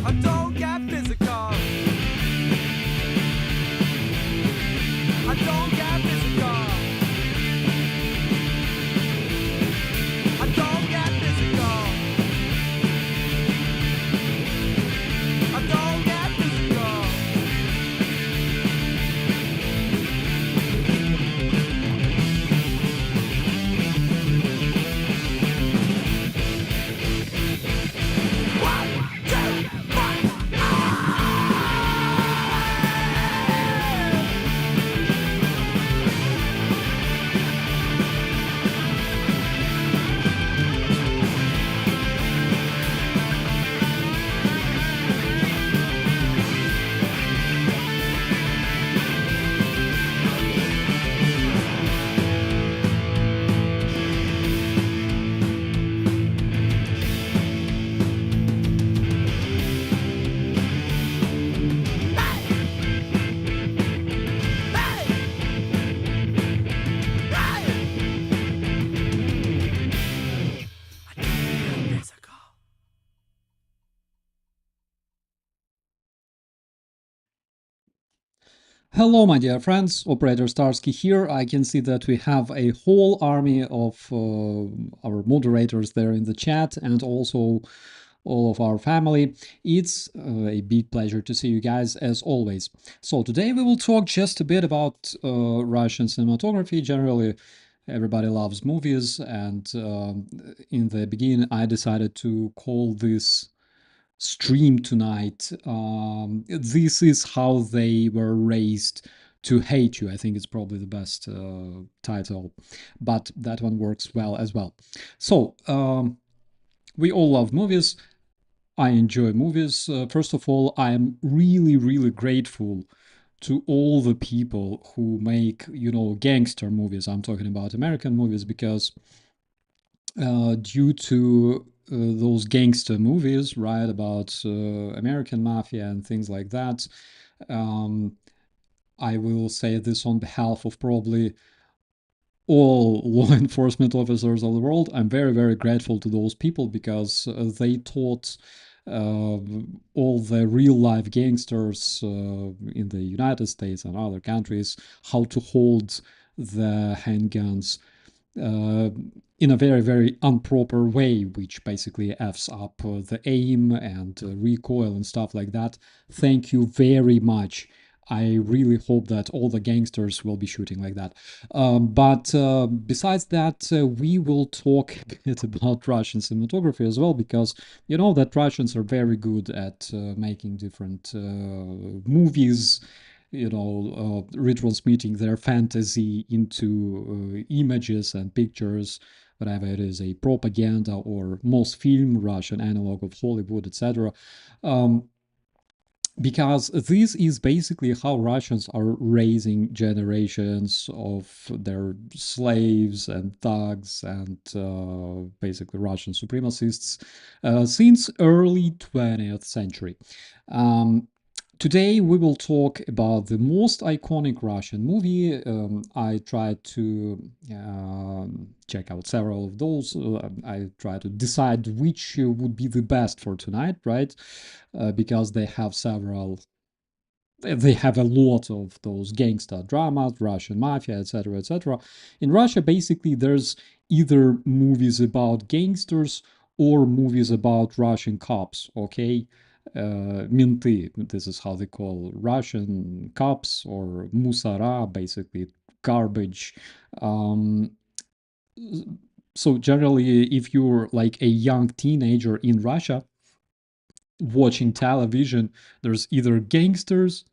I don't get physical. I don't get physical. I don't get physical. I don't get physical. One, two, one. Hello, my dear friends. Operator Starsky here. I can see that we have a whole army of our moderators there in the chat and also all of our family. It's a big pleasure to see you guys as always. So today we will talk just a bit about Russian cinematography. Generally, everybody loves movies, and in the beginning I decided to call this stream tonight. This is how they were raised to hate you. I think it's probably the best title, but that one works well as well. So, we all love movies. I enjoy movies. First of all, I am really, really grateful to all the people who make, gangster movies. I'm talking about American movies because due to those gangster movies, right, about American mafia and things like that. I will say this on behalf of probably all law enforcement officers of the world. I'm very, very grateful to those people because they taught all the real life gangsters in the United States and other countries how to hold the handguns in a very, very improper way, which basically F's up the aim and recoil and stuff like that. Thank you very much. I really hope that all the gangsters will be shooting like that. But besides that, we will talk a bit about Russian cinematography as well, because you know that Russians are very good at making different movies, retransmitting their fantasy into images and pictures, whatever it is, a propaganda or Mosfilm, Russian analog of Hollywood, etc. Because this is basically how Russians are raising generations of their slaves and thugs and basically Russian supremacists since early 20th century. Today we will talk about the most iconic Russian movie. I tried to check out several of those. I tried to decide which would be the best for tonight, right? Because they have several. They have a lot of those gangster dramas, Russian mafia, etc., etc. In Russia, basically, there's either movies about gangsters or movies about Russian cops. Okay, менты. This is how they call Russian cops, or musara, basically garbage. Um, so generally, if you're like a young teenager in Russia watching television, there's either gangsters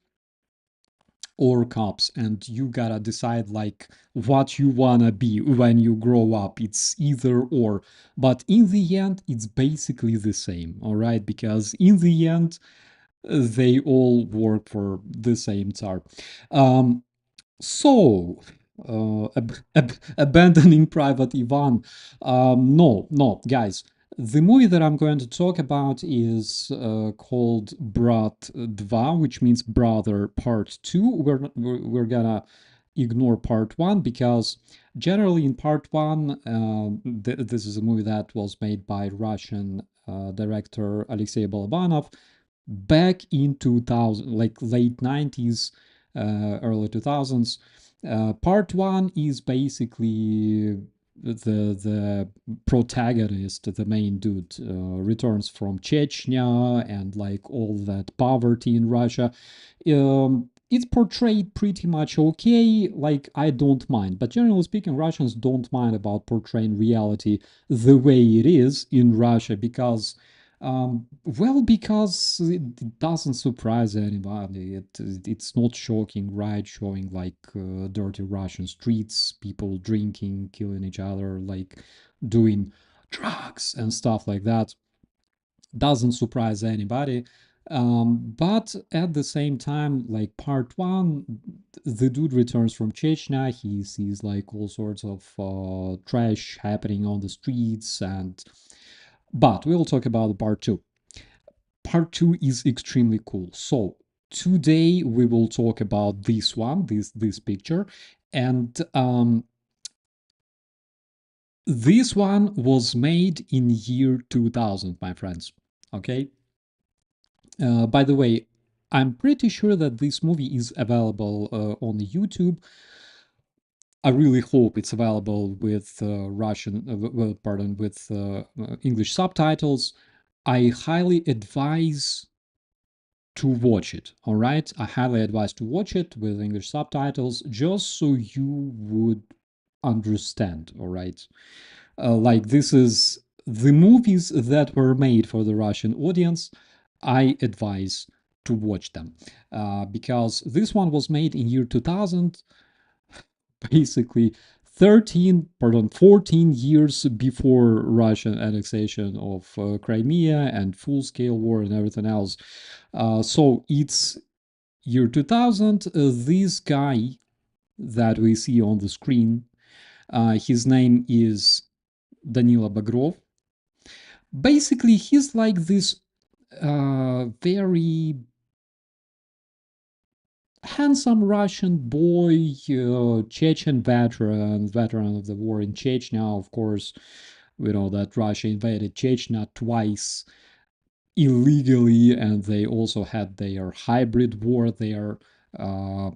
or cops, and you gotta decide like what you wanna be when you grow up. It's either or, but in the end it's basically the same, all right, because in the end they all work for the same Tsar. So abandoning Private Ivan. No, guys. The movie that I'm going to talk about is called Brat 2, which means Brother Part 2. We're gonna ignore Part 1 because generally in Part 1, this is a movie that was made by Russian director Alexei Balabanov, back in 2000, like late 90s, early 2000s. Part one is basically the protagonist, the main dude, returns from Chechnya and like all that poverty in Russia. It's portrayed pretty much okay. Like, I don't mind, but generally speaking, Russians don't mind about portraying reality the way it is in Russia because well, because it doesn't surprise anybody. It's not shocking, right? Showing like dirty Russian streets, people drinking, killing each other, like doing drugs and stuff like that. Doesn't surprise anybody. But at the same time, like part one, the dude returns from Chechnya. He sees like all sorts of trash happening on the streets, and but we'll talk about part two. Part two is extremely cool. So today we will talk about this one, this picture, and this one was made in year 2000, my friends. Okay. By the way, I'm pretty sure that this movie is available on YouTube. I really hope it's available with pardon, with English subtitles. I highly advise to watch it. All right, I highly advise to watch it with English subtitles, just so you would understand. All right, like this is the movies that were made for the Russian audience. I advise to watch them because this one was made in year 2000, basically 14 years before Russian annexation of Crimea and full-scale war and everything else. So it's year 2000. This guy that we see on the screen, his name is Danila Bagrov. Basically, he's like this very handsome Russian boy, Chechen veteran of the war in Chechnya. Of course, we know that Russia invaded Chechnya twice illegally, and they also had their hybrid war there. Uh,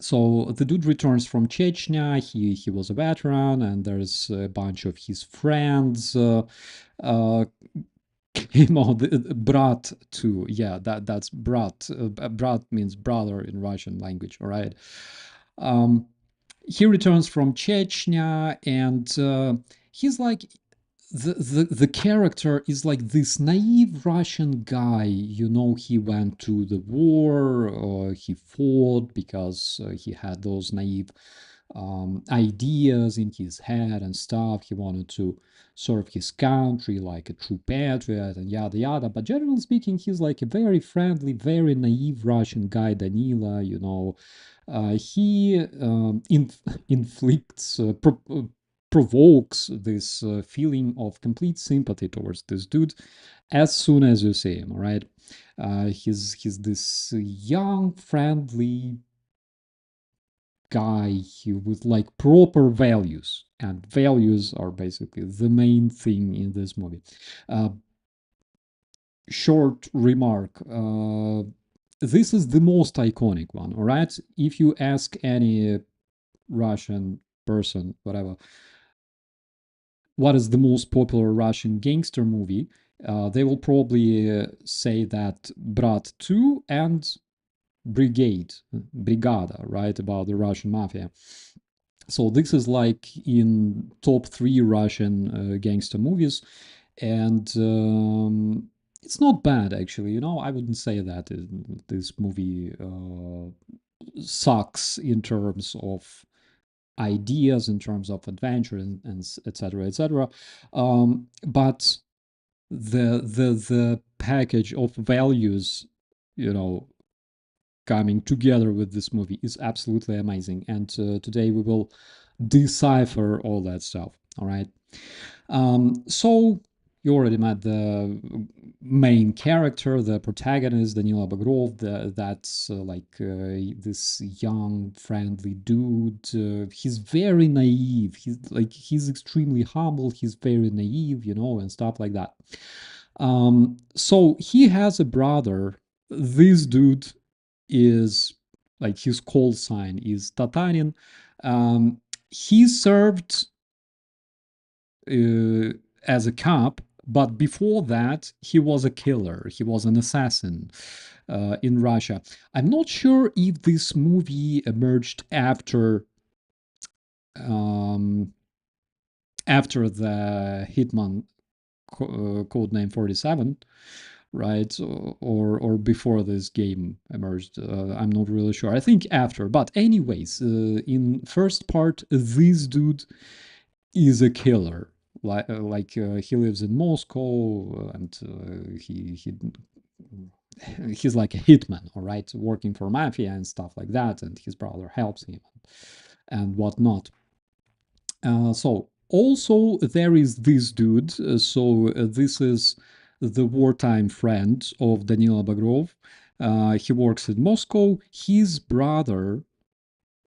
so the dude returns from Chechnya. He was a veteran, and there's a bunch of his friends. Uh, Came out Brat too. Yeah, that's Brat. Brat means brother in Russian language. All right. Um, he returns from Chechnya, and he's like the character is like this naive Russian guy. You know, he went to the war, or he fought because he had those naive ideas in his head and stuff. He wanted to serve his country like a true patriot and yada yada. But generally speaking, he's like a very friendly, very naive Russian guy, Danila. You know, he inflicts, provokes this feeling of complete sympathy towards this dude as soon as you see him. All right, he's this young, friendly guy with like proper values, and values are basically the main thing in this movie. Uh, Short remark. This is the most iconic one, all right? If you ask any Russian person, whatever, what is the most popular Russian gangster movie, they will probably say that Brat 2 and Brigada, right, about the Russian mafia. So this is like in top three Russian gangster movies, and it's not bad actually. You know, I wouldn't say that this movie sucks in terms of ideas, in terms of adventure, and etc. etc. But the package of values, you know, coming together with this movie is absolutely amazing. And today we will decipher all that stuff. All right. So you already met the main character, the protagonist, Danila Bagrov. That's this young, friendly dude. He's very naive. He's extremely humble. He's very naive, you know, and stuff like that. So he has a brother. This dude is like his call sign is Tatarian. He served uh, as a cop, but before that, he was a killer. He was an assassin in Russia. I'm not sure if this movie emerged um, after the Hitman Codename 47, right, or before this game emerged. I'm not really sure. I think after. But anyways, in first part, this dude is a killer. He lives in Moscow, and he's like a hitman, all right, working for mafia and stuff like that, and his brother helps him and whatnot. So also there is this dude. This is the wartime friend of Danila Bagrov. He works in Moscow. His brother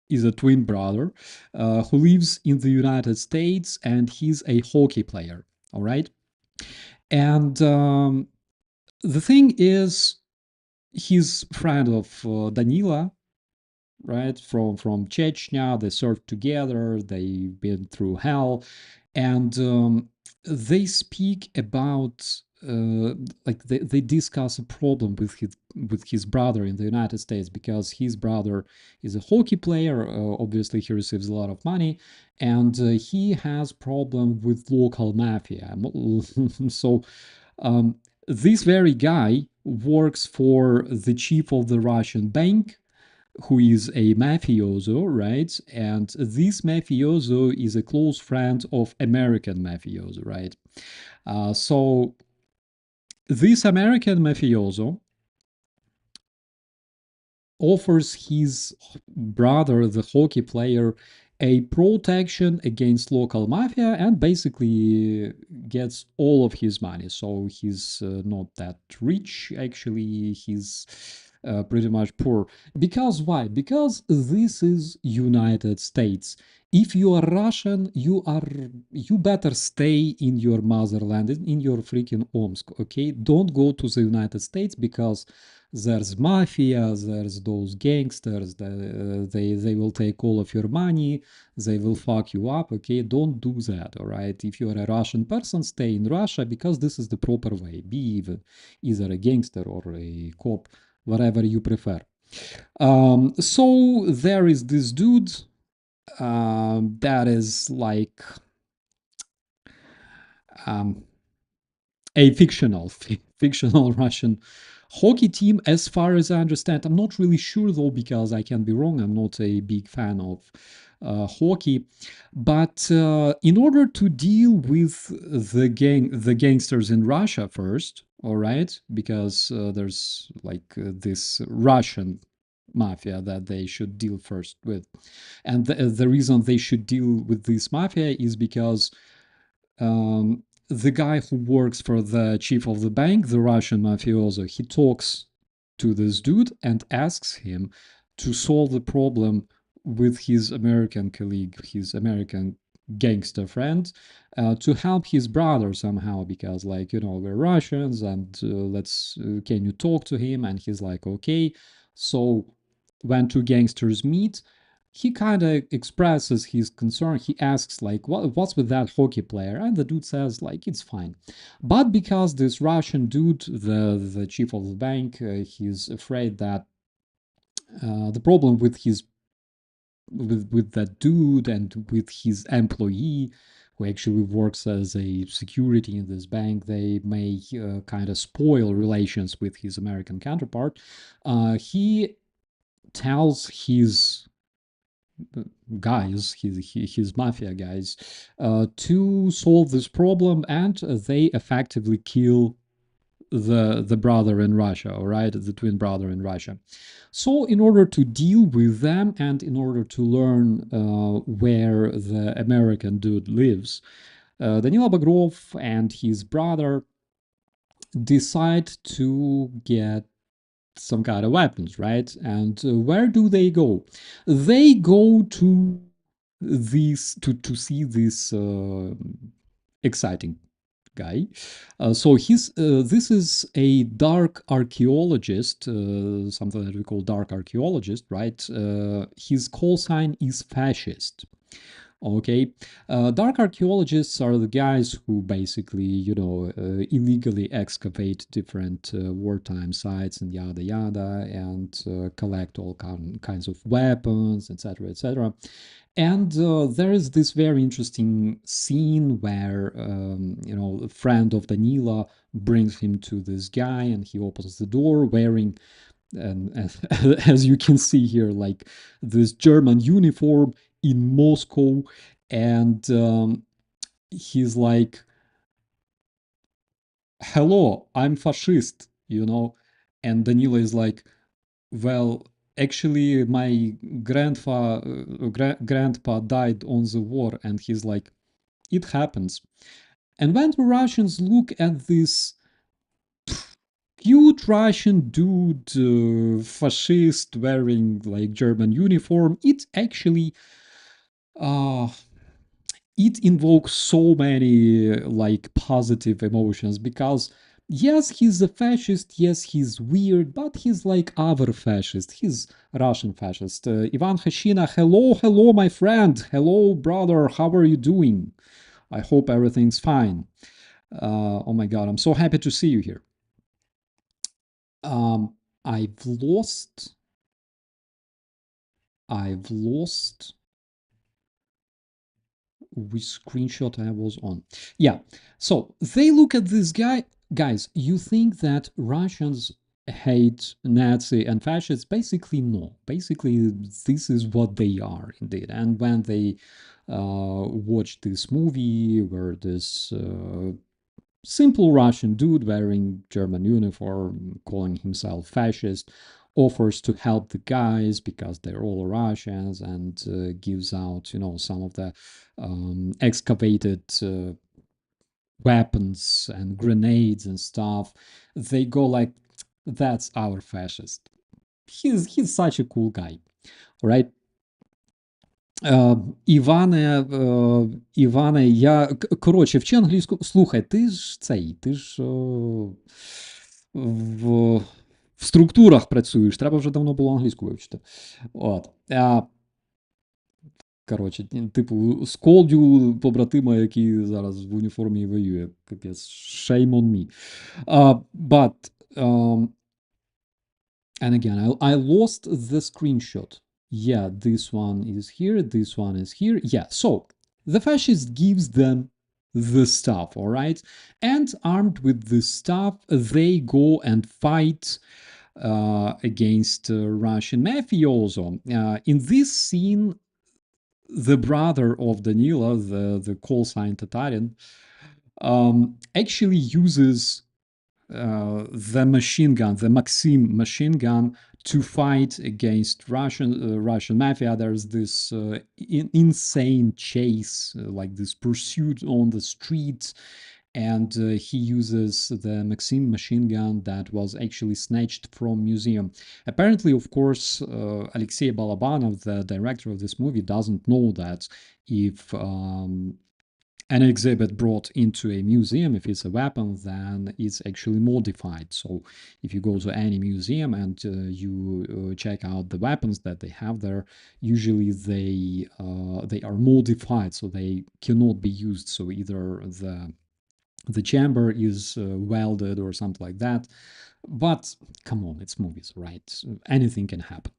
is a twin brother who lives in the United States, and he's a hockey player. All right, and the thing is, he's friend of Danila, right? From Chechnya, they served together. They've been through hell, and they speak about they discuss a problem with his brother in the United States, because his brother is a hockey player. Obviously, he receives a lot of money, and he has problem with local mafia. So um, this very guy works for the chief of the Russian bank, who is a mafioso, right? And this mafioso is a close friend of American mafioso, right? So this American mafioso offers his brother, the hockey player, a protection against local mafia, and basically gets all of his money. So he's not that rich, actually. He's pretty much poor. Because why? Because this is United States. If you are Russian, you better stay in your motherland, in your freaking Omsk, okay? Don't go to the United States, because there's mafia, there's those gangsters, they will take all of your money, they will fuck you up, okay? Don't do that, all right? If you're a Russian person, stay in Russia, because this is the proper way. Be even either a gangster or a cop, whatever you prefer. So there is this dude that is like um, a fictional Russian hockey team, as far as I understand. I'm not really sure though, because I can be wrong. I'm not a big fan of hockey, but in order to deal with the gangsters in Russia first, all right, because there's like this Russian mafia that they should deal first with, and the reason they should deal with this mafia is because the guy who works for the chief of the bank, the Russian mafioso, he talks to this dude and asks him to solve the problem with his American colleague, his American gangster friend, to help his brother somehow, because, like, we're Russians, and can you talk to him? And he's like, okay. So when two gangsters meet, he kind of expresses his concern. He asks, like, what's with that hockey player? And the dude says, like, it's fine. But because this Russian dude, the chief of the bank, he's afraid that the problem with his with that dude and with his employee, who actually works as a security in this bank, they may kind of spoil relations with his American counterpart. He tells his guys, his mafia guys, to solve this problem, and they effectively kill the brother in Russia, all right, the twin brother in Russia. So, in order to deal with them and in order to learn where the American dude lives, Danilo Bagrov and his brother decide to get some kind of weapons, right? And where do they go? They go to see this exciting guy. So this is a dark archaeologist, something that we call dark archaeologist, right? His call sign is fascist. Okay, dark archaeologists are the guys who basically, illegally excavate different wartime sites and yada yada, and collect all kinds of weapons, etc., etc. And there is this very interesting scene where, a friend of Danila brings him to this guy, and he opens the door wearing, and as you can see here, like this German uniform in Moscow, and he's like, "Hello, I'm fascist," and Danila is like, "Well, actually, my grandpa died on the war," and he's like, "It happens." And when the Russians look at this cute Russian dude, fascist, wearing like German uniform, it actually uh, it invokes so many like positive emotions, because yes, he's a fascist, yes, he's weird, but he's like other fascist. He's Russian fascist. Ivan Hashina, hello, my friend. Hello, brother. How are you doing? I hope everything's fine. Oh my god, I'm so happy to see you here. Um, I've lost. I've lost which screenshot I was on. Yeah. So they look at this guy. Guys, you think that Russians hate Nazi and fascists? Basically, no. Basically, this is what they are indeed. And when they watch this movie where this simple Russian dude wearing German uniform, calling himself fascist, offers to help the guys because they're all Russians, and gives out, some of the excavated weapons and grenades and stuff. They go like, "That's our fascist. He's such a cool guy, right?" Іване, коротше, вчи англійську. Слухай, ти ж в, в структурах працюєш, треба вже давно було англійську вивчити. От. Коротше, типу, сколдю побратима, який зараз в уніформі воює. Капець, shame on me. But, and again, I lost the screenshot. Yeah, this one is here, this one is here. Yeah, so the fascist gives them the stuff, all right? And armed with the stuff, they go and fight against Russian mafioso. In this scene, the brother of Danila, the call sign Tatarian, actually uses the machine gun, the Maxim machine gun, to fight against Russian mafia. There's this insane chase, like this pursuit on the streets, and he uses the Maxim machine gun that was actually snatched from museum. Apparently, of course, Alexei Balabanov, the director of this movie, doesn't know that if an exhibit brought into a museum, if it's a weapon, then it's actually modified. So if you go to any museum and you check out the weapons that they have there, usually they are modified, so they cannot be used. So either the chamber is welded or something like that. But come on, it's movies, right? Anything can happen.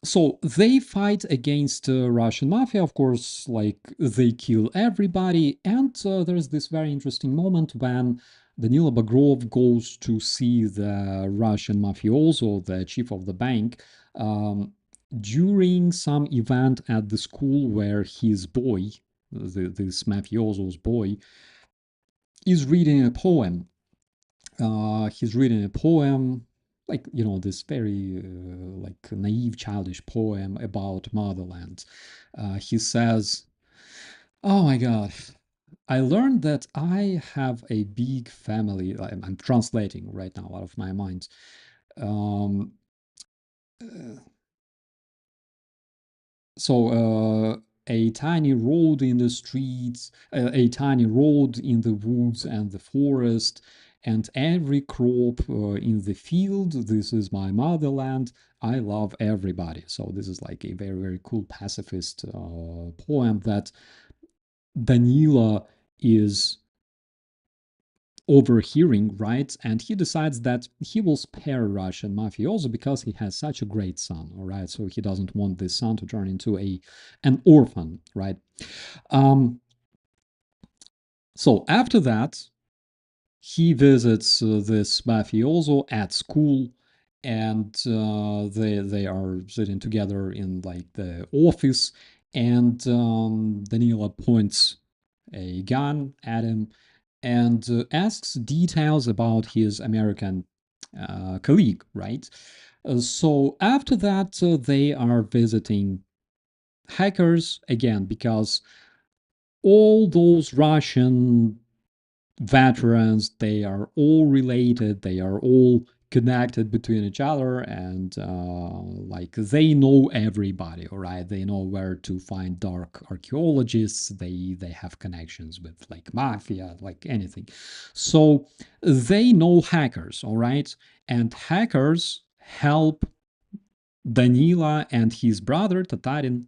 So they fight against Russian mafia, of course, like they kill everybody. And there's this very interesting moment when Danila Bagrov goes to see the Russian mafioso, the chief of the bank, during some event at the school where his boy, this mafioso's boy, is reading a poem. He's reading a poem, like, this very like naive, childish poem about motherland. He says, "Oh my god, I learned that I have a big family." I'm translating right now out of my mind. Um, so a tiny road in the streets, a tiny road in the woods and the forest, and every crop in the field. This is my motherland. I love everybody. So this is like a very, very cool pacifist poem that Danila is overhearing, right? And he decides that he will spare Russian mafioso because he has such a great son, all right? So he doesn't want this son to turn into an orphan, right? So after that, he visits this mafioso at school, and they are sitting together in like the office, and Danila points a gun at him and asks details about his American colleague, right? So after that, they are visiting hackers again because all those Russian veterans, they are all related, they are all connected between each other, and like they know everybody, all right? They know where to find dark archaeologists, they have connections with like mafia, like anything. So they know hackers, all right? And hackers help Danila and his brother Tatarin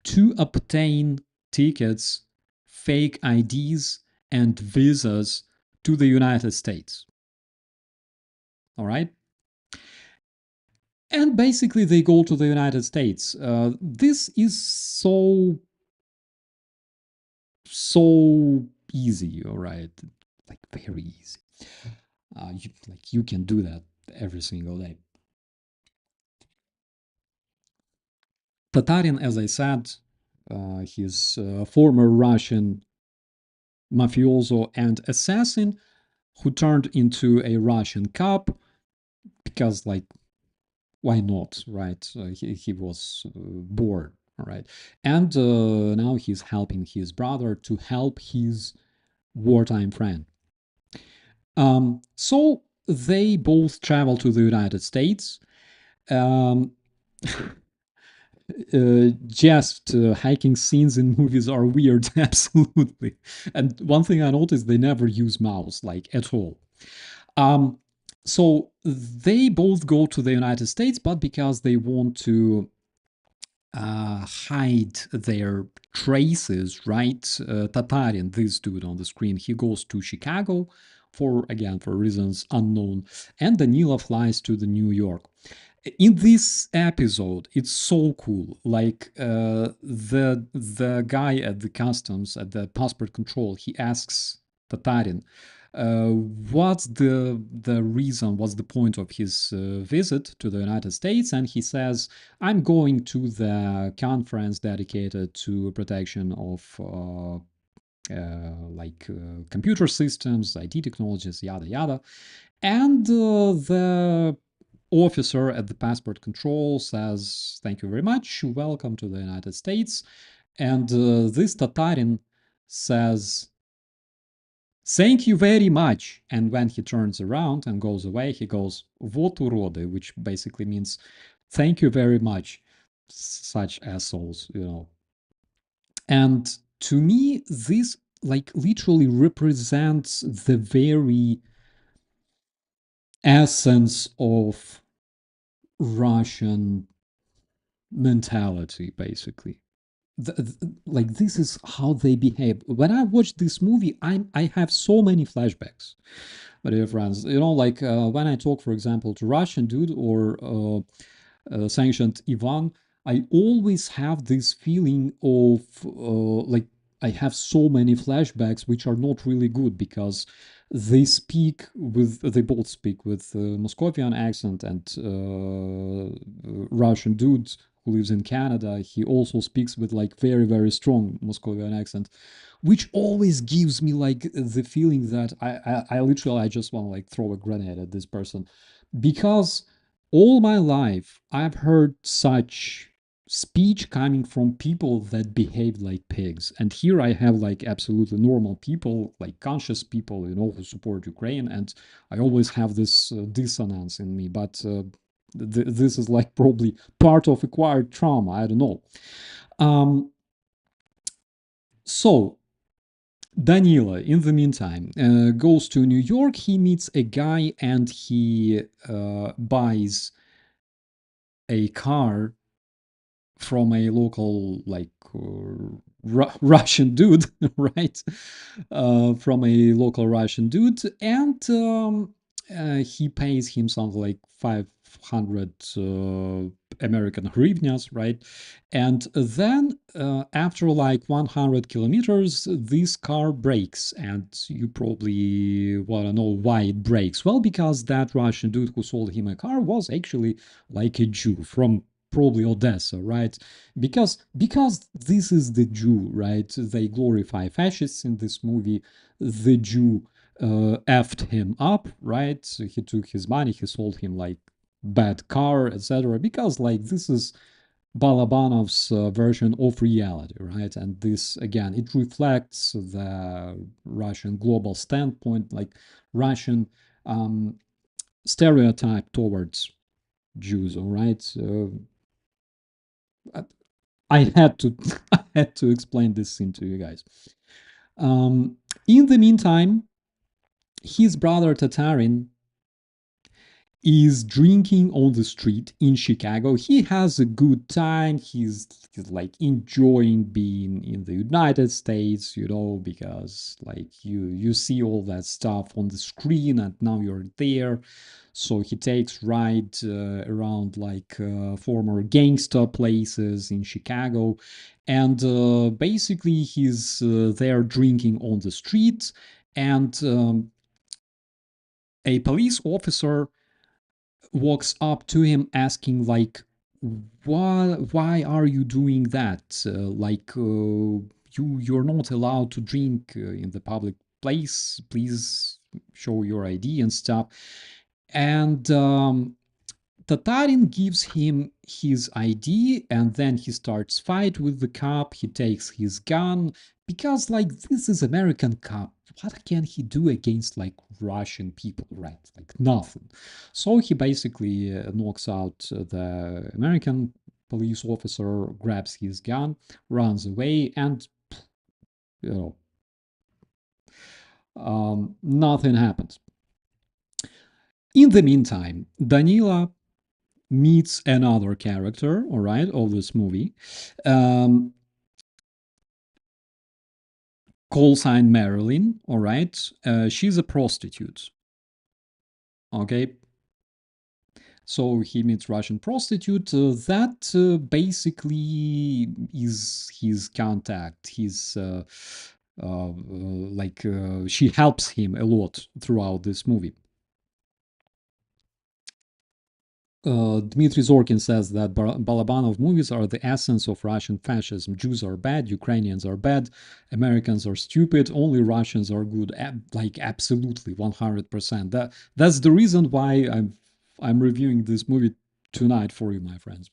to obtain tickets, fake IDs, and visas to the United States. All right? And basically, they go to the United States. This is so easy, all right? Like very easy. You can do that every single day. Tatarin, as I said, he's a former Russian mafioso and assassin who turned into a Russian cop because, like, why not, right? He was bored, all right? And now he's helping his brother to help his wartime friend. So they both travel to the United States. Um, just hiking scenes in movies are weird, absolutely. And one thing I noticed, they never use mouse, like at all. Um, so they both go to the United States, but because they want to hide their traces, right? Tatarian, this dude on the screen, he goes to Chicago for reasons unknown, and Danila flies to the New York. In this episode, it's so cool. Like the guy at the customs at the passport control, he asks Tatarin, what's the reason, what's the point of his visit to the United States? And he says, I'm going to the conference dedicated to protection of computer systems, IT technologies, yada yada. And the officer at the passport control says, thank you very much, welcome to the United States. And this Tatarin says, thank you very much. And when he turns around and goes away, he goes, вот уроды, which basically means, thank you very much, such assholes, you know. And to me, this like literally represents the very essence of Russian mentality, basically. Like this is how they behave. When I watch this movie, I have so many flashbacks, my dear friends. You know, like when I talk, for example, to Russian dude or sanctioned Ivan, I always have this feeling of like I have so many flashbacks which are not really good because they both speak with Moscovian accent, and Russian dude who lives in Canada, he also speaks with like very, very strong Moscovian accent, which always gives me like the feeling that I literally I just want to like throw a grenade at this person, because all my life I've heard such speech coming from people that behave like pigs, and here I have like absolutely normal people, like conscious people, you know, who support Ukraine, and I always have this dissonance in me. But this is like probably part of acquired trauma, I don't know. um So Danila, in the meantime, goes to New York. He meets a guy and he buys a car from a local, like, Russian dude, right? From a local Russian dude, and he pays him something like 500 American hryvnias, right? And then after like 100 kilometers, this car breaks, and you probably want to know why it breaks. Well, because that Russian dude who sold him a car was actually like a Jew from probably Odessa, right? Because this is the Jew, right? They glorify fascists in this movie. The Jew effed him up, right? He took his money, he sold him like bad car, etc. Because like this is Balabanov's version of reality, right? And this again, it reflects the Russian global standpoint, like Russian stereotype towards Jews, all right? I had to I had to explain this scene to you guys. Um, in the meantime, his brother Tatarian is drinking on the street in Chicago. He has a good time. He's like enjoying being in the United States, because like you see all that stuff on the screen and now you're there. So he takes ride around like former gangster places in Chicago, and basically he's there drinking on the street, and a police officer walks up to him asking like, why are you doing that, you're not allowed to drink in the public place, please show your ID and stuff. And Tatarin gives him his ID, and then he starts fight with the cop. He takes his gun because, like, this is American cop. What can he do against like Russian people, right? Like nothing. So he basically knocks out the American police officer, grabs his gun, runs away, and you know nothing happens. In the meantime, Danila meets another character, all right, of this movie, um, call sign Marilyn, all right. She's a prostitute, okay. So he meets Russian prostitute. That basically is his contact. She helps him a lot throughout this movie. Dmitry Zorkin says that Balabanov movies are the essence of Russian fascism. Jews are bad, Ukrainians are bad, Americans are stupid, only Russians are good. Like absolutely, 100%. That's the reason why I'm reviewing this movie tonight for you, my friends.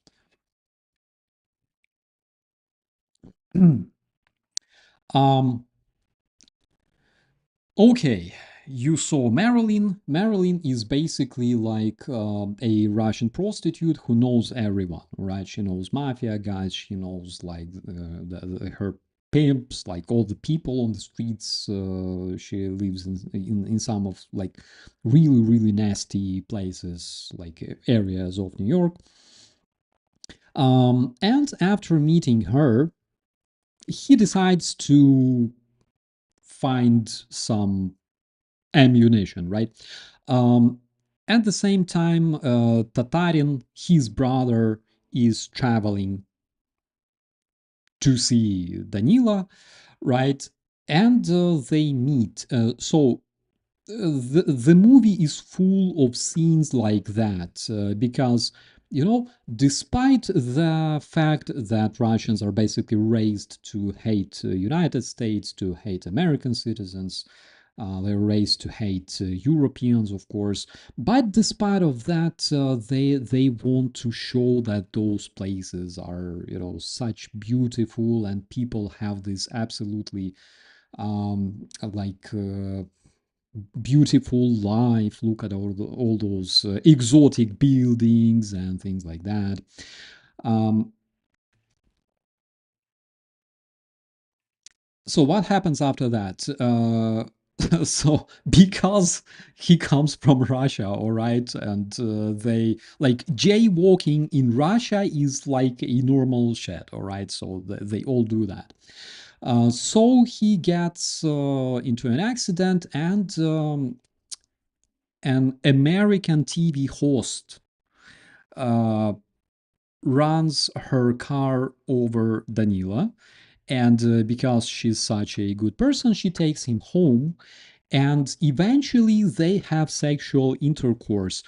um, Okay, you saw Marilyn. Marilyn is basically like a Russian prostitute who knows everyone, right? She knows mafia guys. She knows like her pimps, like all the people on the streets. She lives in some of like really nasty places, like areas of New York. And after meeting her, he decides to find some ammunition, right? Um, at the same time, Tatarin, his brother, is traveling to see Danila, right? And they meet. The movie is full of scenes like that because despite the fact that Russians are basically raised to hate United States, to hate American citizens, they're raised to hate Europeans, of course. But despite of that, they want to show that those places are, such beautiful, and people have this absolutely beautiful life. Look at all those exotic buildings and things like that. Um, So what happens after that? So because he comes from Russia, all right, and they like jaywalking in Russia is like a normal shit, all right. So they all do that. So he gets into an accident, and an American TV host uh, runs her car over Danila. And because she's such a good person, she takes him home, and eventually they have sexual intercourse.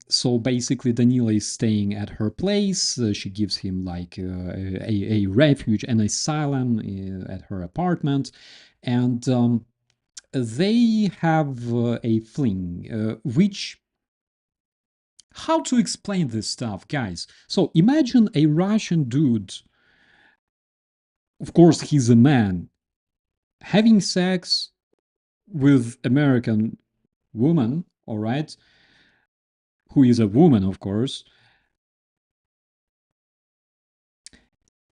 So basically, Danila is staying at her place. She gives him like a refuge, an asylum at her apartment, and they have a fling, which, how to explain this stuff, guys? So imagine a Russian dude, of course, he's a man, having sex with American woman, all right, who is a woman, of course.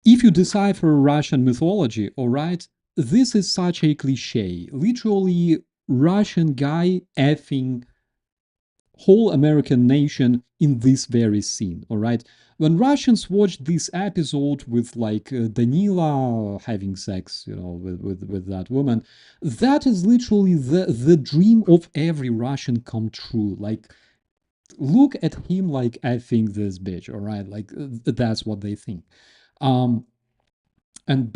If you decipher Russian mythology, all right, this is such a cliche. Literally, Russian guy effing whole American nation in this very scene, all right? When Russians watch this episode with like Danila having sex, with that woman, that is literally the dream of every Russian come true. Like, look at him like I think this bitch, all right? Like that's what they think. Um, and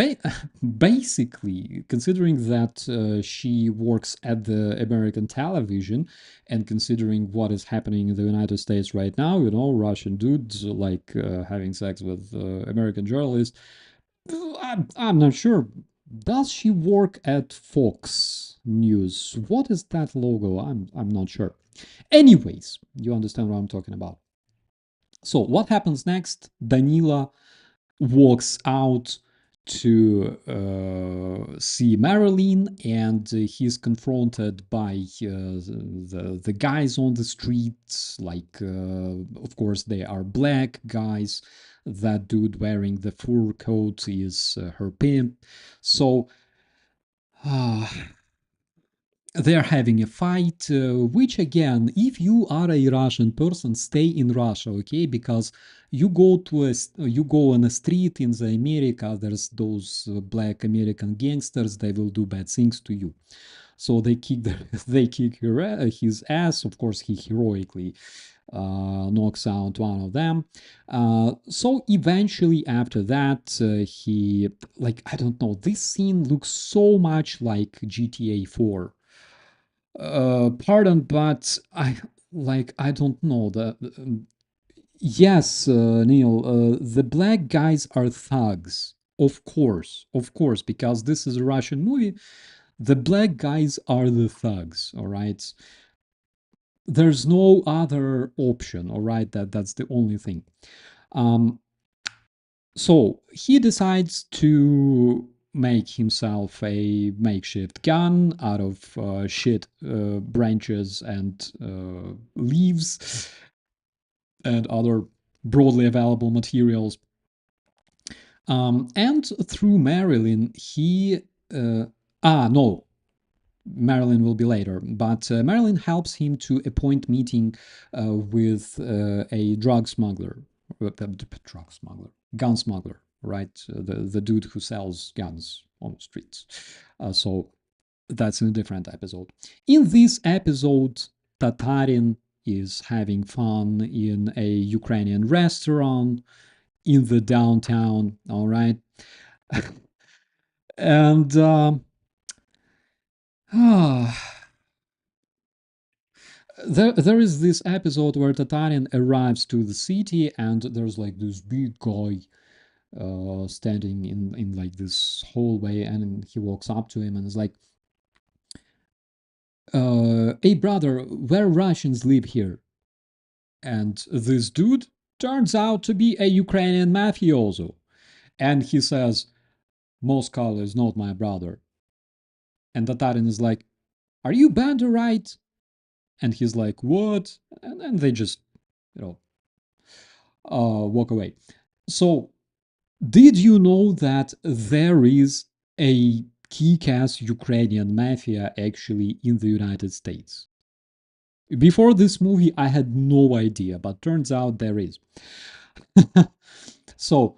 basically, considering that she works at the American television, and considering what is happening in the United States right now, Russian dudes like having sex with American journalists, I'm not sure. Does she work at Fox News? What is that logo? I'm not sure. Anyways, you understand what I'm talking about. So what happens next? Danila walks out to see Marilyn, and he's confronted by the guys on the streets. Like, of course, they are black guys. That dude wearing the fur coat is her pimp. So uh, they're having a fight, which again, if you are a Russian person, stay in Russia, okay? Because you go on a street in the America, there's those black American gangsters, they will do bad things to you. So they kick they kick his ass. Of course, he heroically knocks out one of them. So eventually, after that, he, like, I don't know, this scene looks so much like GTA 4. Pardon, but I don't know yes, Neil, the black guys are thugs. Of course, because this is a Russian movie. The black guys are the thugs, all right? There's no other option, all right? That's the only thing. Um, so he decides to make himself a makeshift gun out of shit branches and leaves and other broadly available materials. And through Marilyn, he no, Marilyn will be later, but Marilyn helps him to appoint meeting with a gun smuggler, right? The dude who sells guns on the streets. So that's in a different episode. In this episode, Tatarian is having fun in a Ukrainian restaurant in the downtown, all right? And there is this episode where Tatarian arrives to the city, and there's like this big guy standing in like this hallway, and he walks up to him and is like, "Hey brother, where Russians live here?" And this dude turns out to be a Ukrainian mafioso, and he says, "Moscow is not my brother." And Tatarian is like, "Are you Banderite?" And he's like, "What?" And they just, you know, walk away. So, did you know that there is a kick-ass Ukrainian mafia actually in the United States. Before this movie, I had no idea, but turns out there is. So,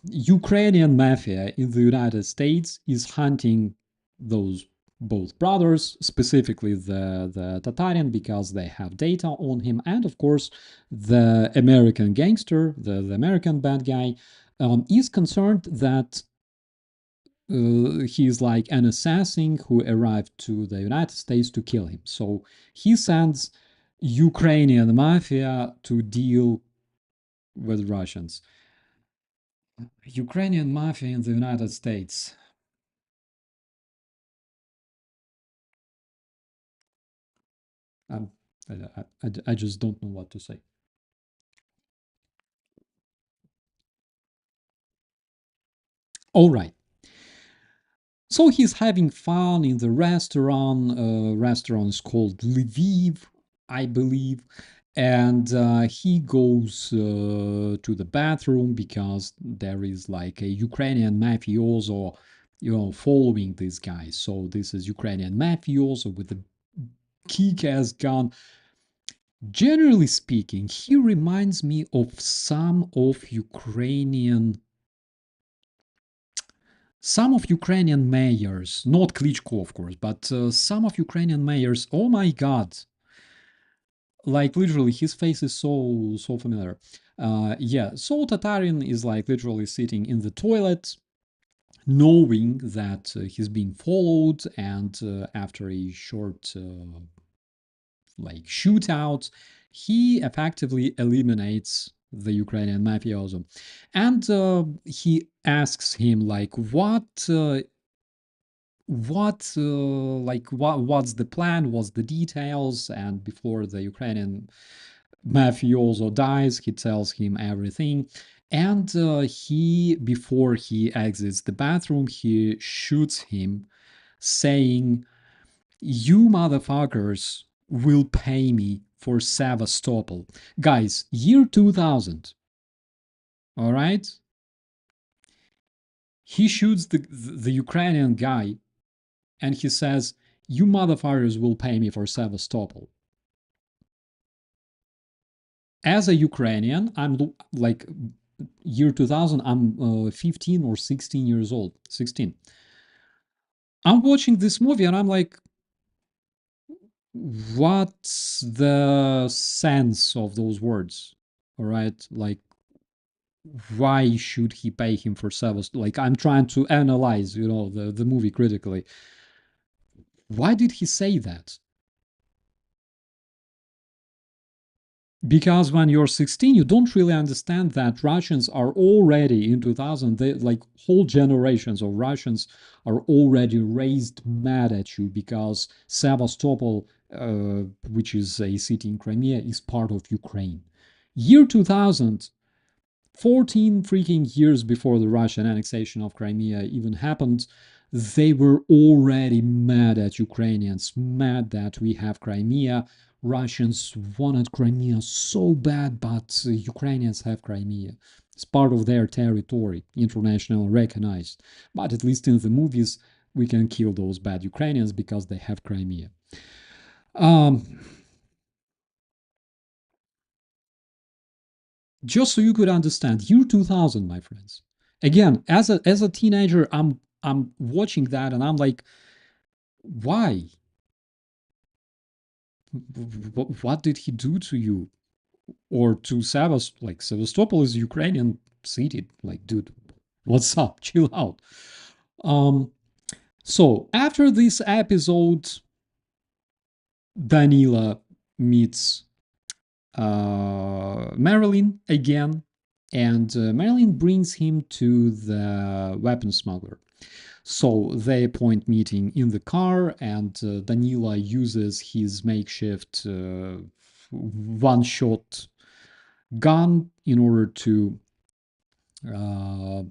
Ukrainian mafia in the United States is hunting those both brothers, specifically the Tatarian, because they have data on him, and of course, the American gangster, the American bad guy, is concerned that he's like an assassin who arrived to the United States to kill him. So he sends Ukrainian mafia to deal with Russians. Ukrainian mafia in the United States. Um, I just don't know what to say. All right. So he's having fun in the restaurant. Restaurant's called Lviv, I believe. And he goes to the bathroom because there is like a Ukrainian mafioso, following this guy. So this is Ukrainian mafioso with a kick-ass gun. Generally speaking, he reminds me of some of Ukrainian mayors, not Klitschko, of course, but some of Ukrainian mayors. Oh my God! Like literally, his face is so familiar. Yeah, so Tatarian is like literally sitting in the toilet, knowing that he's being followed, and after a short like shootout, he effectively eliminates the Ukrainian mafioso, and he asks him like, what's the plan, what's the details, and before the Ukrainian mafioso dies, he tells him everything, and he before he exits the bathroom, he shoots him, saying, "You motherfuckers will pay me for Sevastopol." Guys, year 2000, all right? He shoots the Ukrainian guy and he says, "You motherfuckers will pay me for Sevastopol." As a Ukrainian, I'm like year 2000, I'm 15 or 16 years old, 16. I'm watching this movie and I'm like, what's the sense of those words? All right, like, why should he pay him for service? Like, I'm trying to analyze, the movie critically. Why did he say that? Because when you're 16, you don't really understand that Russians are already in 2000, like whole generations of Russians are already raised mad at you because Sevastopol, which is a city in Crimea, is part of Ukraine. Year 2000, 14 freaking years before the Russian annexation of Crimea even happened, they were already mad at Ukrainians, mad that we have Crimea. Russians wanted Crimea so bad, but Ukrainians have Crimea. It's part of their territory, internationally recognized. But at least in the movies, we can kill those bad Ukrainians because they have Crimea. Just so you could understand, year 2000, my friends. Again, as a teenager, I'm watching that and I'm like, why? What did he do to you? Or to like Sevastopol is a Ukrainian city. Like, dude, what's up? Chill out. Um, so after this episode, Danila meets Marilyn again, and Marilyn brings him to the weapon smuggler. So they appoint meeting in the car, and Danila uses his makeshift one-shot gun in order to uh,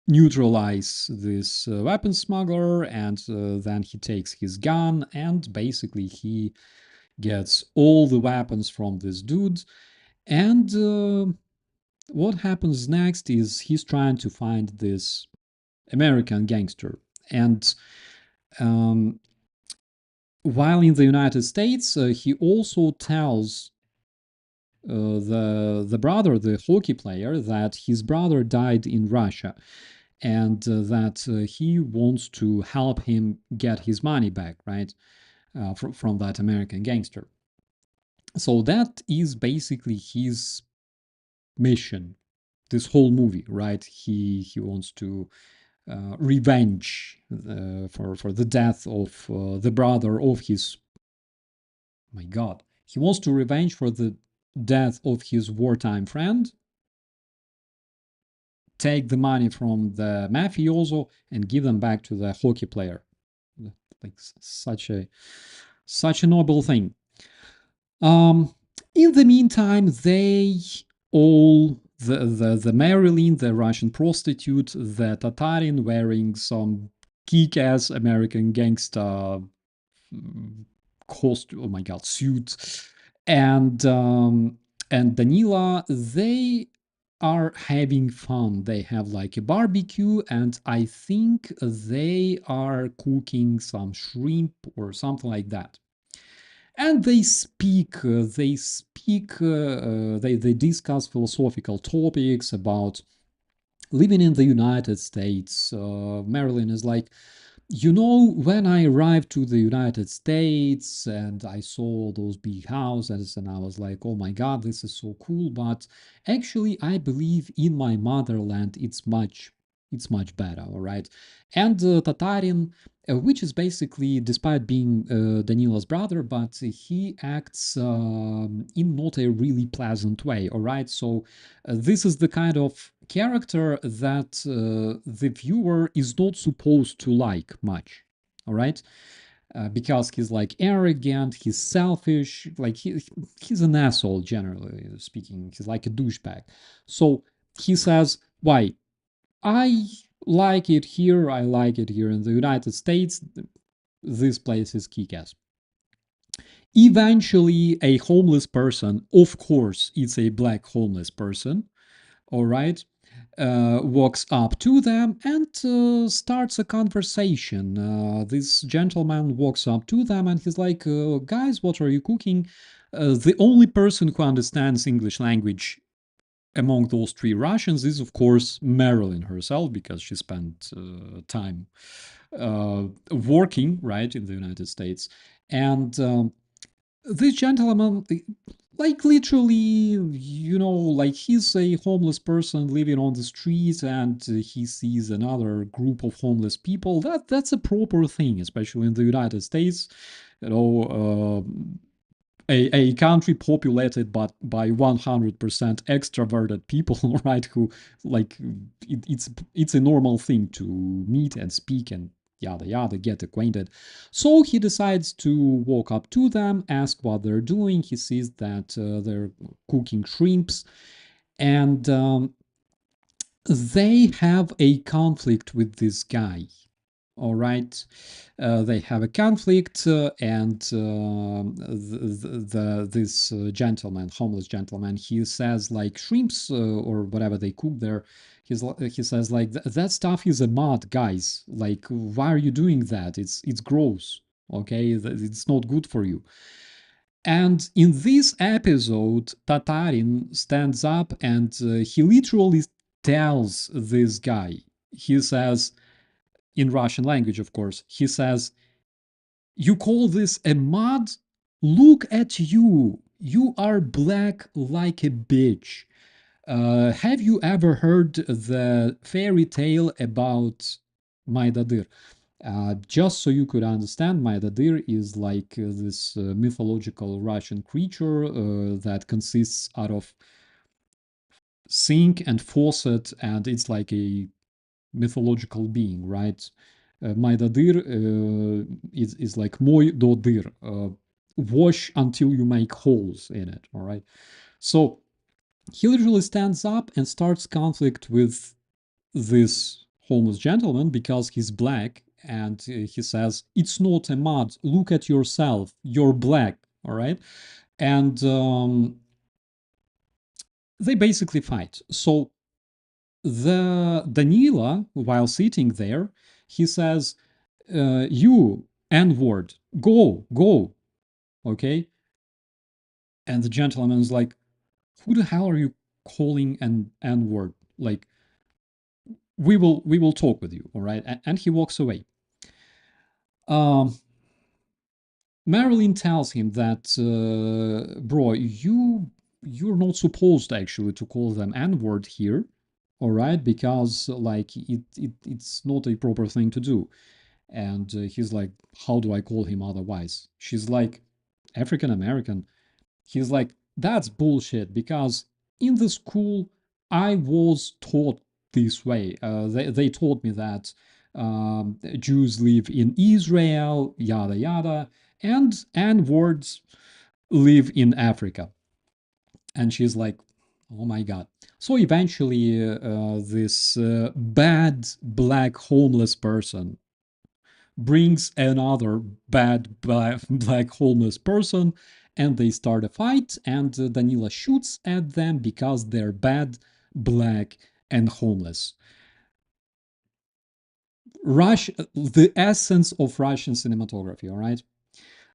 neutralize this weapon smuggler, and then he takes his gun and basically he gets all the weapons from this dude. And what happens next is he's trying to find this American gangster. And um, while in the United States, he also tells the brother, the hockey player, that his brother died in Russia, and that he wants to help him get his money back, right, from that American gangster. So that is basically his mission. This whole movie, right? He wants to revenge for the death of the brother of his. My God, he wants to revenge for the death of his wartime friend, take the money from the mafioso and give them back to the hockey player. Like such a noble thing. Um, in the meantime, they all the Marilyn, the Russian prostitute, the Tatarian wearing some kick-ass American gangster costume. Oh my god, suit, and Danila, they are having fun. They have like a barbecue, and I think they are cooking some shrimp or something like that. And they discuss philosophical topics about living in the United States. Marilyn is like, when I arrived to the United States and I saw those big houses, and I was like, oh my God, this is so cool. But actually, I believe in my motherland, it's much better, all right? And Tatarian, which is basically, despite being Danila's brother, but he acts in not a really pleasant way, all right? So this is the kind of character that the viewer is not supposed to like much, all right? Because he's like arrogant, he's selfish, like he's an asshole, generally speaking. He's like a douchebag. So he says, why? I I like it here in the United States. This place is kick-ass. Eventually, a homeless person, of course, it's a black homeless person, all right, walks up to them and starts a conversation. This gentleman walks up to them and he's like, guys, what are you cooking? The only person who understands English language among those three Russians is, of course, Marilyn herself, because she spent time working, right, in the United States. And this gentleman, like literally, like he's a homeless person living on the street, and he sees another group of homeless people. That's a proper thing, especially in the United States. You know, a country populated but by 100% extroverted people, right? Who like it's a normal thing to meet and speak and yada yada, get acquainted. So he decides to walk up to them, ask what they're doing. He sees that they're cooking shrimps, and they have a conflict with this guy. All right, they have a conflict, and this gentleman, homeless gentleman, he says like shrimps or whatever they cook there. He says like that stuff is a mud, guys. Like, why are you doing that? It's gross. Okay, it's not good for you. And in this episode, Tatarin stands up and he literally tells this guy. He says, in Russian language, of course, he says, you call this a mud? Look at you. You are black like a bitch. Have you ever heard the fairy tale about Maydadir? Just so you could understand, Maydadir is like this mythological Russian creature that consists out of sink and faucet, and it's like a mythological being, right? Maydadir is like moy dodir, wash until you make holes in it, all right? So he literally stands up and starts conflict with this homeless gentleman because he's black, and he says, it's not a mud, look at yourself, you're black, all right? And they basically fight. So The Danila, while sitting there, he says, "You N-word, go, okay." And the gentleman is like, "Who the hell are you calling an N-word? Like, we will talk with you, all right?" And he walks away. Um, Marilyn tells him that, bro, you're not supposed actually to call them N-word here, all right? Because like it's not a proper thing to do. And he's like, how do I call him otherwise? She's like, African American. He's like, that's bullshit because in the school I was taught this way. They taught me that Jews live in Israel, yada yada, and words live in Africa. And she's like, oh my god. So eventually, this bad black homeless person brings another bad black homeless person, and they start a fight, and Danila shoots at them because they're bad, black, and homeless. The essence of Russian cinematography, all right?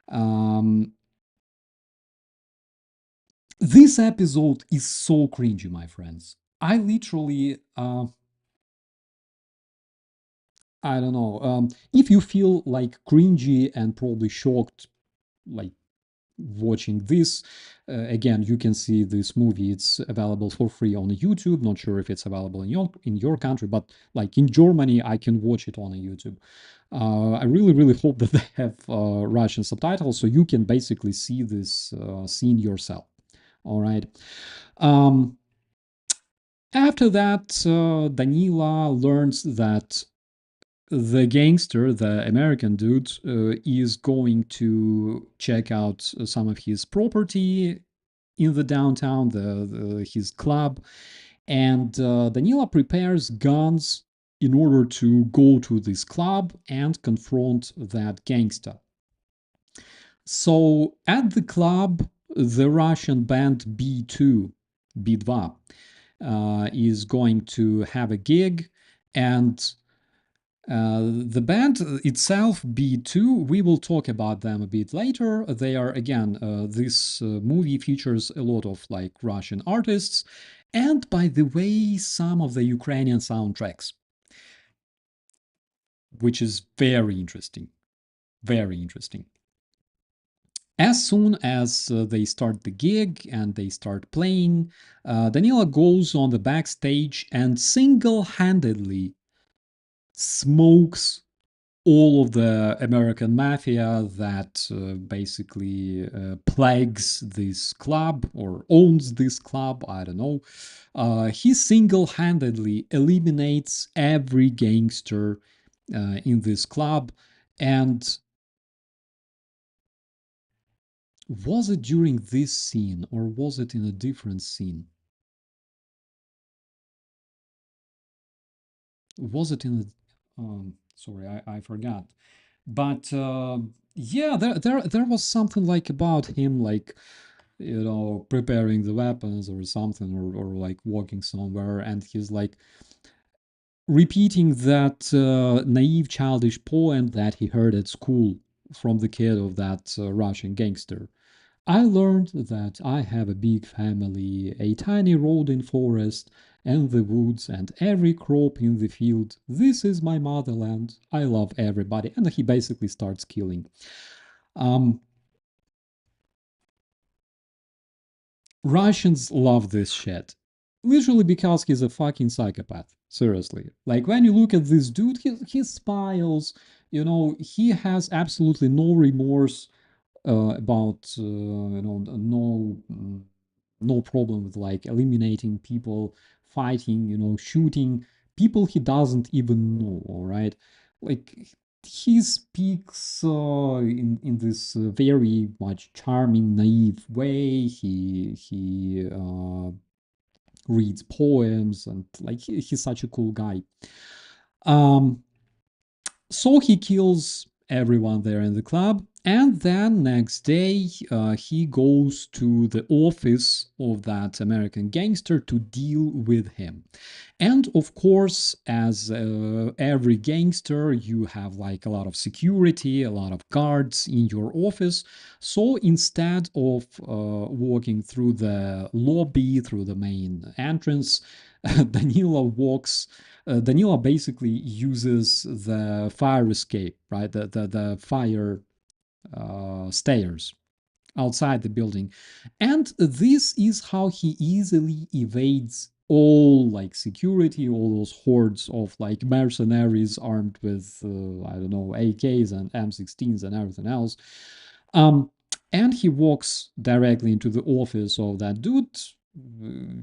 Um, this episode is so cringy, my friends. I literally, I don't know. If you feel like cringy and probably shocked, like watching this, again, you can see this movie. It's available for free on YouTube. Not sure if it's available in your country, but like in Germany, I can watch it on YouTube. I really hope that they have Russian subtitles so you can basically see this scene yourself. All right. Um, After that, Danila learns that the gangster, the American dude, is going to check out some of his property in the downtown, his club, and Danila prepares guns in order to go to this club and confront that gangster. So at the club, the Russian band B2, B2, is going to have a gig, and the band itself, B2, we will talk about them a bit later. They are, again, this movie features a lot of like Russian artists, and by the way, some of the Ukrainian soundtracks, which is very interesting. Very interesting. As soon as they start the gig and they start playing, Danila goes on the backstage and single handedly smokes all of the American mafia that basically plagues this club or owns this club. I don't know. He single handedly eliminates every gangster in this club. And was it during this scene or was it in a different scene? Was it in a. Sorry, I forgot. But yeah, there was something like about him, like, preparing the weapons or something, or like walking somewhere, and he's like repeating that naive, childish poem that he heard at school from the kid of that Russian gangster. I learned that I have a big family, a tiny road in forest, and the woods, and every crop in the field. This is my motherland. I love everybody. And he basically starts killing. Um, Russians love this shit. Literally because he's a fucking psychopath. Seriously. Like, when you look at this dude, he smiles, he has absolutely no remorse about, no problem with like eliminating people, fighting, shooting people he doesn't even know, all right? Like, he speaks in this very much charming, naive way. He reads poems, and like he's such a cool guy. Um, so he kills everyone there in the club, And then next day, he goes to the office of that American gangster to deal with him. And of course, as every gangster, you have like a lot of security, a lot of guards in your office. So instead of walking through the lobby, through the main entrance, Danila basically uses the fire escape, right? The fire stairs outside the building. And this is how he easily evades all like security, all those hordes of like mercenaries armed with, I don't know, AKs and M16s and everything else. Um, and he walks directly into the office of that dude,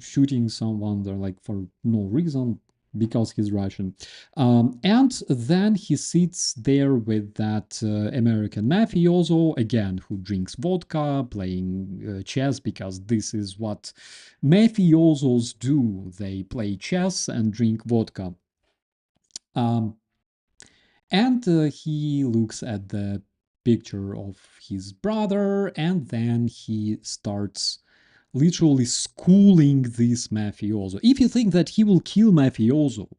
shooting someone there like for no reason because he's Russian. And then he sits there with that American mafioso, again, who drinks vodka, playing chess, because this is what mafiosos do. They play chess and drink vodka. Um, and he looks at the picture of his brother, and then he starts literally schooling this mafioso. If you think that he will kill mafioso,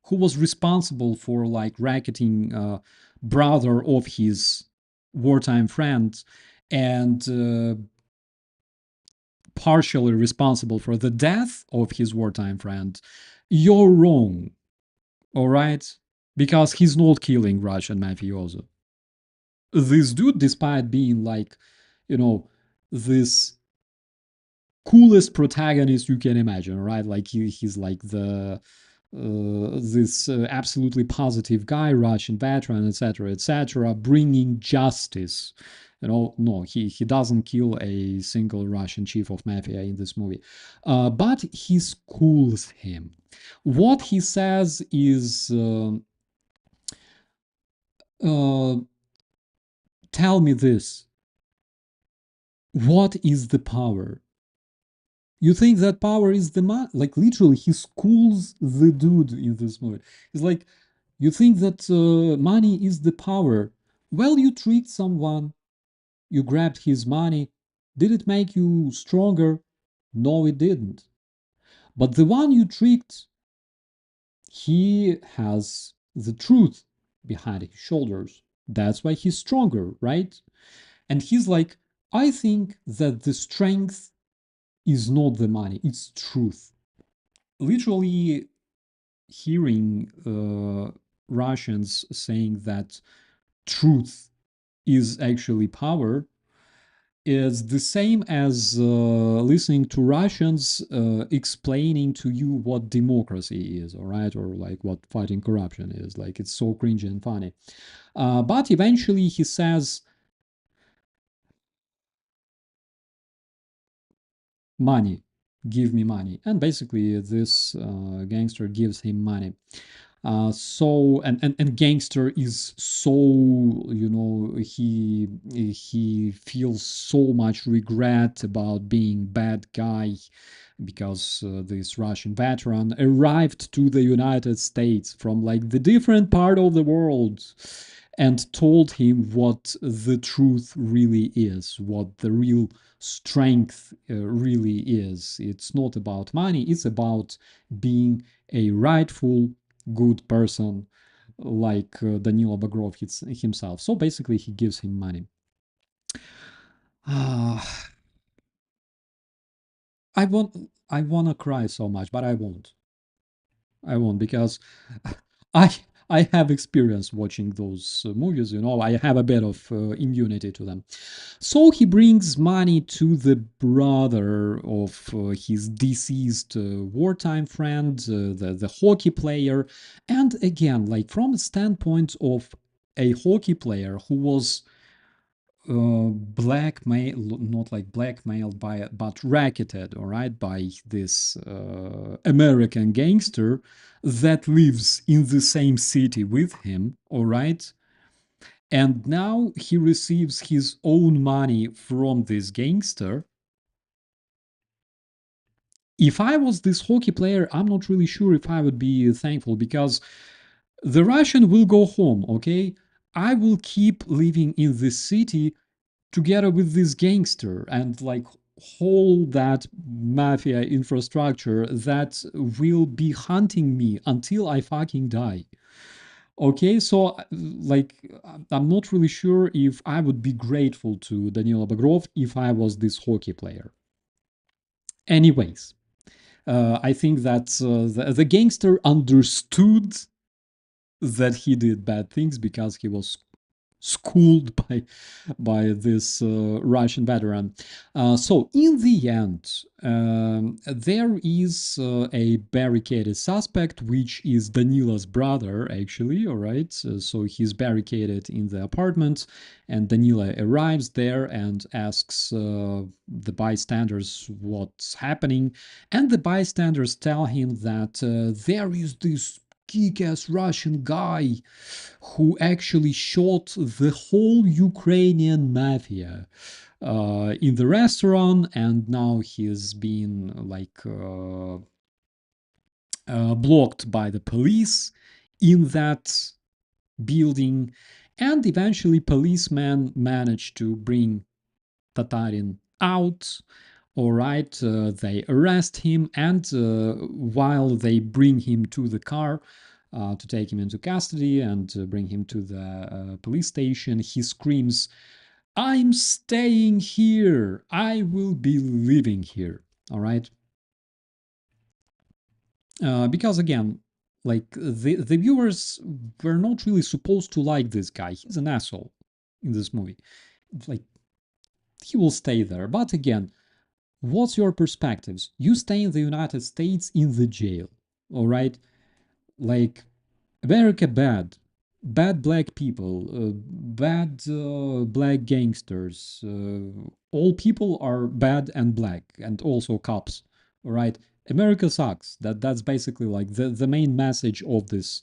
who was responsible for like racketing brother of his wartime friend, and partially responsible for the death of his wartime friend, you're wrong. All right, because he's not killing Russian mafioso. This dude, despite being like, you know, this coolest protagonist you can imagine, right? Like he's like the this absolutely positive guy, Russian veteran, etc., etc., bringing justice. No, he doesn't kill a single Russian chief of mafia in this movie, but he schools him. What he says is, uh, "Tell me this: what is the power?" You think that power is the man? Like literally, he schools the dude in this movie. He's like, you think that money is the power? Well, you tricked someone. You grabbed his money. Did it make you stronger? No, it didn't. But the one you tricked, he has the truth behind his shoulders. That's why he's stronger, right? And he's like, I think that the strength is not the money, it's truth. Literally, hearing Russians saying that truth is actually power is the same as listening to Russians explaining to you what democracy is, all right, or like what fighting corruption is. Like it's so cringy and funny. But eventually he says, money, give me money. And basically, this gangster gives him money. And gangster is so, he feels so much regret about being bad guy because this Russian veteran arrived to the United States from like the different part of the world and told him what the truth really is, what the real strength really is. It's not about money, it's about being a rightful good person like Danilo Bagrov himself. So basically, he gives him money. Ah, I wanna cry so much, but I won't. I won't because I I have experience watching those movies. I have a bit of immunity to them. So he brings money to the brother of his deceased wartime friend, the hockey player, and again, like from the standpoint of a hockey player who was blackmail, not like blackmailed by, but racketed, all right, by this American gangster that lives in the same city with him, all right, and now he receives his own money from this gangster. If I was this hockey player, I'm not really sure if I would be thankful, because the Russian will go home, okay, I will keep living in this city together with this gangster and like hold that mafia infrastructure that will be hunting me until I fucking die. Okay, so like I'm not really sure if I would be grateful to Danilo Bagrov if I was this hockey player. Anyways, I think that the gangster understood that he did bad things because he was schooled by this Russian veteran. So in the end, there is a barricaded suspect, which is Danila's brother, actually. All right, so he's barricaded in the apartment, and Danila arrives there and asks the bystanders what's happening, and the bystanders tell him that there is this kick-ass Russian guy who actually shot the whole Ukrainian mafia in the restaurant, and now he's been like blocked by the police in that building, and eventually policemen managed to bring Tatarian out. All right, they arrest him, and while they bring him to the car to take him into custody and bring him to the police station, he screams, "I'm staying here. I will be living here." All right, because again, like the viewers were not really supposed to like this guy. He's an asshole in this movie. Like he will stay there, but again, what's your perspectives? You stay in the United States in the jail, all right? Like America bad, bad black people, bad black gangsters. All people are bad and black, and also cops, all right? America sucks. That's basically like the main message of this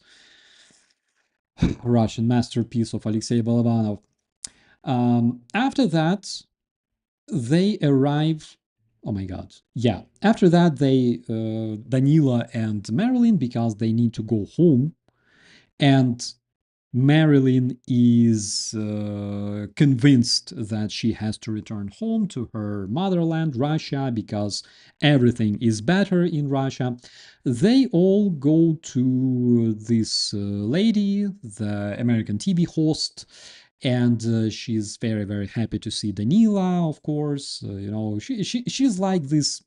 Russian masterpiece of Alexei Balabanov. After that, they arrive. Oh my god, yeah, after that they Danila and Marilyn, because they need to go home, and Marilyn is convinced that she has to return home to her motherland, Russia, because everything is better in Russia. They all go to this lady, the American TV host, and she's very, very happy to see Danila, of course. You know, she's like this,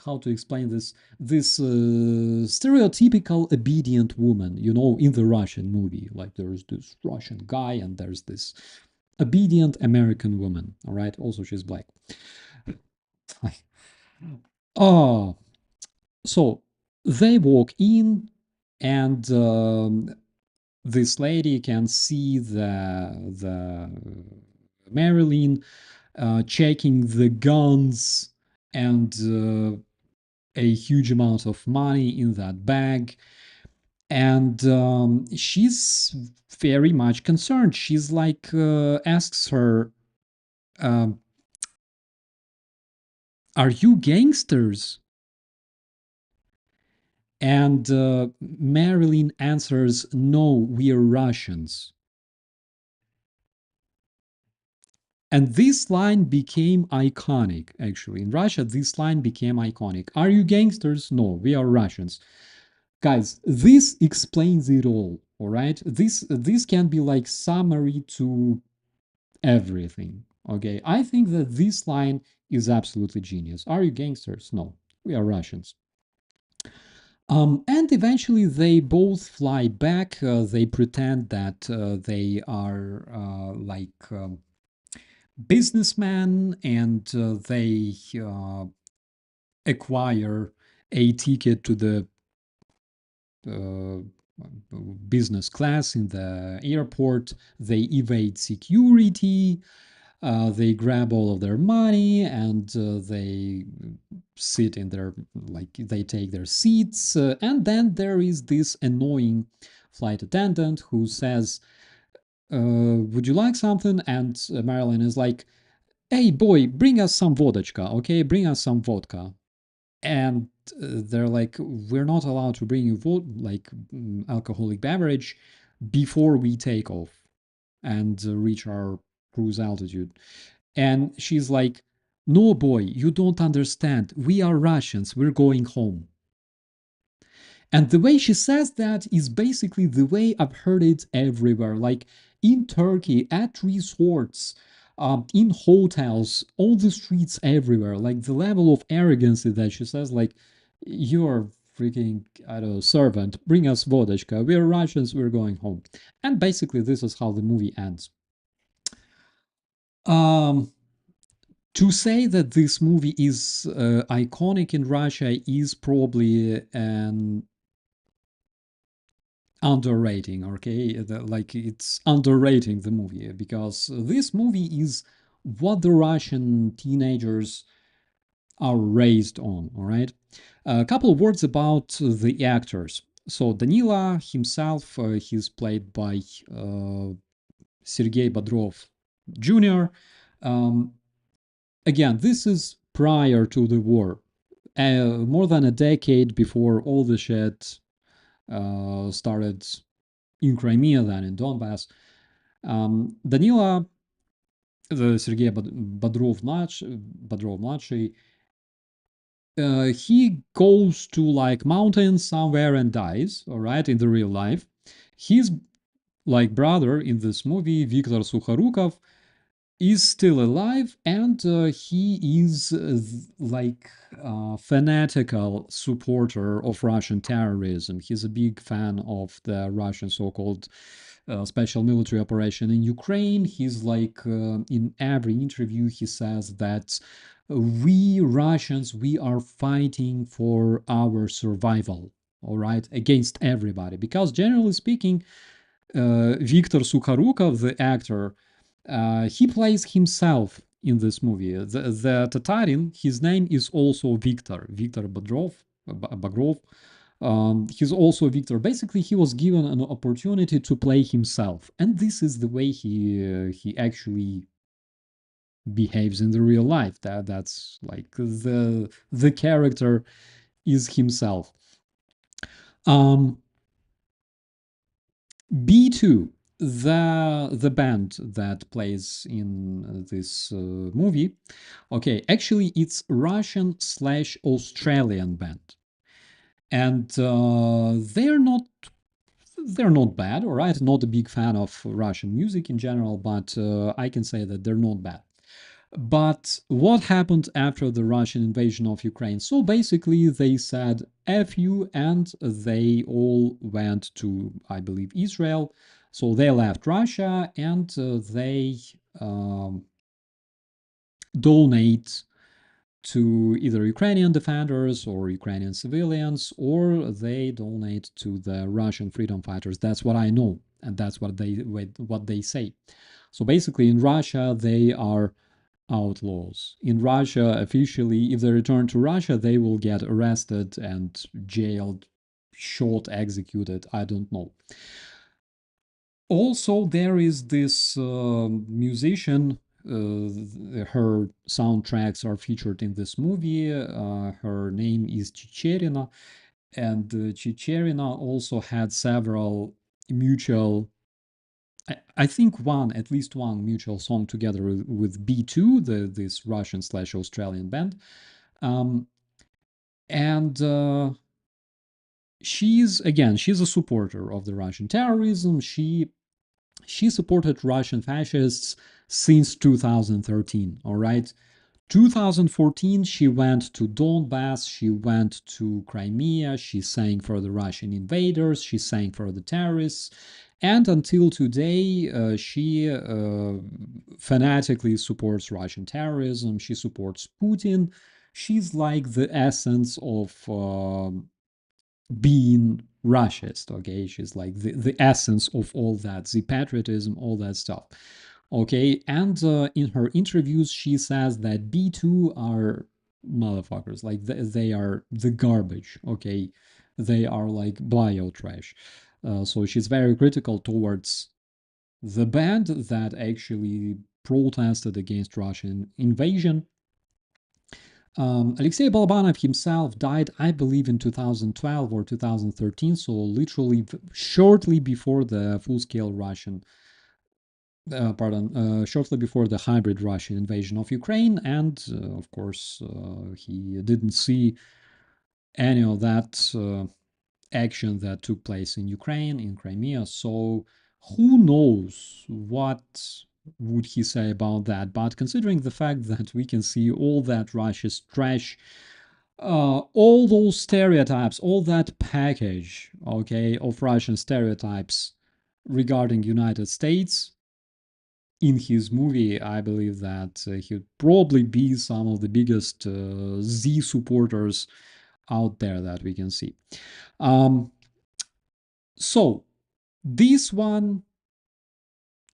how to explain this stereotypical obedient woman, you know, in the Russian movie. Like there's this Russian guy and there's this obedient American woman. All right, also she's black. Oh, so they walk in, and this lady can see the Marilyn checking the guns and a huge amount of money in that bag. And she's very much concerned. She's like, asks her, um, "Are you gangsters?" And Marilyn answers, "No, we're Russians." And this line became iconic, actually. In Russia, this line became iconic. "Are you gangsters?" "No, we are Russians." Guys, this explains it all right? This can be like summary to everything, okay? I think that this line is absolutely genius. Are you gangsters? No, we are Russians. And eventually they both fly back. They pretend that they are like businessmen, and they acquire a ticket to the uh, business class in the airport. They evade security. They grab all of their money, and they sit in their, like they take their seats. And then there is this annoying flight attendant who says, "Would you like something?" And Marilyn is like, "Hey boy, bring us some vodka, okay? Bring us some vodka." And they're like, "We're not allowed to bring you alcoholic beverage, before we take off and reach our cruise altitude. And she's like, no, boy, you don't understand. We are Russians. We're going home. And the way she says that is basically the way I've heard it everywhere, like in Turkey, at resorts, in hotels, on the streets everywhere. Like the level of arrogance that she says, like, you're freaking, I don't know, servant, bring us vodka. We're Russians, we're going home. And basically, this is how the movie ends. Um, to say that this movie is iconic in Russia is probably an underrating, okay? Like it's underrating the movie because this movie is what the Russian teenagers are raised on, all right? A couple of words about the actors. So Danila himself, he's played by Sergei Bodrov Jr. Um, Again, this is prior to the war, more than a decade before all the shit started in Crimea, then in Donbass. Danila, the Sergei Bodrov-mладший, he goes to like mountains somewhere and dies, all right, in the real life. His like brother in this movie, Viktor Sukharukov, is still alive, and he is like fanatical supporter of Russian terrorism. He's a big fan of the Russian so-called special military operation in Ukraine. He's like in every interview he says that we Russians, we are fighting for our survival, all right, against everybody, because generally speaking, Viktor Sukharukov, the actor, he plays himself in this movie. The Tatarian, his name is also Viktor Bagrov. He's also Victor. Basically, he was given an opportunity to play himself, and this is the way he actually behaves in the real life. That's like the character is himself. Um, B2, the band that plays in this movie, okay, actually it's Russian slash Australian band, and they're not bad, all right. Not a big fan of Russian music in general, but I can say that they're not bad. But what happened after the Russian invasion of Ukraine? So basically, they said F you, and they all went to, I believe, Israel. So they left Russia and they um, donate to either Ukrainian defenders or Ukrainian civilians, or they donate to the Russian freedom fighters. That's what I know, and that's what they say. So basically, in Russia, they are outlaws. In Russia, officially, if they return to Russia, they will get arrested and jailed, shot, executed. I don't know. Also, there is this musician. Her soundtracks are featured in this movie. Her name is Chicherina, and Chicherina also had several mutual, I think at least one mutual song together with B2, this Russian slash Australian band. Um, and she's a supporter of the Russian terrorism. She supported Russian fascists since 2013, all right? 2014, she went to Donbass, she went to Crimea, she sang for the Russian invaders, she sang for the terrorists, and until today, she fanatically supports Russian terrorism, she supports Putin. She's like the essence of being Russist, okay? She's like the essence of all that, the patriotism, all that stuff. Okay, and in her interviews, she says that B2 are motherfuckers, like they are the garbage, okay? They are like bio trash. So she's very critical towards the band that actually protested against Russian invasion. Alexei Balabanov himself died, I believe, in 2012 or 2013, so literally shortly before the full-scale Russian, shortly before the hybrid Russian invasion of Ukraine, and of course, he didn't see any of that action that took place in Ukraine, in Crimea. So who knows what would he say about that? But considering the fact that we can see all that Russia's trash, all those stereotypes, all that package, okay, of Russian stereotypes regarding United States in his movie, I believe that he'd probably be some of the biggest Z supporters out there that we can see. So this one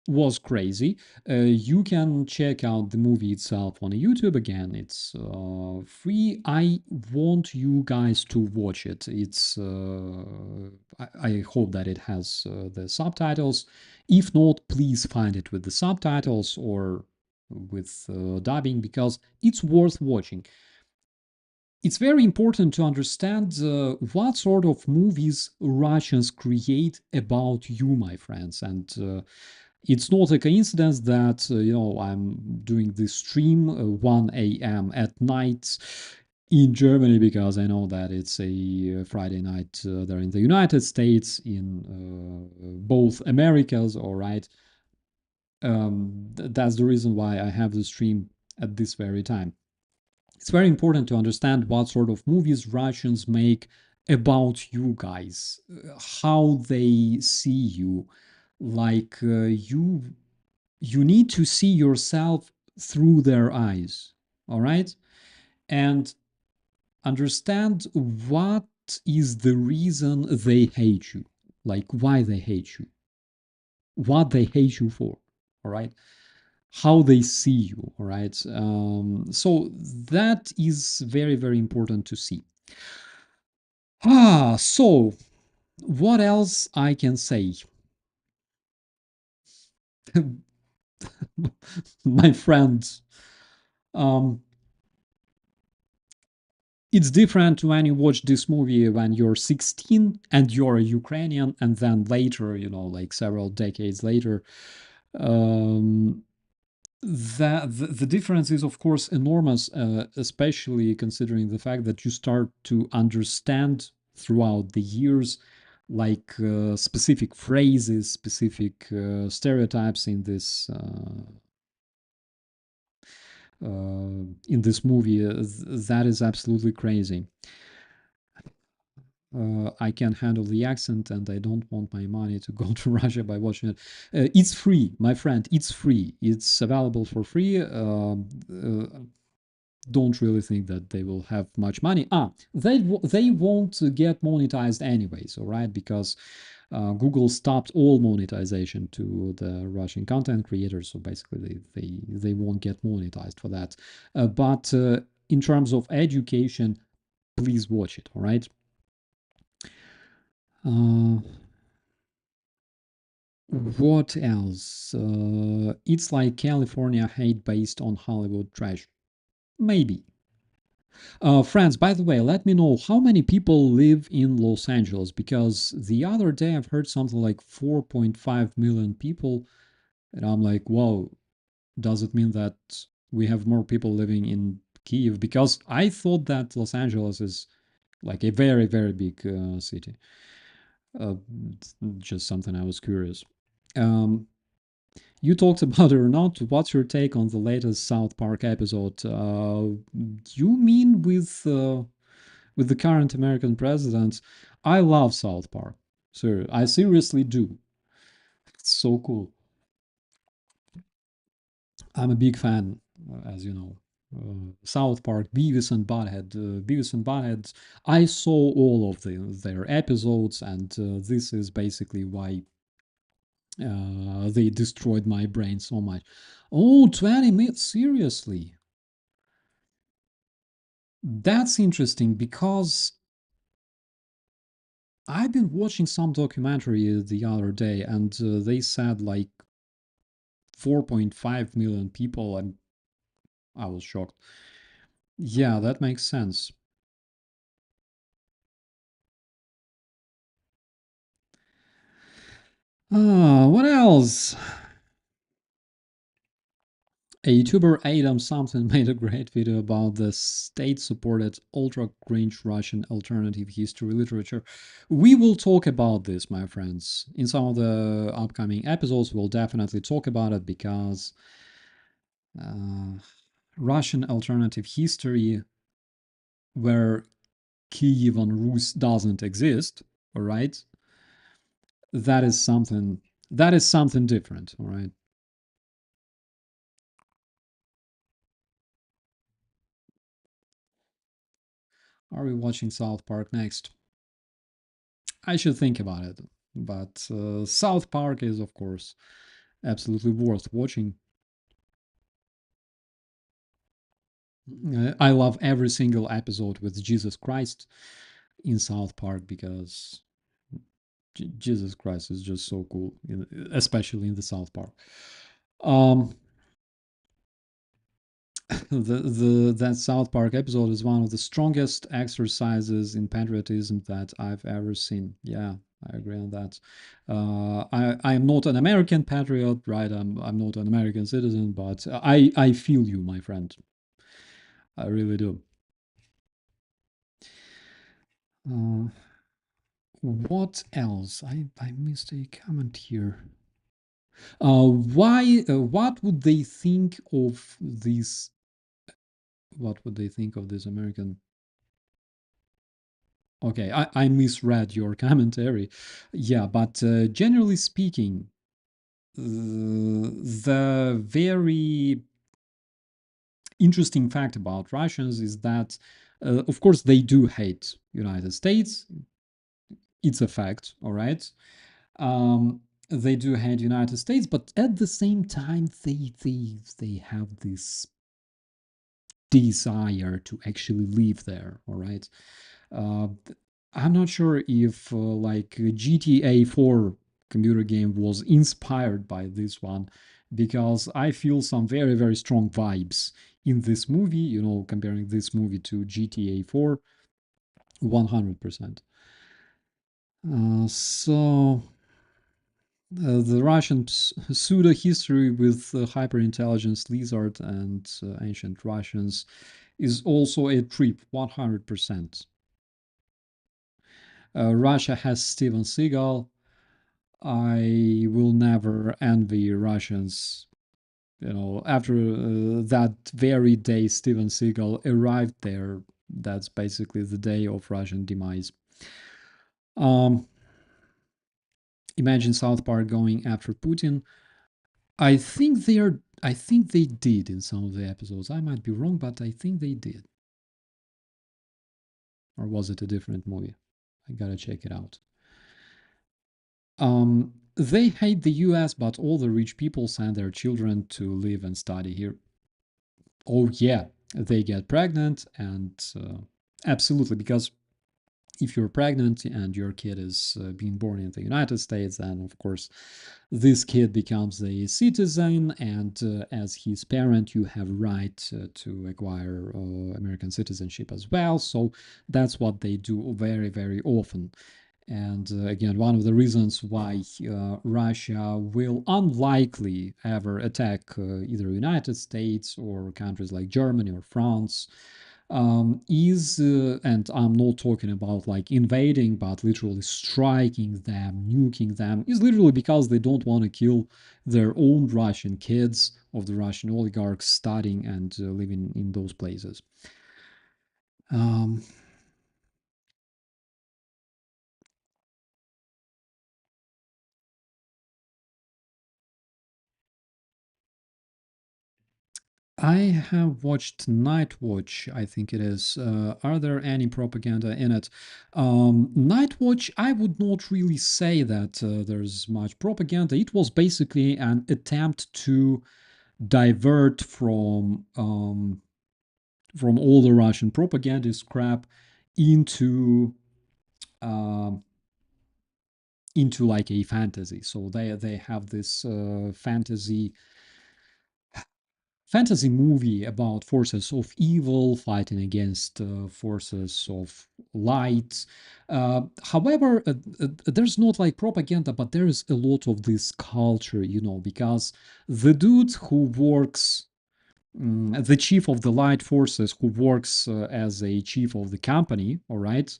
was crazy. You can check out the movie itself on YouTube. Again, it's free. I want you guys to watch it. It's I hope that it has the subtitles. If not, please find it with the subtitles or with dubbing, because it's worth watching. It's very important to understand what sort of movies Russians create about you, my friends. And it's not a coincidence that, I'm doing this stream 1 a.m. at night in Germany, because I know that it's a Friday night there in the United States, in both Americas, all right. That's the reason why I have the stream at this very time. It's very important to understand what sort of movies Russians make about you guys, how they see you. Like you need to see yourself through their eyes, all right? And understand what is the reason they hate you, like why they hate you, what they hate you for, all right? How they see you, all right? So that is very, very important to see. So what else I can say? My friends, um, it's different when you watch this movie when you're 16 and you're a Ukrainian, and then later, like several decades later, um, the difference is, of course, enormous, especially considering the fact that you start to understand throughout the years, like specific phrases, specific stereotypes in this movie. That is absolutely crazy. I can't handle the accent, and I don't want my money to go to Russia by watching it. It's free, my friend. It's free. It's available for free. Don't really think that they will have much money. They won't get monetized anyways, all right? Because Google stopped all monetization to the Russian content creators, so basically they won't get monetized for that. But in terms of education, please watch it, all right? What else? It's like California hate based on Hollywood trash. Maybe. Friends, by the way, let me know how many people live in Los Angeles, because the other day I've heard something like 4.5 million people, and I'm like, whoa, does it mean that we have more people living in Kiev? Because I thought that Los Angeles is like a very, very big city. Uh, just something I was curious. Um, you talked about it or not. What's your take on the latest South Park episode? You mean with the current American president? I love South Park. Sir, I seriously do. It's so cool. I'm a big fan, as you know. South Park, Beavis and Butthead. Beavis and Butthead, I saw all of their episodes, and this is basically why they destroyed my brain so much. Oh, 20 minutes? Seriously? That's interesting, because I've been watching some documentary the other day, and they said like 4.5 million people, and I was shocked. Yeah, that makes sense. What else? A YouTuber Adam something made a great video about the state-supported ultra-cringe Russian alternative history literature. We will talk about this, my friends. In some of the upcoming episodes, we'll definitely talk about it because uh, Russian alternative history, where Kievan Rus doesn't exist, all right, that is something different, all right. Are we watching South Park next? I should think about it. But South Park is, of course, absolutely worth watching. I love every single episode with Jesus Christ in South Park because Jesus Christ is just so cool, especially in the South Park. Um, that South Park episode is one of the strongest exercises in patriotism that I've ever seen. Yeah, I agree on that. I am not an American patriot, right? I'm not an American citizen, but I feel you, my friend. I really do. Uh, what else? I missed a comment here. Why? What would they think of this? What would they think of this American? Okay, I misread your commentary. Yeah, but generally speaking, the very interesting fact about Russians is that, of course, they do hate United States. It's a fact, all right. They do hate United States, but at the same time, they have this desire to actually live there, all right. Uh, I'm not sure if like GTA 4 computer game was inspired by this one because I feel some very strong vibes in this movie, comparing this movie to GTA 4 100%. The Russian pseudo history with hyper intelligence lizard and ancient Russians is also a trip 100%. Russia has Steven Seagal. I will never envy Russians. After that very day Steven Seagal arrived there, that's basically the day of Russian demise. Um, Imagine South Park going after Putin. I think they are. I think they did in some of the episodes. I might be wrong, but I think they did. Or was it a different movie? I gotta check it out. They hate the US, but all the rich people send their children to live and study here. Oh, yeah, they get pregnant, and absolutely, because if you're pregnant and your kid is being born in the United States, then of course this kid becomes a citizen, and as his parent, you have right to acquire American citizenship as well. So that's what they do very often. And again, one of the reasons why Russia will unlikely ever attack either United States or countries like Germany or France is, and I'm not talking about like invading, but literally striking them, nuking them, is literally because they don't want to kill their own Russian kids of the Russian oligarchs studying and living in those places. Um, I have watched Night Watch, I think it is. Are there any propaganda in it? Night Watch, I would not really say that there's much propaganda. It was basically an attempt to divert from all the Russian propagandist crap into um, into like a fantasy. So they have this fantasy fantasy movie about forces of evil fighting against forces of light. However, there's not like propaganda, but there is a lot of this culture, because the dude who works, the chief of the light forces, who works as a chief of the company, all right,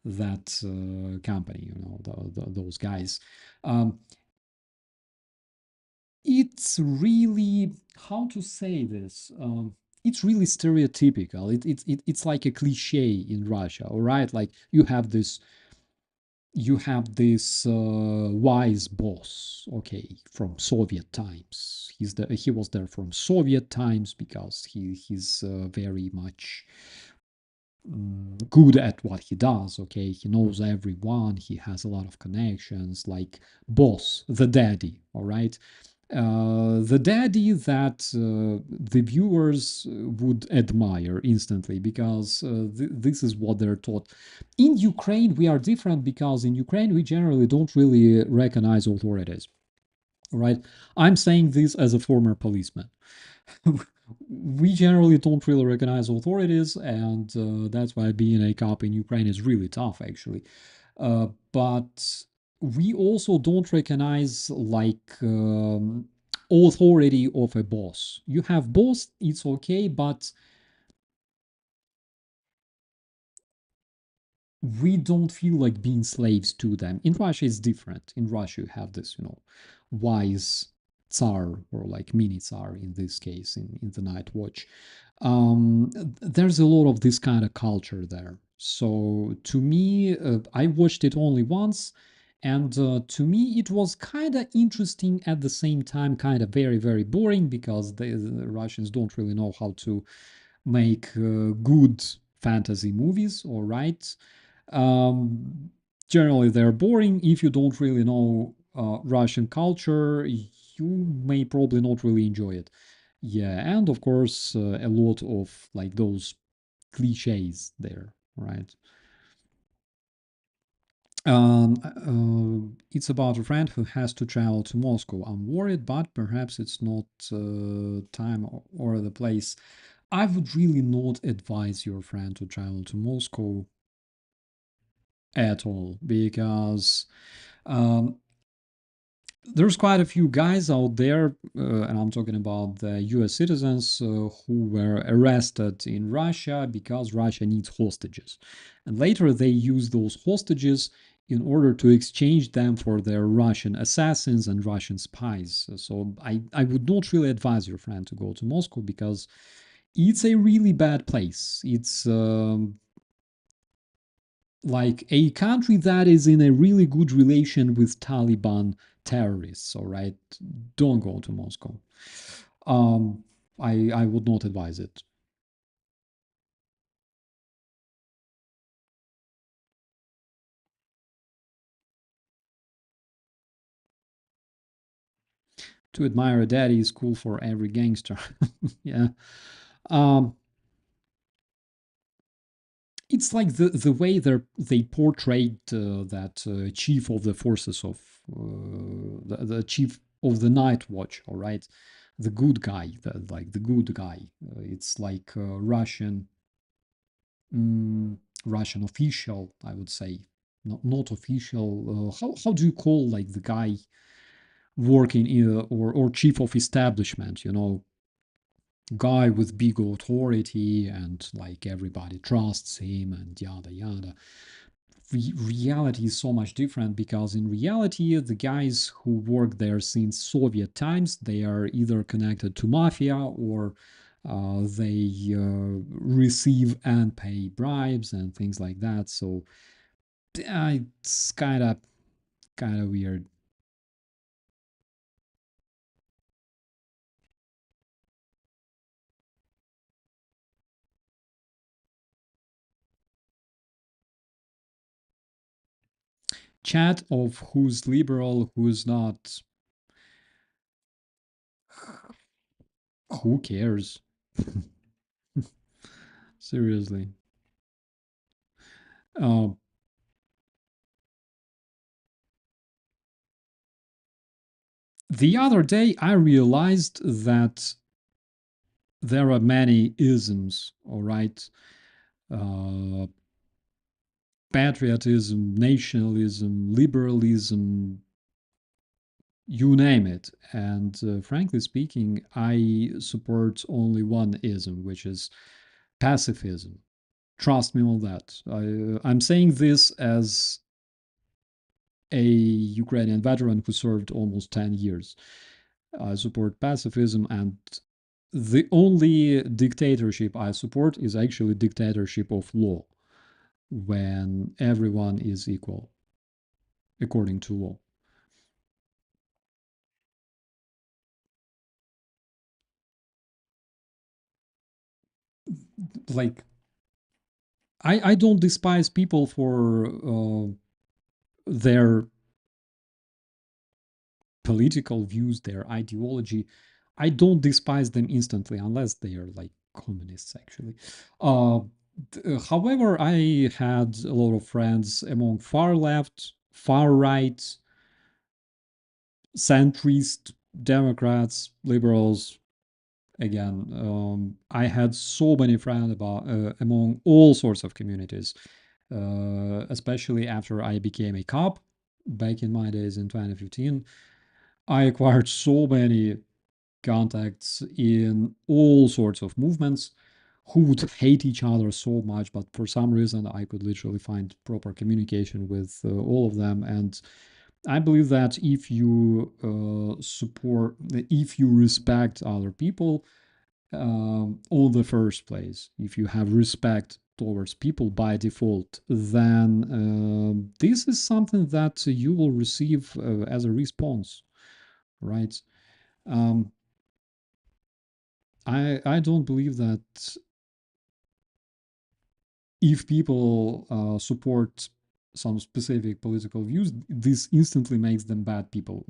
that company, those guys. Um, it's really, how to say this, it's really stereotypical. It's like a cliche in Russia, all right, like you have this wise boss, okay, from Soviet times. He was there from Soviet times because he's very much good at what he does, okay, he knows everyone, he has a lot of connections, like boss, the daddy, all right, the daddy that the viewers would admire instantly, because this is what they're taught. In Ukraine, we are different, because in Ukraine, we generally don't really recognize authorities. Right? I'm saying this as a former policeman. We generally don't really recognize authorities, and that's why being a cop in Ukraine is really tough, actually. But we also don't recognize like authority of a boss. You have boss, it's okay, but we don't feel like being slaves to them. In Russia, it's different. In Russia, you have this, wise Tsar, or like mini Tsar in this case, in the Night Watch. There's a lot of this kind of culture there. So to me, I watched it only once, and to me, it was kind of interesting at the same time, kind of very, very boring, because the Russians don't really know how to make good fantasy movies, all right. um, Generally, they're boring. If you don't really know Russian culture, you may probably not really enjoy it. Yeah, and of course, a lot of like those cliches right? It's about a friend who has to travel to Moscow. I'm worried, but perhaps it's not time or the place. I would really not advise your friend to travel to Moscow at all, because um, there's quite a few guys out there, and I'm talking about the US citizens who were arrested in Russia because Russia needs hostages. And later they use those hostages in order to exchange them for their Russian assassins and Russian spies. So I would not really advise your friend to go to Moscow, because it's a really bad place. It's like a country that is in a really good relation with Taliban terrorists. All right, don't go to Moscow. Um, I would not advise it. To admire a daddy is cool for every gangster. Yeah. Um, it's like the way they portrayed that chief of the forces of the chief of the night watch, all right, the good guy, like the good guy. It's like mm, Russian official, I would say, not official. How do you call like the guy working in, or chief of establishment? Guy with big authority, and like everybody trusts him, and yada yada. Reality is so much different, because in reality, the guys who work there since Soviet times, they are either connected to mafia, or they receive and pay bribes and things like that. So it's kind of weird. Chat of who's liberal, who's not. Who cares? Seriously. Uh, the other day, I realized that there are many isms, all right? Uh, Patriotism, nationalism, liberalism, you name it. And frankly speaking, I support only one ism, which is pacifism. Trust me on that. I'm saying this as a Ukrainian veteran who served almost 10 years. I support pacifism, and the only dictatorship I support is actually dictatorship of law, when everyone is equal according to law. Like, I don't despise people for their political views, their ideology. I don't despise them instantly unless they are like communists, actually. Uh, However, I had a lot of friends among far left, far right, centrist, Democrats, liberals. Again, I had so many friends about among all sorts of communities, especially after I became a cop back in my days in 2015. I acquired so many contacts in all sorts of movements who would hate each other so much, but for some reason I could literally find proper communication with all of them. And I believe that if you if you respect other people, on the first place, if you have respect towards people by default, then this is something that you will receive as a response, right? Um, I don't believe that if people support some specific political views, this instantly makes them bad people.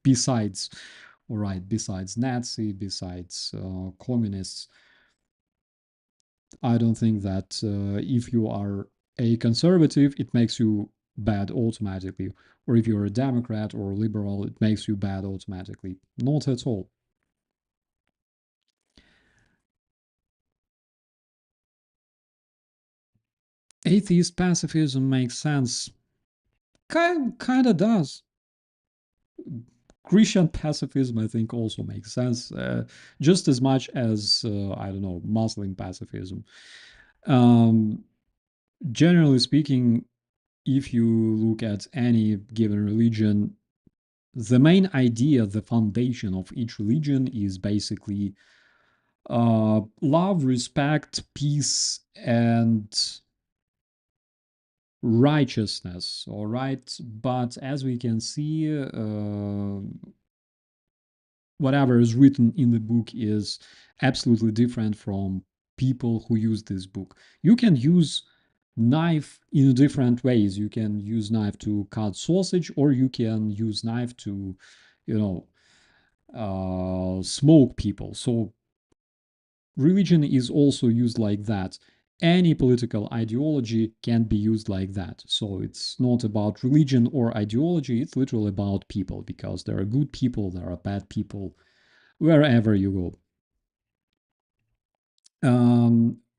Besides, all right, besides Nazi, besides communists, I don't think that if you are a conservative, it makes you bad automatically. Or if you're a Democrat or a liberal, it makes you bad automatically. Not at all. Atheist pacifism makes sense. Kind of does. Christian pacifism, I think, also makes sense, just as much as I don't know, Muslim pacifism. Um, Generally speaking, if you look at any given religion, the main idea, the foundation of each religion is basically love, respect, peace, and righteousness. All right, but as we can see, whatever is written in the book is absolutely different from people who use this book. You can use knife in different ways. You can use knife to cut sausage, or you can use knife to, you know, smoke people. So religion is also used like that. Any political ideology can be used like that. So it's not about religion or ideology, it's literally about people, because there are good people, there are bad people, wherever you go.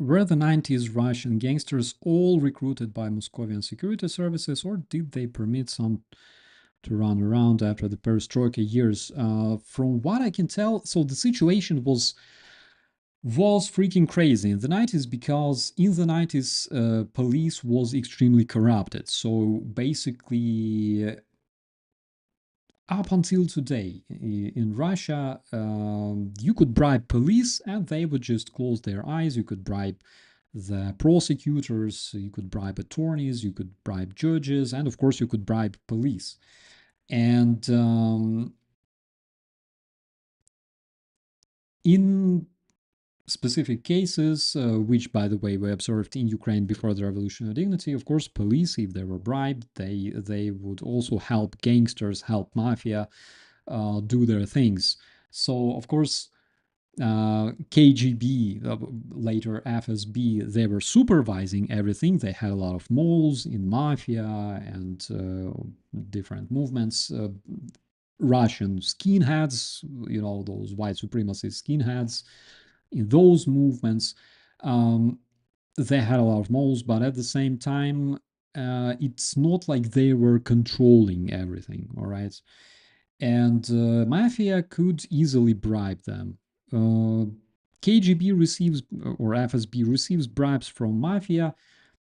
Were the 90s Russian gangsters all recruited by Moscovian security services, or did they permit some to run around after the perestroika years? From what I can tell, so the situation was freaking crazy in the 90s, because in the 90s police was extremely corrupted. So basically, up until today in Russia, you could bribe police and they would just close their eyes. You could bribe the prosecutors, you could bribe attorneys, you could bribe judges, and of course, you could bribe police. And in specific cases, which, by the way, were observed in Ukraine before the Revolution of Dignity, of course, police, if they were bribed, they would also help gangsters, help mafia do their things. So, of course, KGB, later FSB, they were supervising everything. They had a lot of moles in mafia and different movements. Russian skinheads, you know, those white supremacist skinheads, In those movements, um, they had a lot of moles, but at the same time, it's not like they were controlling everything, all right? And mafia could easily bribe them. Uh, KGB receives, or FSB receives bribes from mafia,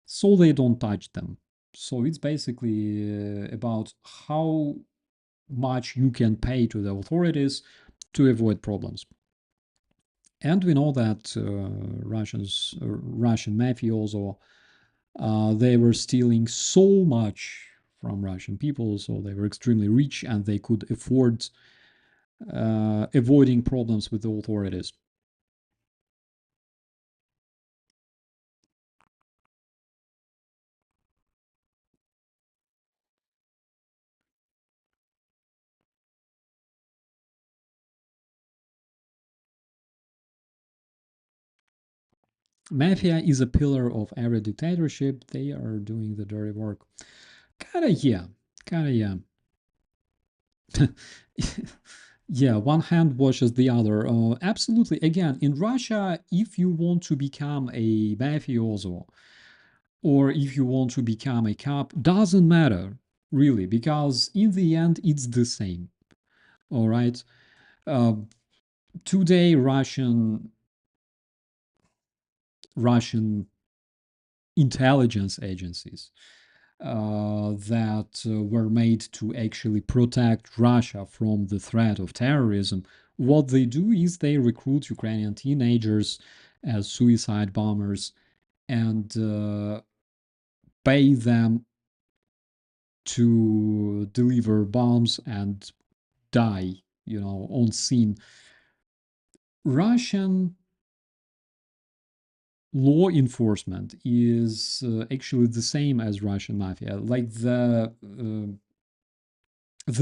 so they don't touch them. So it's basically about how much you can pay to the authorities to avoid problems. And we know that Russian mafioso, they were stealing so much from Russian people, so they were extremely rich and they could afford avoiding problems with the authorities. Mafia is a pillar of every dictatorship. They are doing the dirty work. Kinda, yeah. Kinda, yeah. Yeah, one hand washes the other. Absolutely. Again, in Russia, if you want to become a mafioso or if you want to become a cop, doesn't matter really, because in the end, it's the same. All right. Uh, Today, Russian intelligence agencies that were made to actually protect Russia from the threat of terrorism. What they do is they recruit Ukrainian teenagers as suicide bombers and pay them to deliver bombs and die, on scene. Russian law enforcement is actually the same as Russian mafia. Like the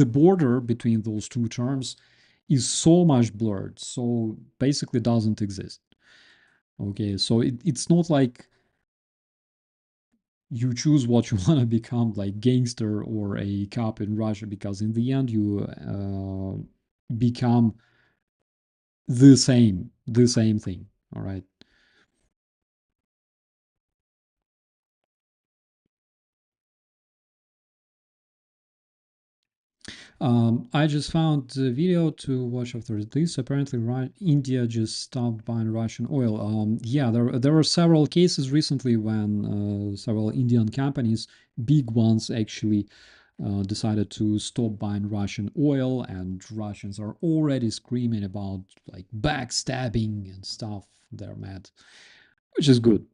border between those two terms is so much blurred, so basically doesn't exist. Okay, so it's not like you choose what you want to become, like gangster or a cop in Russia, because in the end you become the same thing. All right. I just found the video to watch after this. Apparently, India just stopped buying Russian oil. Yeah, there were several cases recently when several Indian companies, big ones actually, decided to stop buying Russian oil, and Russians are already screaming about like backstabbing and stuff. They're mad, which is good.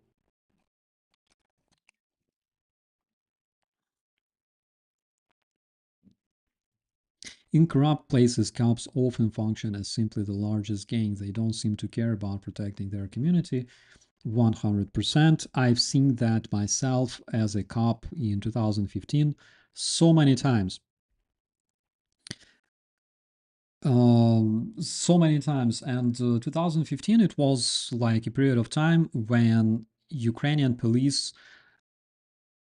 In corrupt places, cops often function as simply the largest gang. They don't seem to care about protecting their community. 100%. I've seen that myself as a cop in 2015 so many times. So many times. And 2015, it was like a period of time when Ukrainian police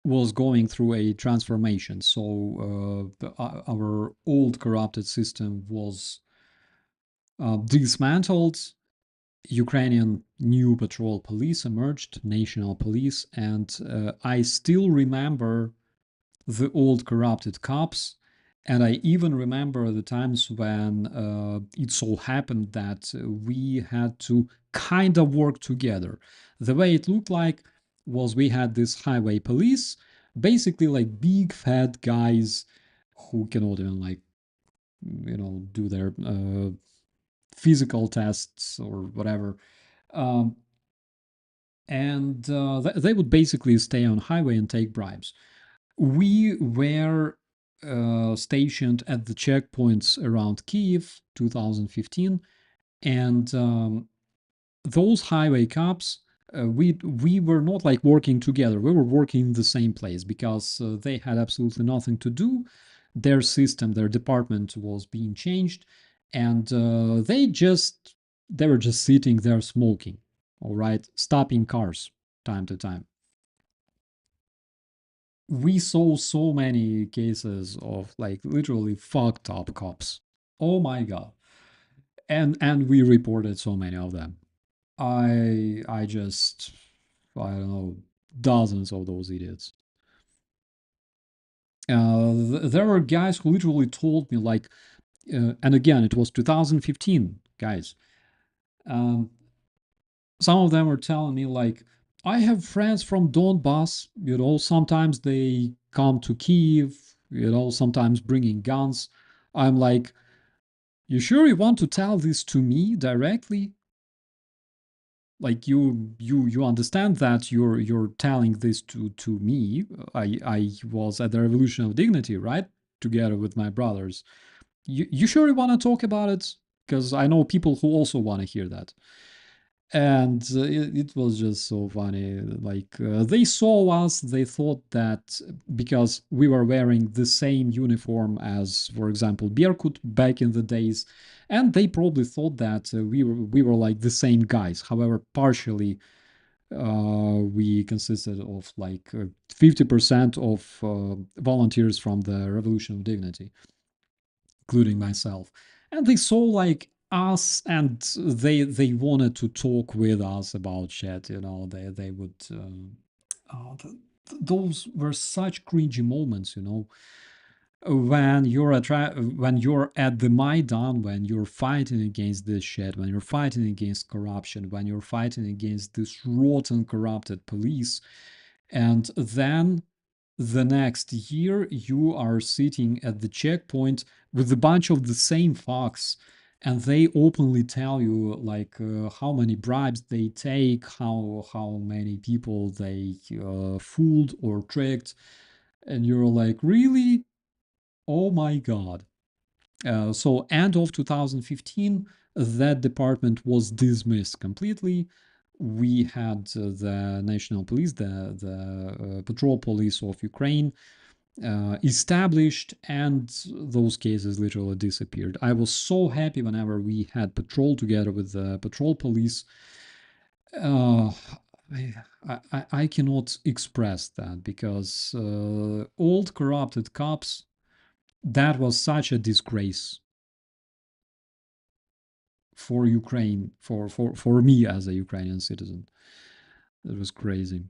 was going through a transformation. So our old corrupted system was dismantled. Ukrainian new patrol police emerged, national police, and I still remember the old corrupted cops. And I even remember the times when it so happened that we had to kind of work together. The way it looked like was we had this highway police, basically like big fat guys who cannot even like do their physical tests or whatever. Um, and they would basically stay on highway and take bribes. We were stationed at the checkpoints around Kiev 2015, and those highway cops, we were not like working together. We were working in the same place because they had absolutely nothing to do. Their system, their department was being changed, and they were just sitting there smoking. All right, stopping cars time to time. We saw so many cases of like literally fucked up cops. Oh my god. And we reported so many of them. I just, I don't know, dozens of those idiots. There were guys who literally told me like, and again, it was 2015, guys. Um, some of them were telling me like, I have friends from Donbass. Sometimes they come to Kiev. Sometimes bringing guns. I'm like, you sure you want to tell this to me directly? Like you understand that you're telling this to me. I was at the Revolution of Dignity, right, together with my brothers. You sure you want to talk about it? Because I know people who also want to hear that. And it was just so funny. Like they saw us, they thought that because we were wearing the same uniform as, for example, Berkut back in the days, and they probably thought that we were like the same guys. However, partially we consisted of like 50% of volunteers from the Revolution of Dignity, including myself. And they saw like us, and they wanted to talk with us about shit. They would. Those were such cringy moments. When you're at the Maidan, when you're fighting against this shit, when you're fighting against corruption, when you're fighting against this rotten, corrupted police, and then the next year you are sitting at the checkpoint with a bunch of the same fucks, and they openly tell you like how many bribes they take, how many people they fooled or tricked, and you're like, really? Oh my god. So end of 2015, that department was dismissed completely. We had the national police, the patrol police of Ukraine, established, and those cases literally disappeared. I was so happy whenever we had patrol together with the patrol police. Uh, I cannot express that because old corrupted cops, that was such a disgrace for Ukraine, for me as a Ukrainian citizen. It was crazy.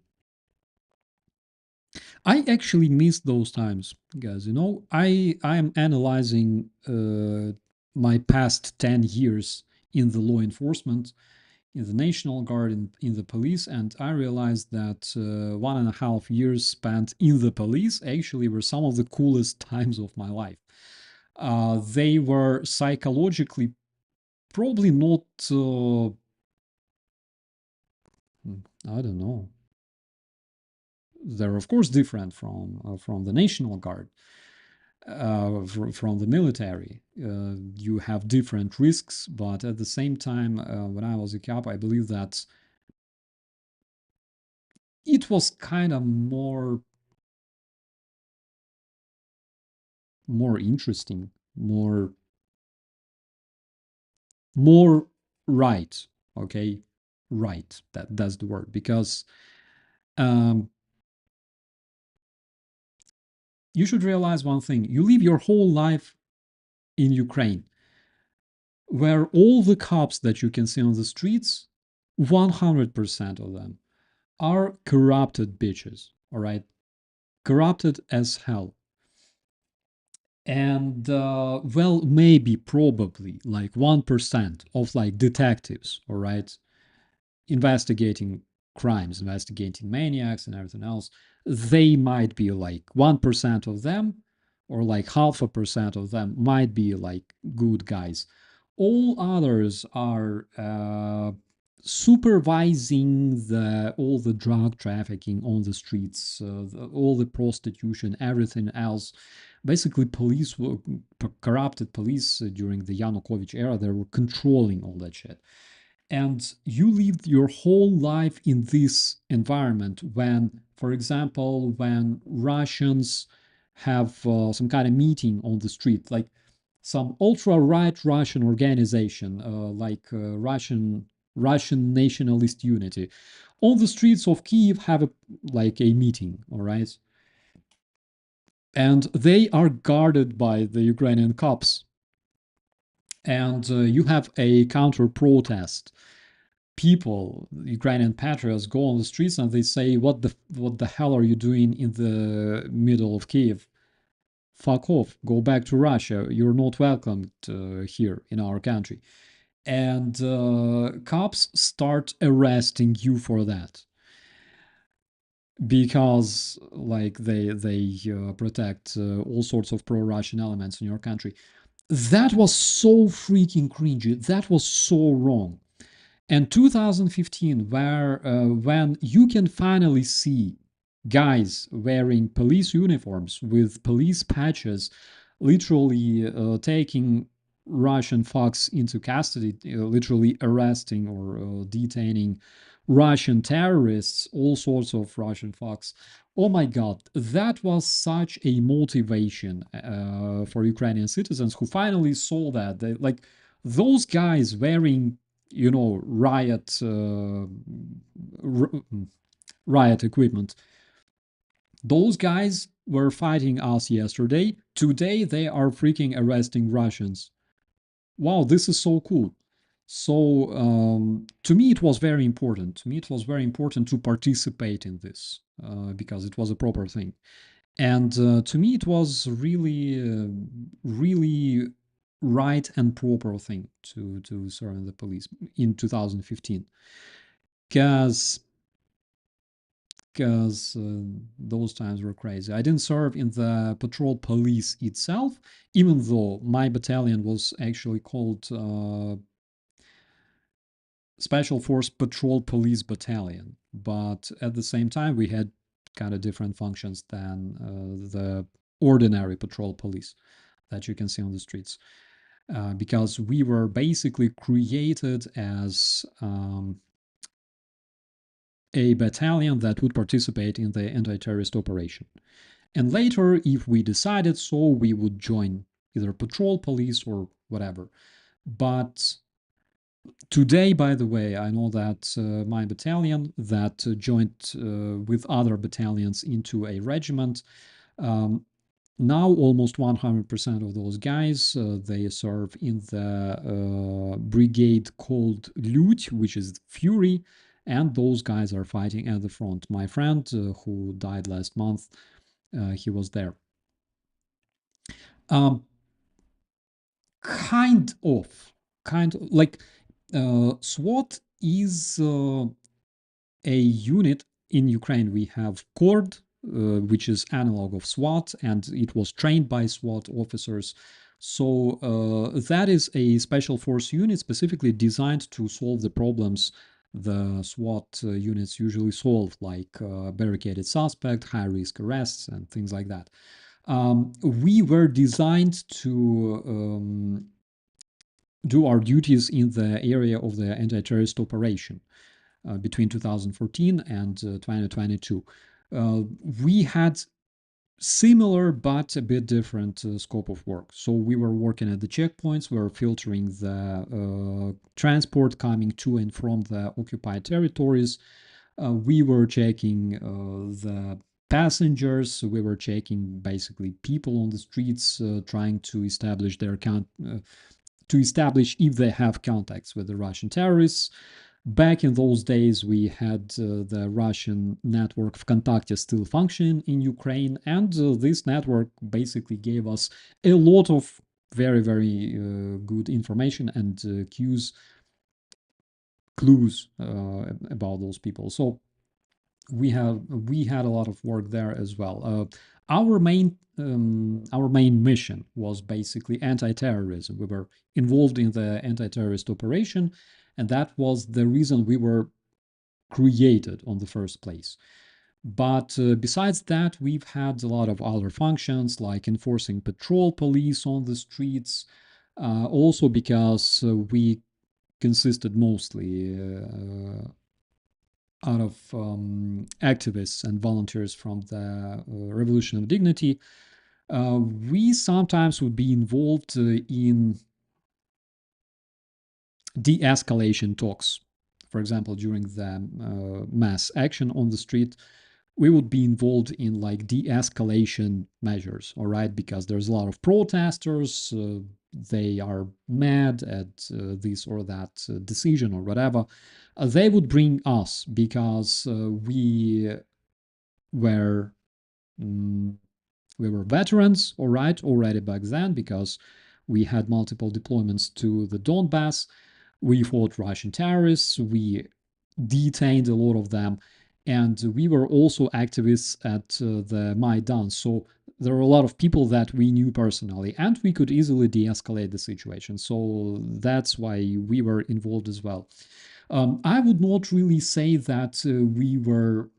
I actually miss those times, guys. I am analyzing my past 10 years in the law enforcement, in the National Guard, in the police, and I realized that 1.5 years spent in the police actually were some of the coolest times of my life. They were psychologically probably not, I don't know. They're of course different from the National Guard, from the military. You have different risks, but at the same time, when I was a cop, I believe that it was kind of more interesting, more right. Okay, right. That's the word, because um, you should realize one thing: you live your whole life in Ukraine, where all the cops that you can see on the streets, 100% of them are corrupted bitches, all right? Corrupted as hell. And, well, maybe, probably, like 1% of like detectives, all right, investigating crimes, investigating maniacs and everything else, they might be like 1% of them, or like 0.5% of them might be like good guys. All others are supervising all the drug trafficking on the streets, all the prostitution, everything else. Basically, police were corrupted police during the Yanukovych era. They were controlling all that shit. And you lived your whole life in this environment when, for example, when Russians have some kind of meeting on the street, like some ultra-right Russian organization, like Russian Nationalist Unity, on the streets of Kiev have like a meeting, all right? And they are guarded by the Ukrainian cops. And you have a counter protest. people, Ukrainian patriots, go on the streets and they say, what the hell are you doing in the middle of Kiev? Fuck off, go back to Russia. You're not welcomed here in our country. And cops start arresting you for that because like they protect all sorts of pro-Russian elements in your country. That was so freaking cringy. That was so wrong. And 2015, where when you can finally see guys wearing police uniforms with police patches, literally taking Russian thugs into custody, literally arresting or detaining Russian terrorists, all sorts of Russian thugs. Oh my God, that was such a motivation for Ukrainian citizens who finally saw that. They, like those guys wearing, riot equipment. Those guys were fighting us yesterday. Today they are freaking arresting Russians. Wow, this is so cool. So to me, it was very important. To me, it was very important to participate in this because it was a proper thing. And to me, it was really right and proper thing to serve in the police in 2015, because those times were crazy. I didn't serve in the patrol police itself, even though my battalion was actually called Special Force Patrol Police Battalion. But at the same time, we had kind of different functions than the ordinary patrol police that you can see on the streets. Because we were basically created as a battalion that would participate in the anti-terrorist operation. And later, if we decided so, we would join either patrol police or whatever. But today, by the way, I know that my battalion that joined with other battalions into a regiment, now almost 100% of those guys, they serve in the brigade called Lut, which is Fury, and those guys are fighting at the front. My friend who died last month, he was there. Um, kind of like SWAT is a unit in Ukraine. We have CORD, which is analog of SWAT, and it was trained by SWAT officers. So that is a special force unit specifically designed to solve the problems the SWAT units usually solve, like barricaded suspect, high-risk arrests, and things like that. We were designed to do our duties in the area of the anti-terrorist operation between 2014 and 2022. We had similar but a bit different scope of work. So we were working at the checkpoints, we were filtering the transport coming to and from the occupied territories. We were checking the passengers, we were checking basically people on the streets, trying to establish their to establish if they have contacts with the Russian terrorists. Back in those days, we had the Russian network of Kontakte still functioning in Ukraine, and this network basically gave us a lot of very, very good information and clues about those people. So we had a lot of work there as well. Our main mission was basically anti-terrorism. We were involved in the anti-terrorist operation, and that was the reason we were created on the first place. But besides that, we've had a lot of other functions like enforcing patrol police on the streets, also because we consisted mostly out of activists and volunteers from the Revolution of Dignity. We sometimes would be involved in de-escalation talks. For example, during the mass action on the street, we would be involved in like de-escalation measures, all right? Because there's a lot of protesters, they are mad at this or that decision or whatever, they would bring us because we were mm, we were veterans, all right, already back then because we had multiple deployments to the Donbass. We fought Russian terrorists. We detained a lot of them, and we were also activists at the Maidan. So there are a lot of people that we knew personally, and we could easily de-escalate the situation. So that's why we were involved as well. I would not really say that we were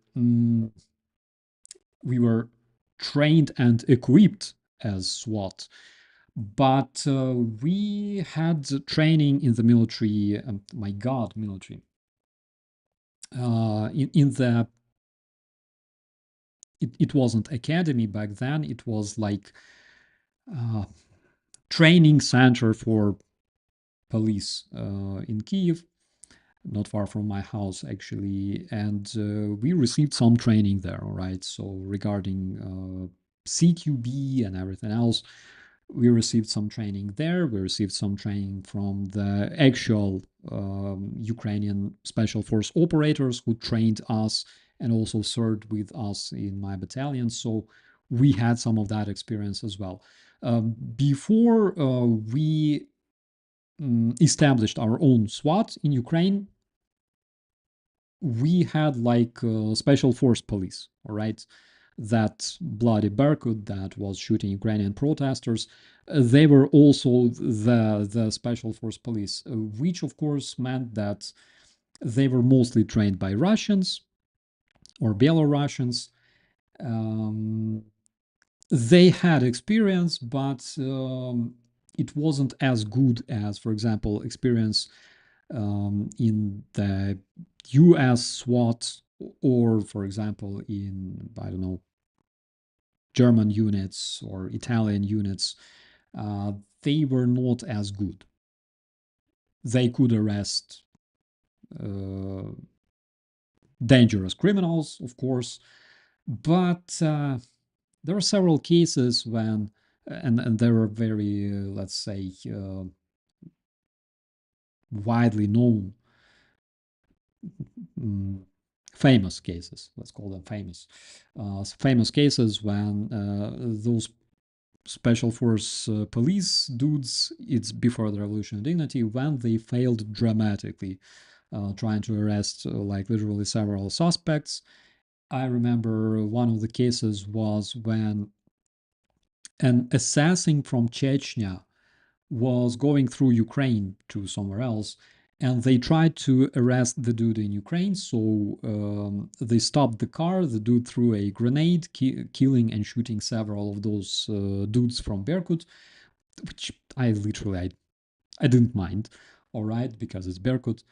trained and equipped as SWAT, but we had training in the military. My God, military. In the it wasn't academy back then. It was like uh, training center for police in Kiev, not far from my house actually, and we received some training there. All right, so regarding CQB and everything else, we received some training there. We received some training from the actual Ukrainian special force operators who trained us and also served with us in my battalion. So we had some of that experience as well. Before we established our own SWAT in Ukraine, we had like special force police, all right? That bloody Berkut that was shooting Ukrainian protesters, they were also the special force police, which of course meant that they were mostly trained by Russians or Belarusians. Um, they had experience, but it wasn't as good as, for example, experience in the US SWAT or, for example, in, I don't know, German units or Italian units. Uh, they were not as good. They could arrest uh, dangerous criminals, of course, but there are several cases when, and there are very, let's say, widely known famous cases, let's call them famous cases when those special force police dudes, it's before the Revolution of Dignity, when they failed dramatically trying to arrest like literally several suspects. I remember one of the cases was when an assassin from Chechnya was going through Ukraine to somewhere else, and they tried to arrest the dude in Ukraine. So they stopped the car. The dude threw a grenade, killing and shooting several of those dudes from Berkut, which I didn't mind, all right, because it's Berkut,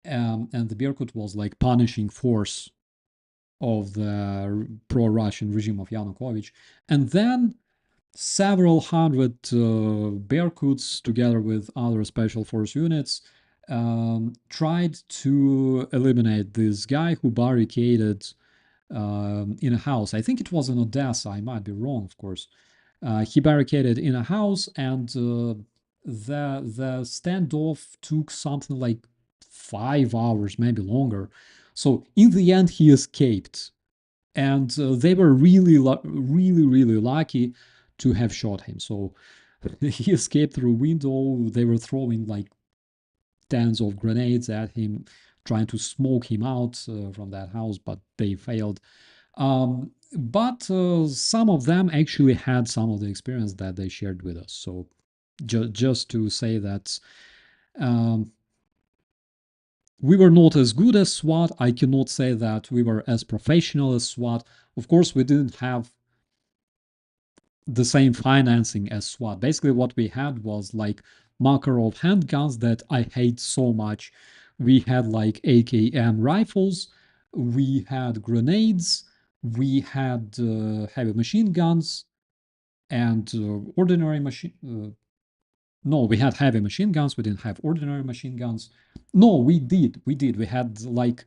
and the Berkut was like punishing force of the pro-Russian regime of Yanukovych, and then several hundred Berkuts, together with other special force units, tried to eliminate this guy who barricaded in a house. I think it was in Odessa. I might be wrong, of course. He barricaded in a house, and the standoff took something like 5 hours, maybe longer. So in the end, he escaped, and they were really lucky to have shot him. So he escaped through a window. They were throwing like tens of grenades at him, trying to smoke him out from that house, but they failed. But some of them actually had some of the experience that they shared with us. So just to say that um, we were not as good as SWAT. I cannot say that we were as professional as SWAT. Of course, we didn't have the same financing as SWAT. Basically, what we had was like Makarov handguns that I hate so much. We had like AKM rifles, we had grenades, we had heavy machine guns, and ordinary machine. No, we had heavy machine guns. We didn't have ordinary machine guns. No, we did. We did. We had like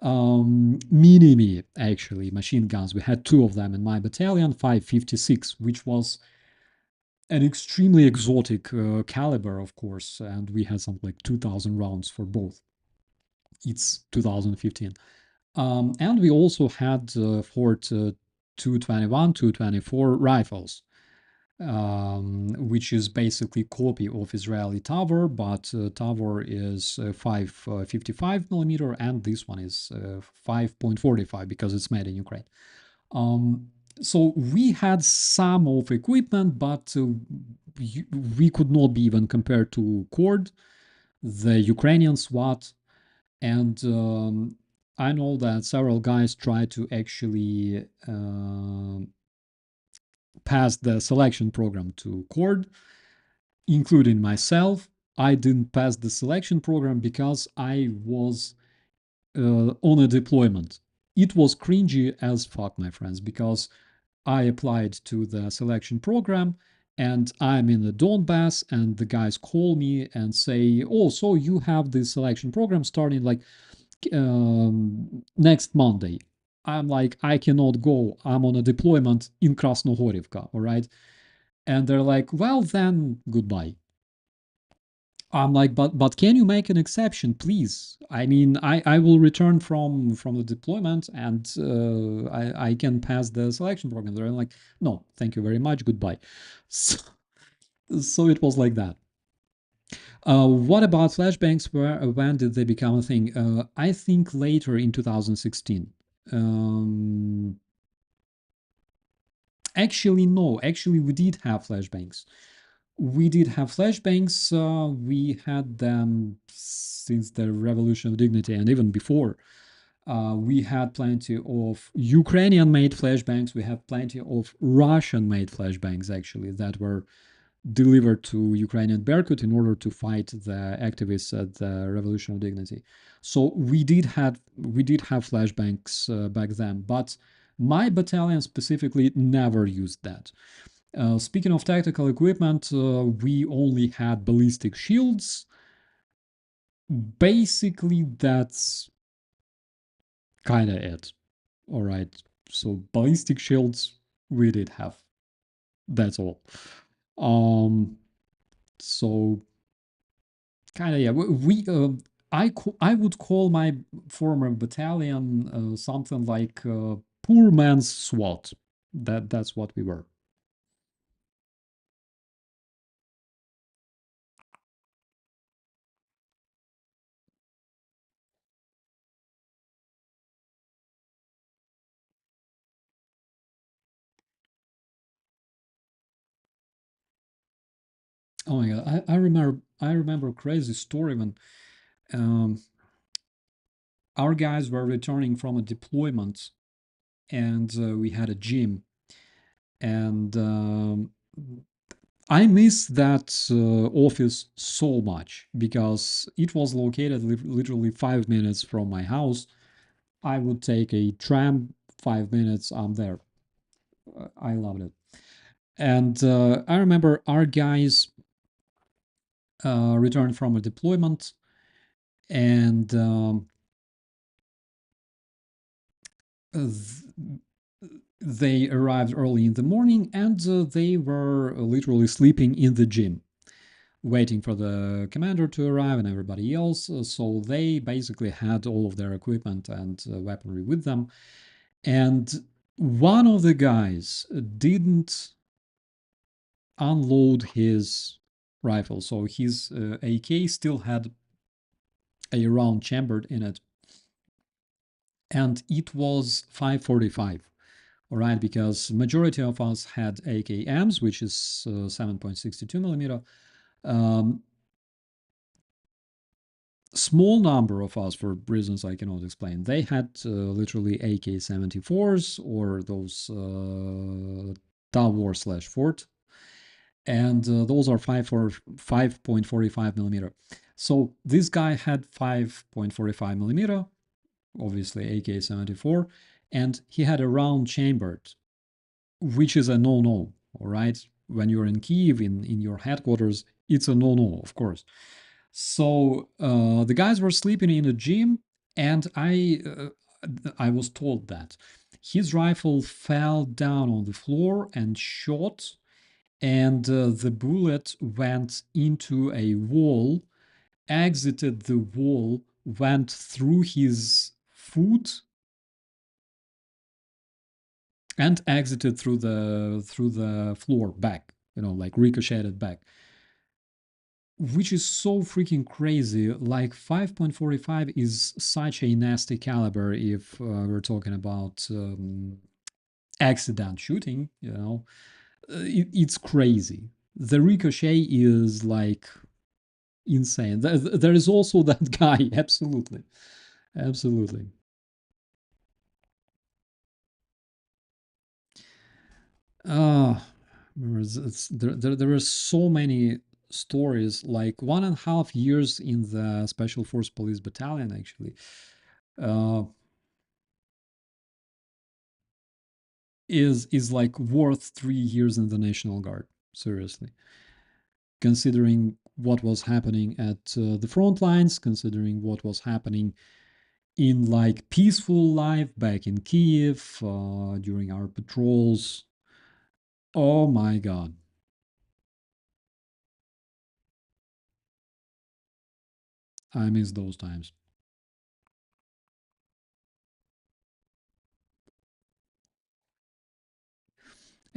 mini actually machine guns. We had two of them in my battalion, 556, which was an extremely exotic caliber, of course, and we had something like 2,000 rounds for both. It's 2015. And we also had Fort 221, 224 rifles, which is basically copy of Israeli Tavor, but Tavor is 555 millimeter, and this one is 5.45 because it's made in Ukraine. So we had some of equipment, but we could not be even compared to Cord, the Ukrainian SWAT, and I know that several guys tried to actually pass the selection program to Cord, including myself. I didn't pass the selection program because I was on a deployment. It was cringy as fuck, my friends, because I applied to the selection program and I'm in the Donbass, and the guys call me and say, "Oh, so you have this selection program starting like next Monday." I'm like, "I cannot go. I'm on a deployment in Krasnohorivka, all right?" And they're like, "Well, then goodbye." I'm like, but can you make an exception, please? I mean, I will return from the deployment and I can pass the selection program. They're like, "No, thank you very much, goodbye." So, so it was like that. What about flashbangs? When did they become a thing? I think later in 2016. Um, Actually, no. Actually, we did have flashbangs. We did have flashbangs. We had them since the Revolution of Dignity and even before. We had plenty of Ukrainian made flashbangs. We had plenty of Russian made flashbangs, actually, that were delivered to Ukrainian Berkut in order to fight the activists at the Revolution of Dignity. So we did have flashbangs back then, but my battalion specifically never used that. Speaking of tactical equipment, we only had ballistic shields. Basically, that's kind of it. All right. So ballistic shields we did have. That's all. Um. So kind of yeah. I would call my former battalion something like poor man's SWAT. That's what we were. Oh my god, I remember a crazy story when um, our guys were returning from a deployment, and we had a gym, and I miss that office so much because it was located literally 5 minutes from my house. I would take a tram, 5 minutes, I'm there. I loved it. And I remember our guys returned from a deployment, and they arrived early in the morning, and they were literally sleeping in the gym, waiting for the commander to arrive and everybody else. So they basically had all of their equipment and weaponry with them. And one of the guys didn't unload his rifle. So his AK still had a round chambered in it. And it was 545. All right, because majority of us had AKMs, which is 7.62 millimeter. Um, Small number of us, for reasons I cannot explain, they had literally AK-74s or those Tavor slash Fort, and those are 5.45 millimeter. So this guy had 5.45 millimeter, obviously AK-74, and he had a round chambered, which is a no-no, all right? When you're in Kiev, in your headquarters, it's a no-no, of course. So the guys were sleeping in a gym, and I was told that his rifle fell down on the floor and shot, and the bullet went into a wall, exited the wall, went through his foot, and exited through the floor back, like ricocheted back, which is so freaking crazy. Like 5.45 is such a nasty caliber if we're talking about accident shooting. It's crazy. The ricochet is like insane. There is also that guy. Absolutely, absolutely. Uh, there are so many stories. Like 1.5 years in the Special Force Police Battalion, actually, uh, is like worth 3 years in the National Guard. Seriously, considering what was happening at the front lines, considering what was happening in like peaceful life back in Kiev during our patrols. Oh my god, I miss those times.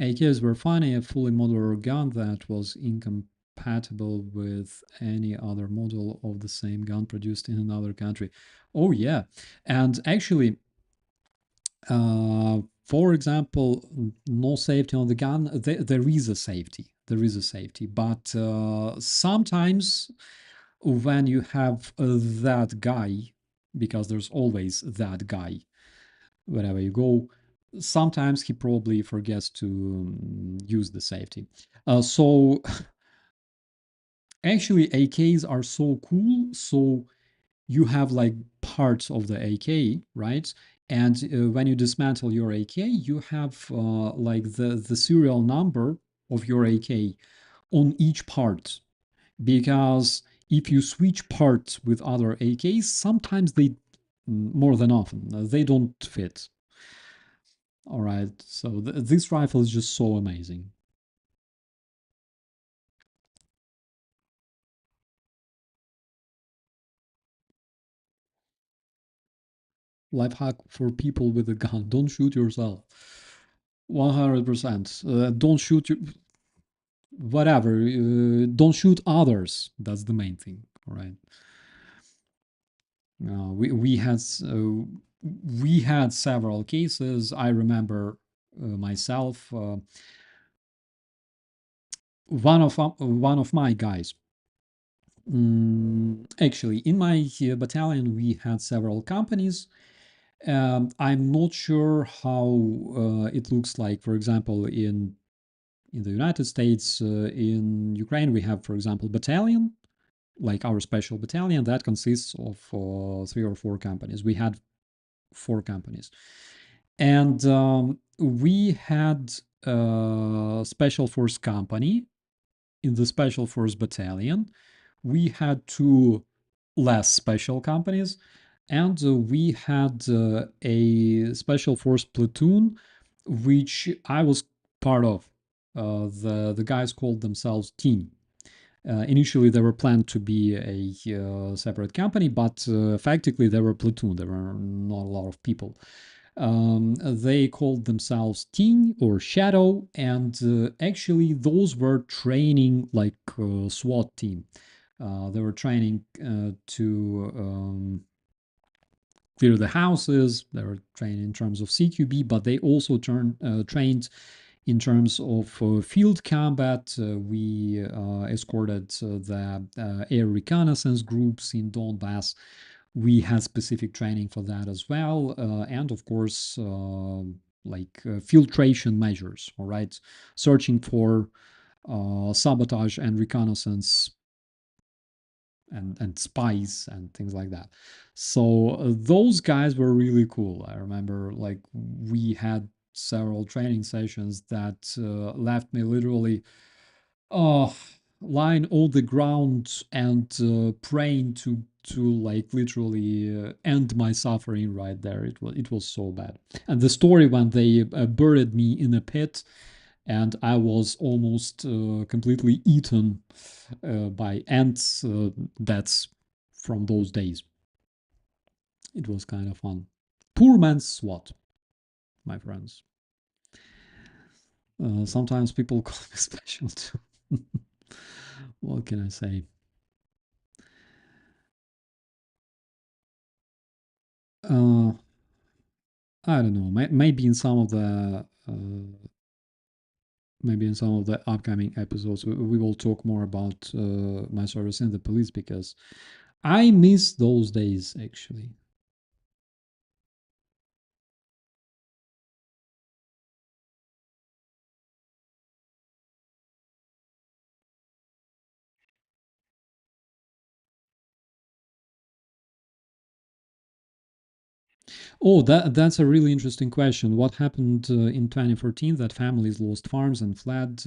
AKs were funny, a fully modular gun that was incompatible with any other model of the same gun produced in another country. Oh yeah, and actually, for example, no safety on the gun. There is a safety. There is a safety, but sometimes when you have that guy, because there's always that guy wherever you go, sometimes he probably forgets to use the safety. So actually, AKs are so cool. So you have like parts of the AK, right? And when you dismantle your AK, you have like the serial number of your AK on each part, because if you switch parts with other AKs, sometimes they, more than often, they don't fit. All right, so this rifle is just so amazing. Life hack for people with a gun: don't shoot yourself. 100%. Don't shoot you. Whatever. Don't shoot others. That's the main thing. All right. We had several cases. I remember myself. One of my guys. Actually, in my battalion, we had several companies. I'm not sure how it looks like. For example, in the United States, in Ukraine, we have, for example, battalion, like our special battalion that consists of 3 or 4 companies. We had 4 companies, and we had a special force company. In the special force battalion, we had 2 less special companies, and we had a special force platoon, which I was part of. The guys called themselves Team. Initially, they were planned to be a separate company, but effectively they were platoon. There were not a lot of people. They called themselves Teen or Shadow, and actually those were training like SWAT team. They were training to clear the houses. They were trained in terms of CQB, but they also trained in terms of field combat. We escorted the air reconnaissance groups in Donbass. We had specific training for that as well, and of course, like filtration measures. All right, searching for sabotage and reconnaissance and spies and things like that. So those guys were really cool. I remember like we had several training sessions that left me literally uh lying on the ground and praying to like literally end my suffering right there. It was so bad. And the story when they buried me in a pit and I was almost completely eaten by ants. That's from those days. It was kind of fun. Poor man's SWAT, my friends. Sometimes people call me special too. What can I say? Uh, I don't know. Maybe in some of the maybe in some of the upcoming episodes we will talk more about my service in the police, because I miss those days actually. Oh, that's a really interesting question. What happened in 2014? That families lost farms and fled.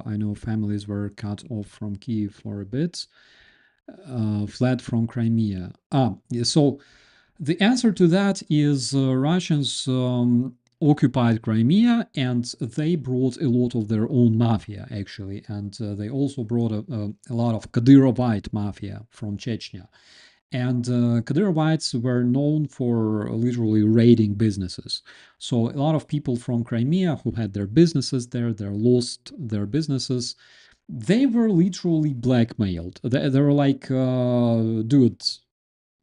I know families were cut off from Kiev for a bit, fled from Crimea. Yeah, so the answer to that is Russians occupied Crimea, and they brought a lot of their own mafia, actually. And they also brought a lot of Kadyrovite mafia from Chechnya. And Kadyrovites were known for literally raiding businesses. So a lot of people from Crimea who had their businesses there, they lost their businesses. They were literally blackmailed. They were like, dude,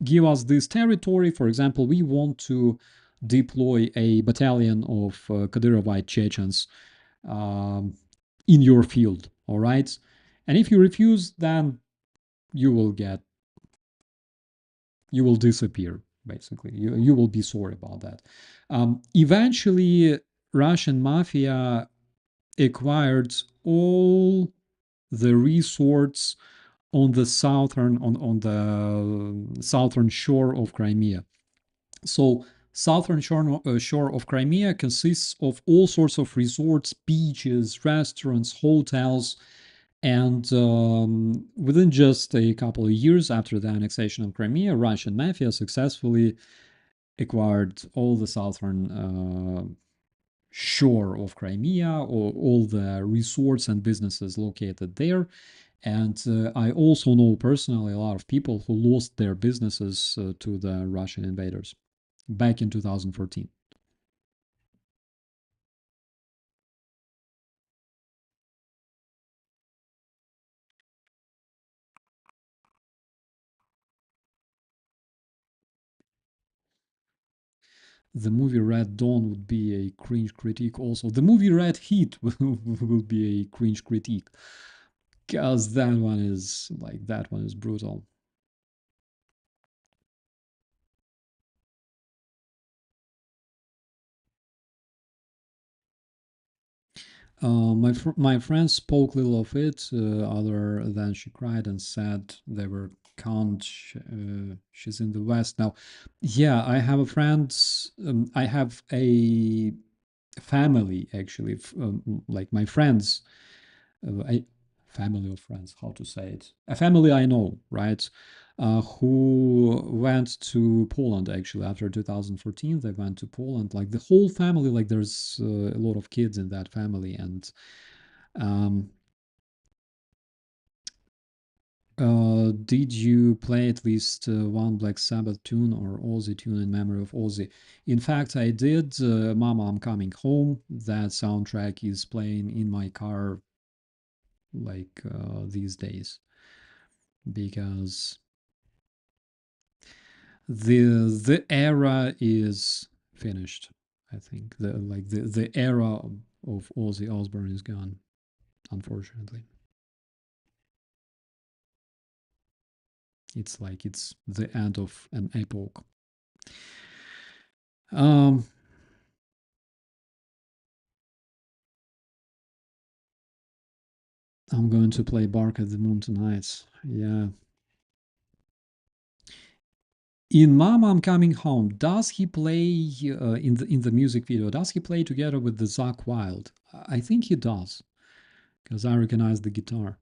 give us this territory. For example, we want to deploy a battalion of Kadyrovite Chechens um, in your field, all right? And if you refuse, then you will get you will disappear, basically. You will be sorry about that. Eventually, Russian mafia acquired all the resorts on the southern shore of Crimea. So southern shore of Crimea consists of all sorts of resorts, beaches, restaurants, hotels, and within just a couple of years after the annexation of Crimea, Russian mafia successfully acquired all the southern shore of Crimea, or all the resorts and businesses located there. And I also know personally a lot of people who lost their businesses to the Russian invaders back in 2014. The movie Red Dawn would be a cringe critique also. The movie Red Heat will be a cringe critique, because that one is brutal. My friend spoke little of it, other than she cried and said they were can't. She's in the West now. Yeah, I have a friend. I have a family actually, like my friends, a family of friends. How to say it? A family I know, right? Who went to Poland actually after 2014. They went to Poland, like the whole family. Like there's a lot of kids in that family, and um, did you play at least one Black Sabbath tune or Ozzy tune in memory of Ozzy? In fact, I did. Mama, I'm Coming Home. That soundtrack is playing in my car like these days, because the era is finished. I think the era of Ozzy Osbourne is gone, unfortunately. It's like it's the end of an epoch. Um, I'm going to play Bark at the Moon tonight. Yeah. In Mama, I'm Coming Home, does he play in the music video? Does he play together with the Zakk Wylde? I think he does, because I recognize the guitar.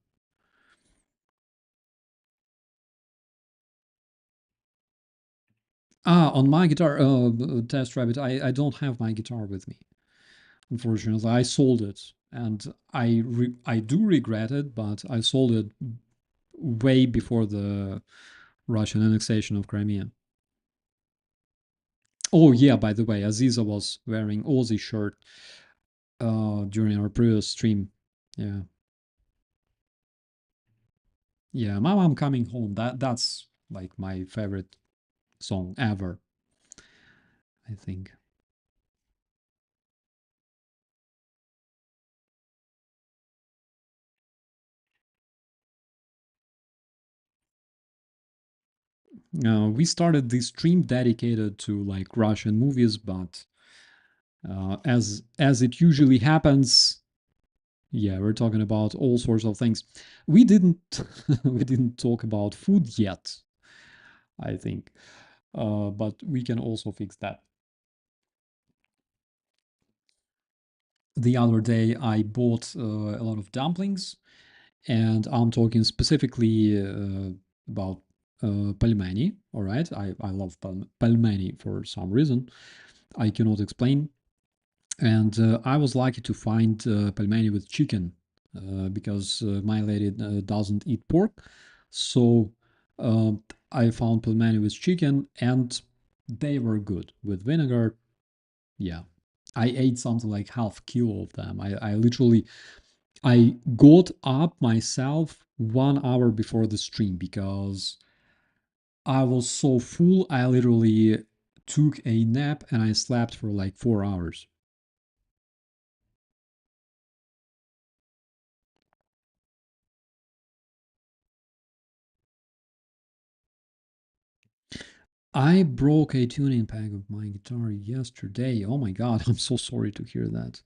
On my guitar, Test Rabbit, I don't have my guitar with me. unfortunately. I sold it, and I do regret it, but I sold it way before the Russian annexation of Crimea. Oh yeah, by the way, Aziza was wearing Aussie shirt during our previous stream. Yeah. Yeah, Mama, I'm Coming Home. That's like my favorite song ever, I think. We started this stream dedicated to like Russian movies, but as it usually happens, yeah, we're talking about all sorts of things. We didn't we didn't talk about food yet, I think, but we can also fix that. The other day, I bought a lot of dumplings, and I'm talking specifically about pelmeni. All right, I love pelmeni for some reason I cannot explain. And I was lucky to find pelmeni with chicken because my lady doesn't eat pork. So uh, I found pelmeni with chicken, and they were good with vinegar. Yeah, I ate something like half kilo of them. I literally I got up myself 1 hour before the stream because I was so full. I literally took a nap and I slept for like 4 hours. I broke a tuning peg of my guitar yesterday. Oh my god, I'm so sorry to hear that.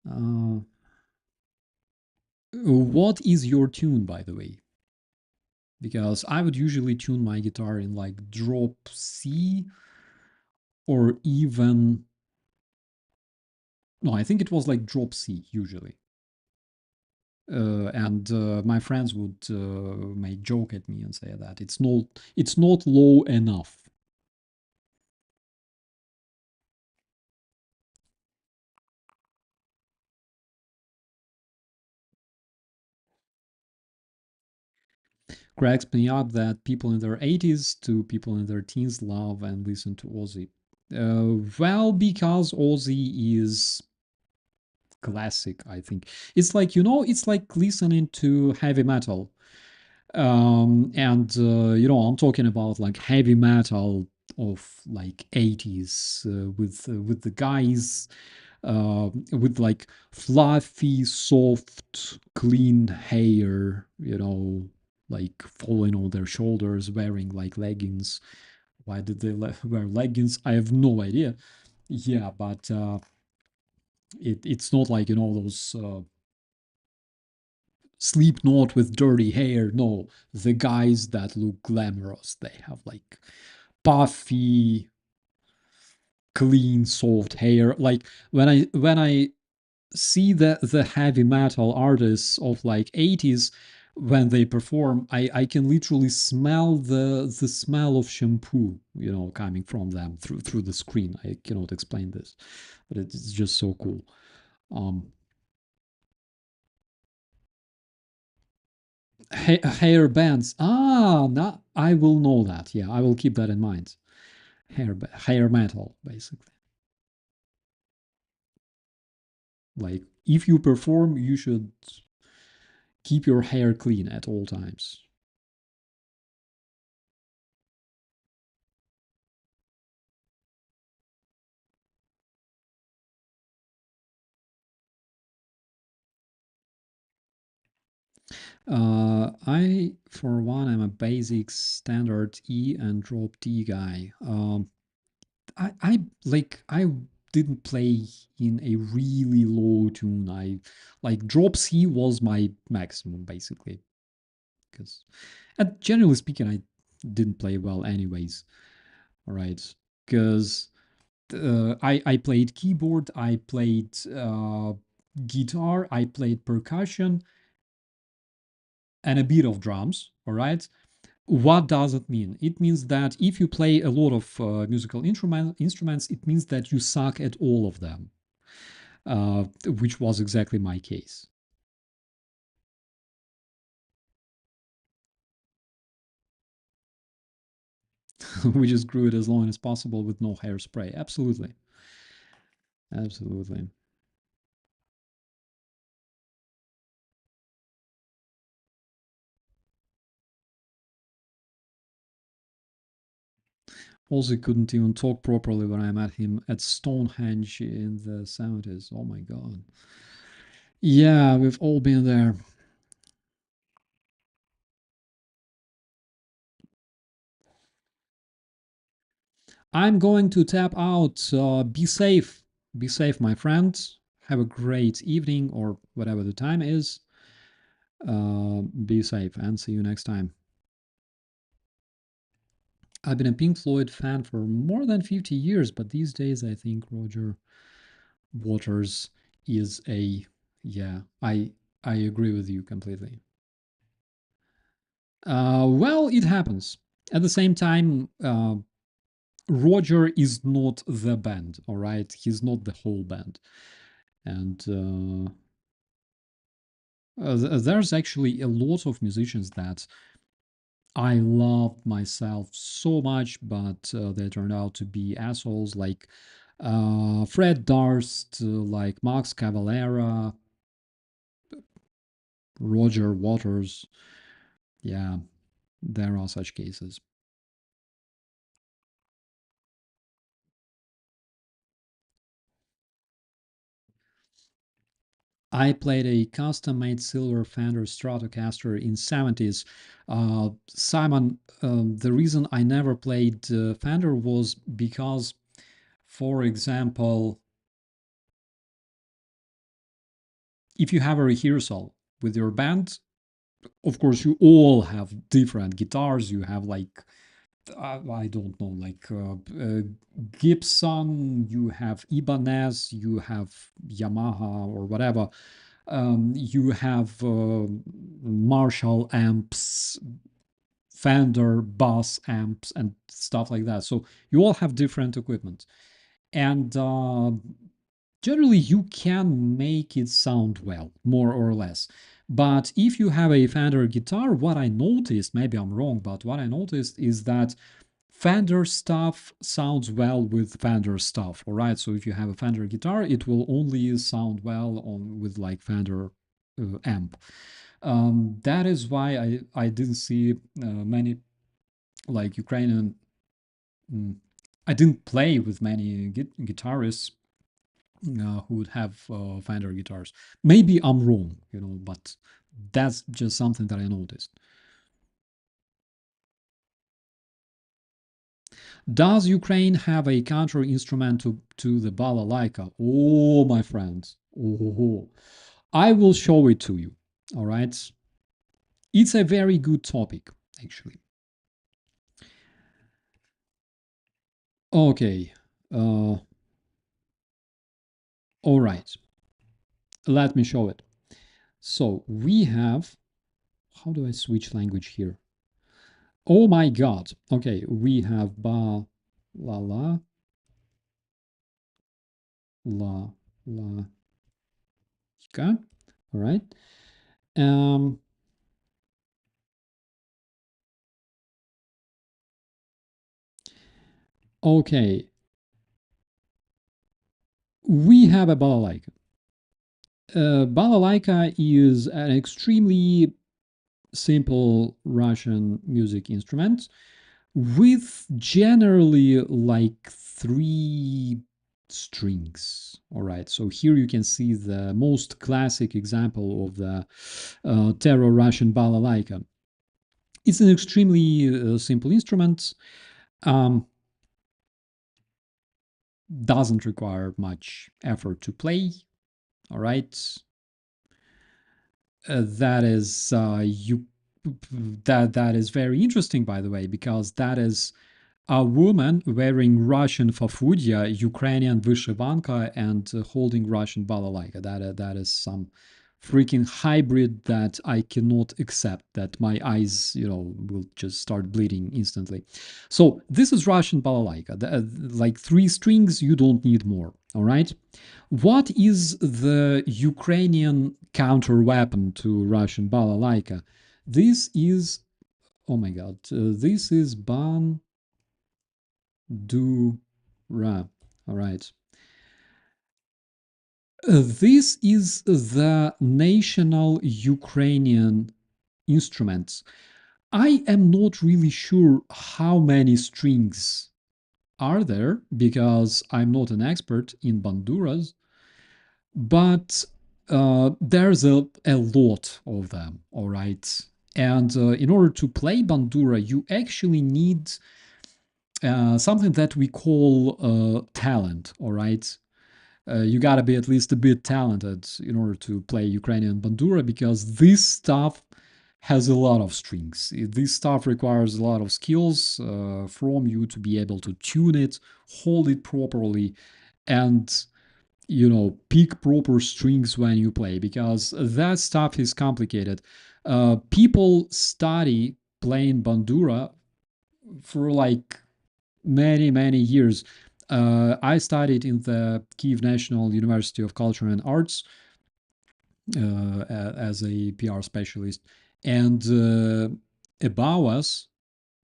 Uh, what is your tune, by the way? Because I would usually tune my guitar in like drop C or even. No, I think it was like drop C usually. And my friends would make joke at me and say that it's not low enough. Cracks me up that people in their 80s to people in their teens love and listen to Ozzy. Well, because Ozzy is classic, I think. It's like, it's like listening to heavy metal. And I'm talking about like heavy metal of like 80s with the guys with like fluffy, soft, clean hair, like falling on their shoulders, wearing like leggings. Why did they wear leggings? I have no idea. Yeah, but it's not like those Slipknot with dirty hair. No, the guys that look glamorous. They have like puffy, clean, soft hair. Like when I see the heavy metal artists of like 80s when they perform, I can literally smell the smell of shampoo coming from them through the screen. I cannot explain this, but it's just so cool. um Hair bands, not I will know that. Yeah, I will keep that in mind. Hair metal, basically. Like if you perform, you should keep your hair clean at all times. I, for one, am a basic standard E and drop D guy. I didn't play in a really low tune. I like drop C was my maximum basically, because, and generally speaking, I didn't play well anyways. All right, because I played keyboard, I played guitar, I played percussion, and a bit of drums. All right. What does it mean? It means that if you play a lot of musical instruments, it means that you suck at all of them. which was exactly my case. We just grew it as long as possible with no hairspray. Absolutely. Absolutely. Also couldn't even talk properly when I met him at Stonehenge in the 70s. Oh my god. Yeah, we've all been there. I'm going to tap out. Be safe. Be safe, my friends. Have a great evening or whatever the time is. Be safe and see you next time. I've been a Pink Floyd fan for more than 50 years, but these days I think Roger Waters is a, yeah, I agree with you completely. Well, it happens. At the same time, Roger is not the band, all right? He's not the whole band. And there's actually a lot of musicians that I loved myself so much, but they turned out to be assholes like Fred Durst, like Max Cavalera, Roger Waters. Yeah, there are such cases. I played a custom-made silver Fender Stratocaster in 70s. Simon, the reason I never played Fender was because, for example, if you have a rehearsal with your band, of course, you all have different guitars. You have like I don't know, like Gibson, you have Ibanez, you have Yamaha or whatever. You have Marshall amps, Fender bass amps, and stuff like that. So you all have different equipment, and generally you can make it sound well, more or less. But if you have a Fender guitar, what I noticed, maybe I'm wrong, but what I noticed is that Fender stuff sounds well with Fender stuff, all right? So if you have a Fender guitar, it will only sound well on with like Fender amp. That is why I didn't see many like Ukrainian. mm, I didn't play with many guitarists who would have Fender guitars. Maybe I'm wrong, but that's just something that I noticed. Does Ukraine have a counter instrument to the balalaika? Oh, my friends. Oh, I will show it to you. All right. It's a very good topic, actually. Okay. All right. Let me show it. So we have. How do I switch language here? Oh my God. Okay. We have ba la la la la. Okay. All right. Um. Okay. We have a balalaika. Balalaika is an extremely simple Russian music instrument with generally like 3 strings. All right, so here you can see the most classic example of the Terror Russian balalaika. It's an extremely simple instrument. Um, doesn't require much effort to play. All right, that is you that is very interesting, by the way, because that is a woman wearing Russian fafudia, Ukrainian vyshivanka, and holding Russian balalaika. That is some freaking hybrid that I cannot accept, that my eyes, will just start bleeding instantly. So this is Russian balalaika. Like 3 strings, you don't need more. All right. What is the Ukrainian counter weapon to Russian balalaika? This is, oh my god, this is bandura. All right. This is the national Ukrainian instruments. I am not really sure how many strings are there because I'm not an expert in banduras, but there's a lot of them, all right? And in order to play bandura, you actually need something that we call talent, all right? You gotta be at least a bit talented in order to play Ukrainian bandura because this stuff has a lot of strings. This stuff requires a lot of skills from you to be able to tune it, hold it properly, and pick proper strings when you play because that stuff is complicated. People study playing bandura for like many years. I studied in the Kiev National University of Culture and Arts as a PR specialist, and above us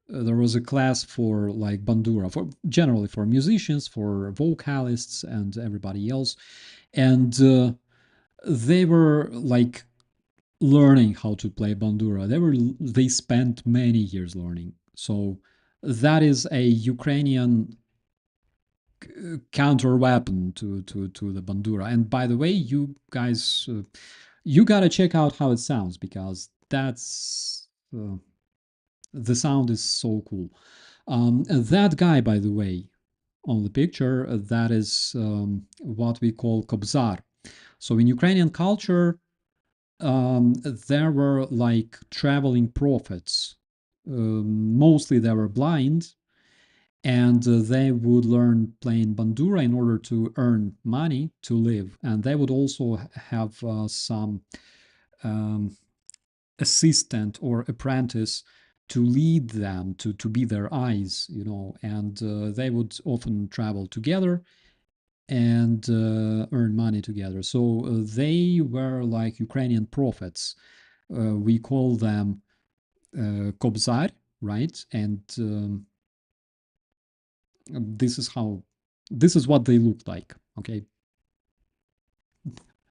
there was a class for like bandura, for generally for musicians, for vocalists, and everybody else, and they were like learning how to play bandura. They spent many years learning. So that is a Ukrainian counter weapon to the bandura. And by the way, you guys, you gotta check out how it sounds because that's the sound is so cool. That guy, by the way, on the picture, that is what we call kobzar. So in Ukrainian culture, there were like traveling prophets. Mostly they were blind, and they would learn playing bandura in order to earn money to live. And they would also have some um, assistant or apprentice to lead them, to be their eyes, and they would often travel together and earn money together. So they were like Ukrainian prophets. We call them kobzar, right? And this is what they look like. Okay,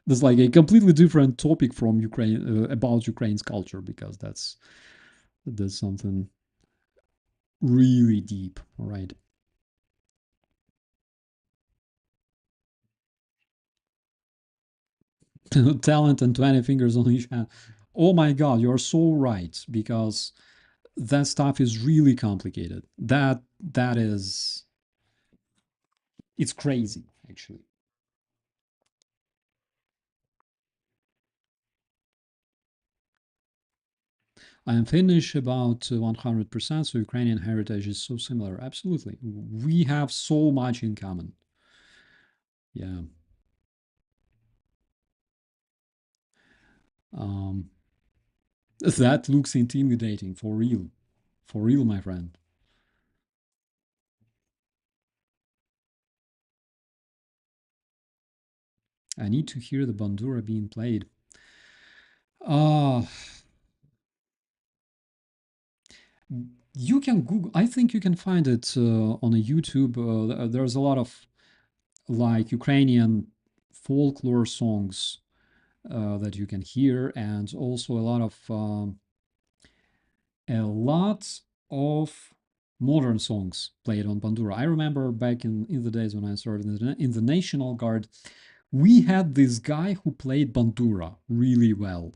this is like a completely different topic from Ukraine about Ukraine's culture because that's something really deep. All right. Talent and 20 fingers on each hand. Oh my god, you're so right because that stuff is really complicated. That is, it's crazy actually. I am Finnish about 100%, so Ukrainian heritage is so similar. Absolutely. We have so much in common. Yeah. Um, that looks intimidating for real. For real, my friend. I need to hear the bandura being played. Uh, you can Google, I think you can find it on a YouTube. There's a lot of like Ukrainian folklore songs that you can hear, and also a lot of modern songs played on bandura. I remember back in the days when I started in the National Guard, we had this guy who played bandura really well,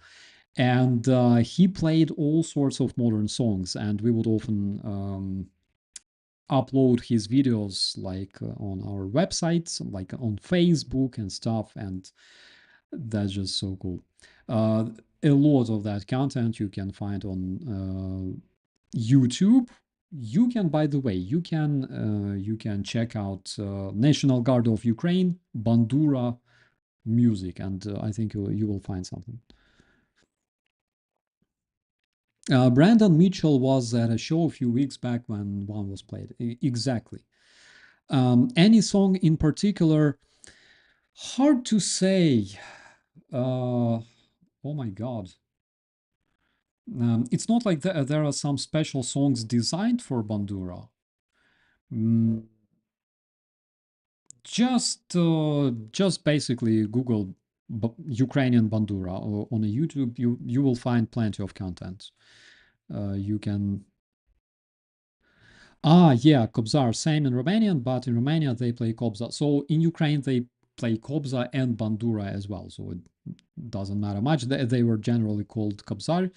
and he played all sorts of modern songs, and we would often upload his videos like on our websites, like on Facebook and stuff, and that's just so cool. A lot of that content you can find on YouTube. You can, by the way, you can check out National Guard of Ukraine Bandura music, and I think you will find something. Brandon Mitchell was at a show a few weeks back when one was played. Exactly. Any song in particular? Hard to say. Oh my god. It's not like there are some special songs designed for Bandura. Mm, just basically Google Ukrainian Bandura on a YouTube. You will find plenty of content. You can. Yeah, Kobzar, same in Romanian, but in Romania they play Kobza. So in Ukraine they play Kobza and Bandura as well. So it doesn't matter much. They were generally called Kobzar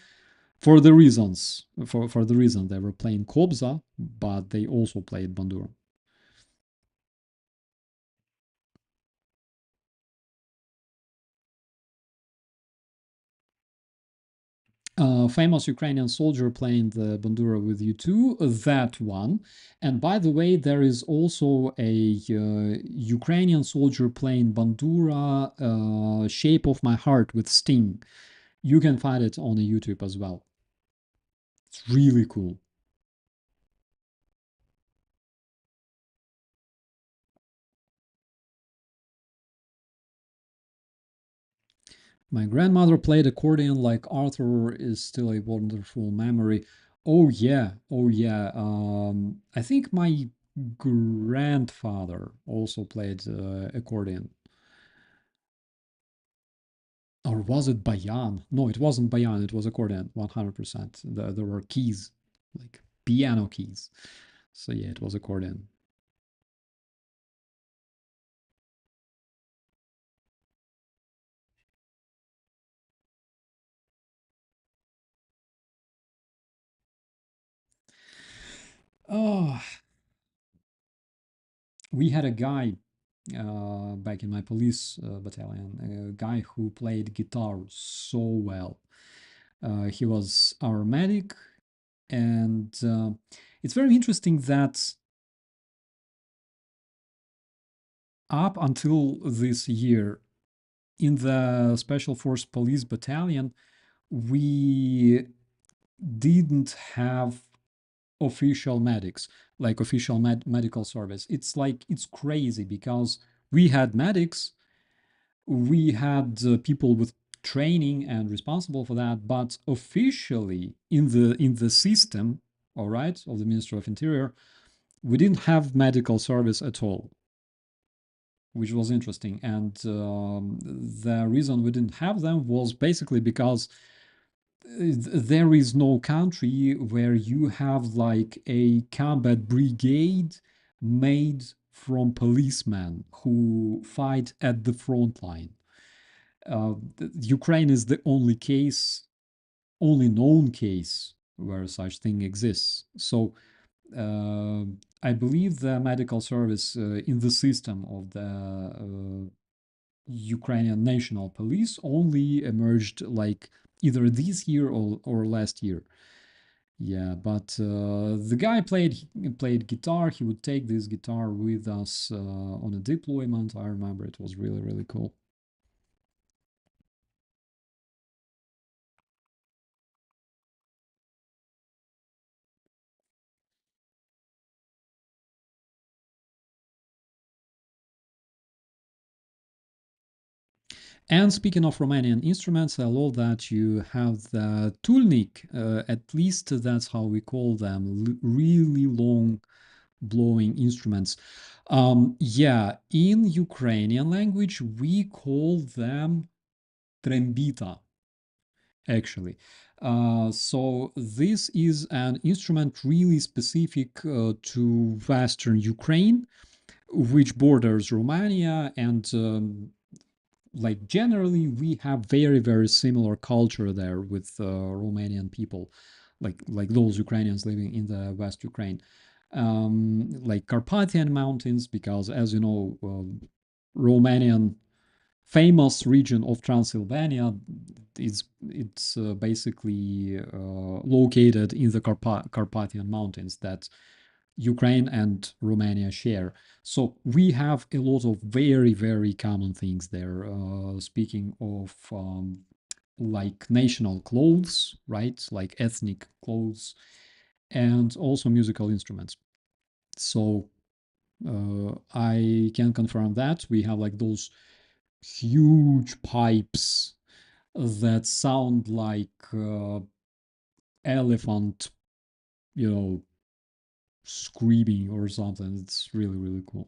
for the reasons for the reason they were playing Kobza, but they also played Bandura. Famous Ukrainian soldier playing the bandura with you too, that one. And by the way, there is also a Ukrainian soldier playing bandura, Shape of My Heart with Sting. You can find it on the YouTube as well. It's really cool. My grandmother played accordion like Arthur is still a wonderful memory. Oh yeah, oh yeah. I think my grandfather also played accordion. Or was it bayan? No, it wasn't bayan. It was accordion, 100%. There were keys, like piano keys. So yeah, it was accordion. Oh, we had a guy back in my police battalion, a guy who played guitar so well. He was our medic, and it's very interesting that up until this year, in the Special Force Police Battalion, we didn't have official medics, like official medical service. It's like it's crazy because we had medics, we had people with training and responsible for that, but officially in the system, all right, of the Ministry of Interior, we didn't have medical service at all, which was interesting. And the reason we didn't have them was basically because there is no country where you have like a combat brigade made from policemen who fight at the front line. Ukraine is the only case, only known case where such thing exists. So uh, I believe the medical service in the system of the Ukrainian National Police only emerged like either this year or last year. Yeah, but the guy played guitar. He would take this guitar with us on a deployment. I remember it was really really cool. And speaking of Romanian instruments, I love that you have the tulnik. At least that's how we call them. Really long blowing instruments. Yeah, in Ukrainian language, we call them trembita, actually. So this is an instrument really specific to Western Ukraine, which borders Romania, and like generally we have very similar culture there with Romanian people, like those Ukrainians living in the West Ukraine, like Carpathian Mountains, because as you know, Romanian famous region of Transylvania is it's basically located in the Carpathian Mountains that Ukraine and Romania share. So we have a lot of very, very common things there. Speaking of like national clothes, right? Like ethnic clothes, and also musical instruments. So I can confirm that we have like those huge pipes that sound like elephant, you know, screaming or something. It's really, really cool.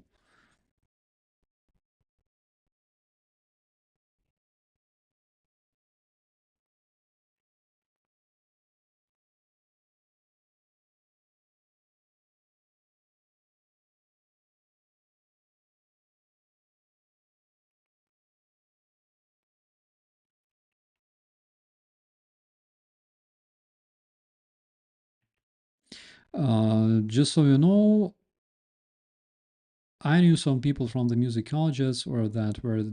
Just so you know, I knew some people from the music colleges or that were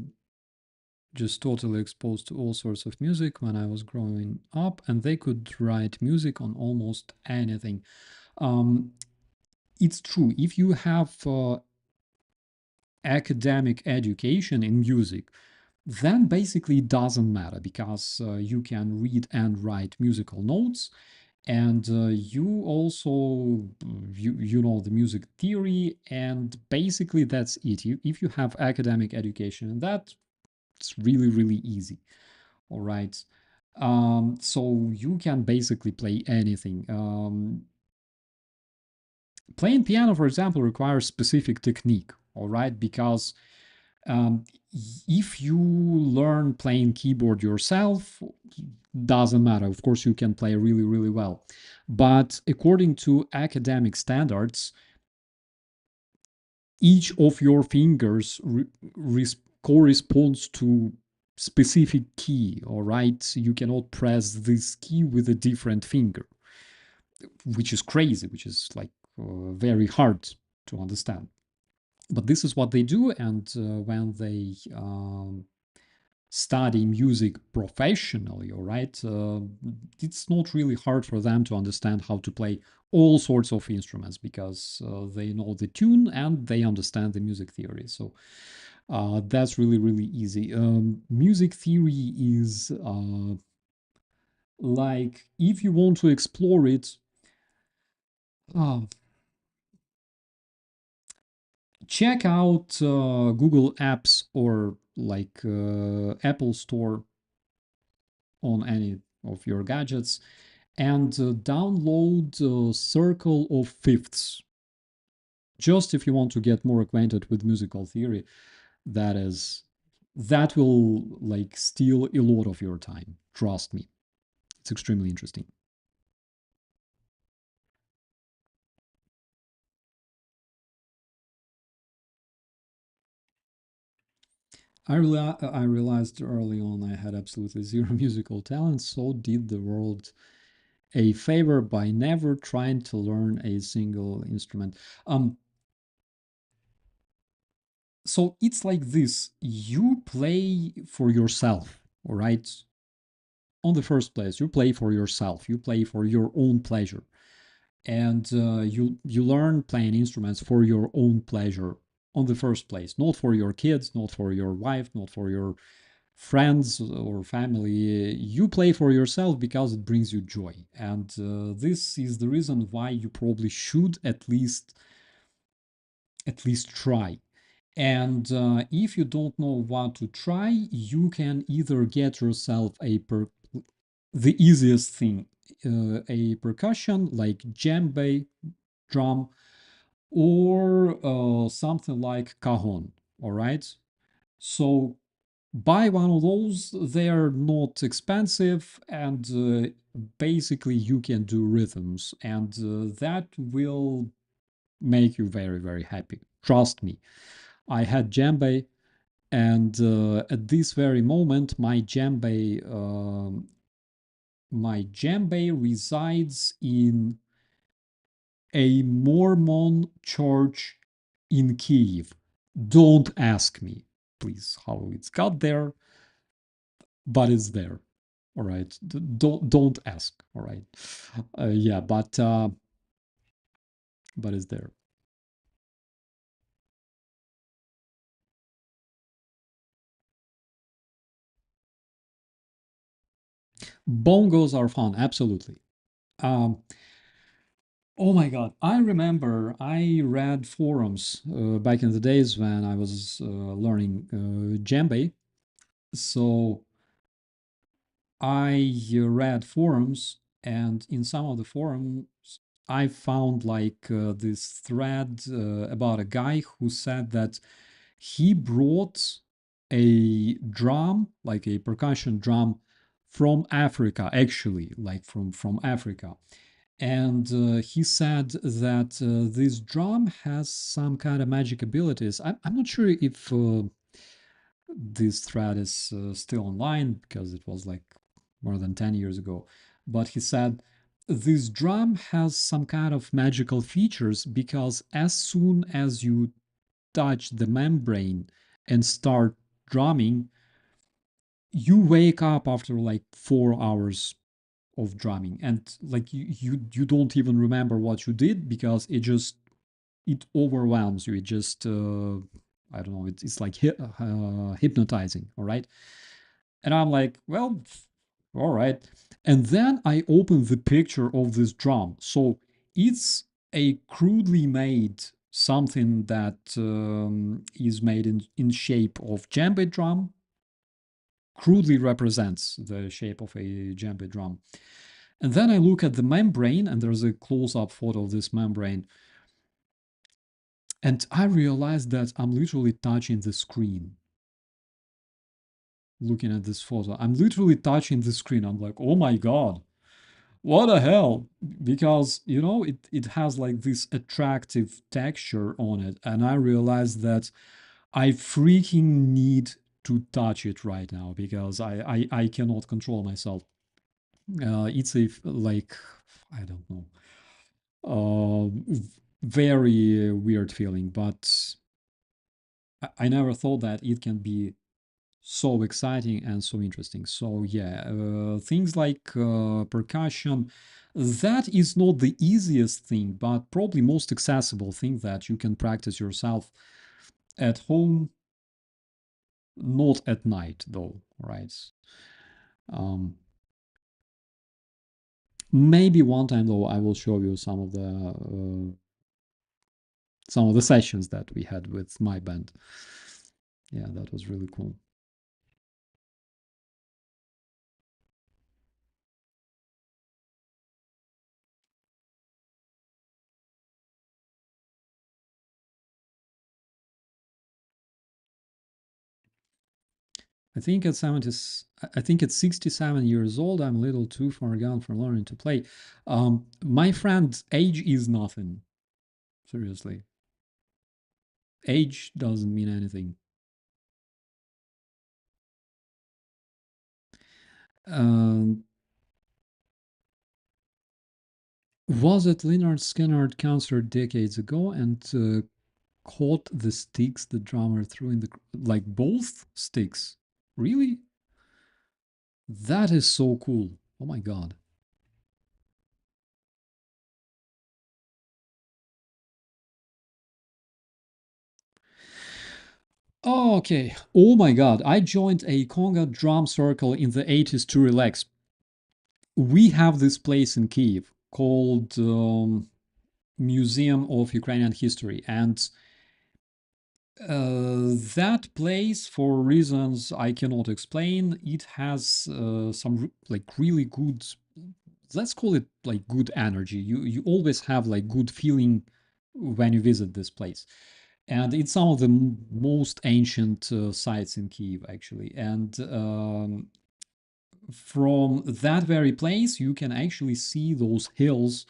just totally exposed to all sorts of music when I was growing up, and they could write music on almost anything. Um, it's true. If you have academic education in music, then basically it doesn't matter because you can read and write musical notes, and you also you know the music theory, and basically that's it. If you have academic education in that, it's really really easy. All right. So you can basically play anything. Playing piano, for example, requires specific technique. All right, because um, if you learn playing keyboard yourself, doesn't matter. Of course, you can play really, really well. But according to academic standards, each of your fingers corresponds to specific key. All right, you cannot press this key with a different finger, which is crazy, which is like very hard to understand. But this is what they do, and when they study music professionally, all right, it's not really hard for them to understand how to play all sorts of instruments because they know the tune and they understand the music theory. So that's really, really easy. Music theory is like, if you want to explore it, uh, check out Google Apps or like Apple Store on any of your gadgets and download Circle of Fifths. Just if you want to get more acquainted with musical theory, that is, that will like steal a lot of your time. Trust me, it's extremely interesting. I realized early on I had absolutely zero musical talent, so did the world a favor by never trying to learn a single instrument. Um, so it's like this: you play for yourself, all right? On the first place, you play for yourself. You play for your own pleasure, and you learn playing instruments for your own pleasure. On the first place, not for your kids, not for your wife, not for your friends or family. You play for yourself because it brings you joy, and this is the reason why you probably should at least try. And if you don't know what to try, you can either get yourself the easiest thing, a percussion like djembe drum, or something like cajon. All right. So buy one of those. They are not expensive, and basically you can do rhythms, and that will make you very very happy. Trust me. I had djembe, and at this very moment, my djembe resides in a Mormon church in Kiev. Don't ask me, please, how it's got there, but it's there. All right. Don't ask. All right. Yeah, but but it's there. Bongos are fun, absolutely. Um, oh my god, I remember I read forums back in the days when I was learning djembe. So I read forums, and in some of the forums, I found like this thread about a guy who said that he brought a drum, like a percussion drum, from Africa, actually, like from Africa. And he said that this drum has some kind of magic abilities. I'm not sure if this thread is still online because it was like more than 10 years ago. But he said this drum has some kind of magical features because as soon as you touch the membrane and start drumming, you wake up after like 4 hours of drumming, and like you don't even remember what you did because it overwhelms you. It just I don't know. It's like hypnotizing. All right, and I'm like, well, all right. And then I open the picture of this drum. So it's a crudely made something that is made in shape of djembe drum, crudely represents the shape of a djembe drum. And then I look at the membrane, and there's a close-up photo of this membrane, and I realize that I'm literally touching the screen. Looking at this photo, I'm literally touching the screen. I'm like, oh my god, what the hell? Because it has like this attractive texture on it, and I realized that I freaking need to touch it right now because I cannot control myself. It's a like, I don't know, very weird feeling, but I never thought that it can be so exciting and so interesting. So yeah, things like percussion, that is not the easiest thing, but probably most accessible thing that you can practice yourself at home, not at night though, right? Um, Maybe one time though, I will show you some of the sessions that we had with my band. Yeah, that was really cool. I think at 70, I think at 67 years old, I'm a little too far gone for learning to play. My friend, age is nothing. Seriously, age doesn't mean anything. Um, was it Leonard Skinner concert decades ago and caught the sticks the drummer threw in the like both sticks? Really? That is so cool. Oh my god. Oh, okay. Oh my god. I joined a conga drum circle in the 80s to relax. We have this place in Kiev called Museum of Ukrainian History, and that place, for reasons I cannot explain, it has some like really good, let's call it like good energy. You always have like good feeling when you visit this place, and it's some of the most ancient sites in Kiev actually. And from that very place, you can actually see those hills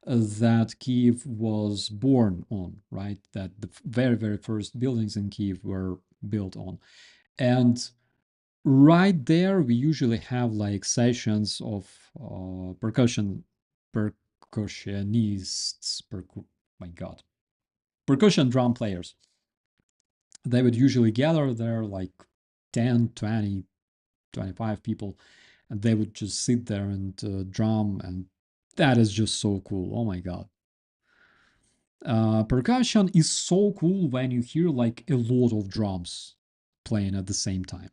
that Kiev was born on, right? That the very, very first buildings in Kiev were built on. And right there, we usually have like sessions of percussionists, my God, percussion drum players. They would usually gather there like 10, 20, 25 people, and they would just sit there and drum, and that is just so cool. Oh my god. Percussion is so cool when you hear like a lot of drums playing at the same time.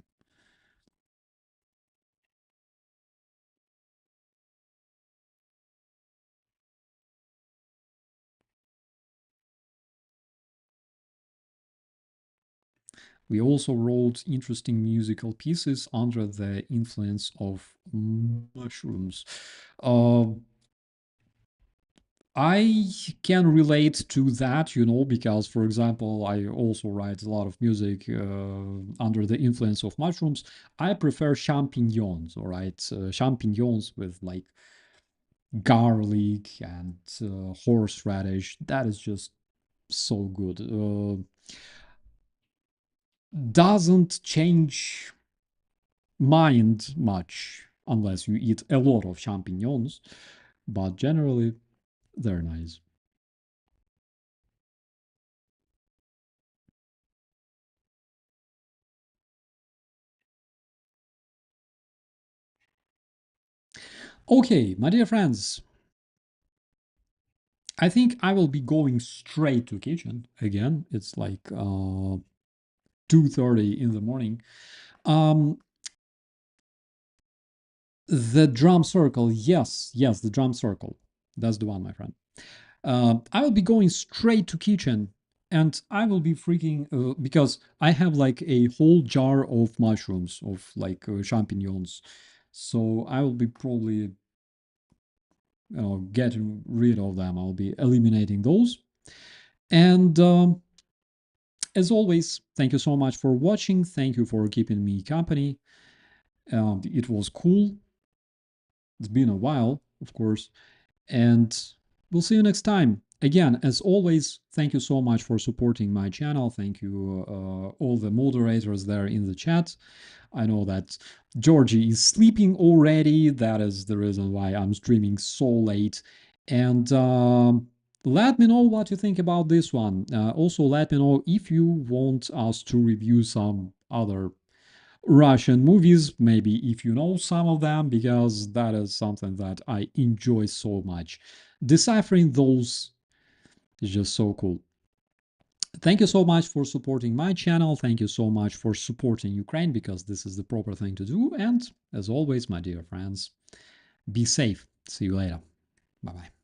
We also wrote interesting musical pieces under the influence of mushrooms. Uh, I can relate to that, because, for example, I also write a lot of music under the influence of mushrooms. I prefer champignons, all right? Champignons with like garlic and horseradish. That is just so good. Doesn't change mind much unless you eat a lot of champignons, but generally they're nice. Okay, my dear friends, I think I will be going straight to kitchen again. It's like 2:30 in the morning. Um, the drum circle, yes, the drum circle. That's the one, my friend. I will be going straight to kitchen, and I will be freaking because I have like a whole jar of mushrooms of like champignons, so I will be probably getting rid of them. I'll be eliminating those, and as always, thank you so much for watching. Thank you for keeping me company. It was cool. It's been a while, of course. And we'll see you next time. Again, as always, thank you so much for supporting my channel. Thank you, all the moderators there in the chat. I know that Georgie is sleeping already. That is the reason why I'm streaming so late. And let me know what you think about this one. Also, let me know if you want us to review some other Russian movies, maybe if you know some of them, because that is something that I enjoy so much. Deciphering those is just so cool. Thank you so much for supporting my channel. Thank you so much for supporting Ukraine, because this is the proper thing to do. And as always, my dear friends, be safe. See you later. Bye bye.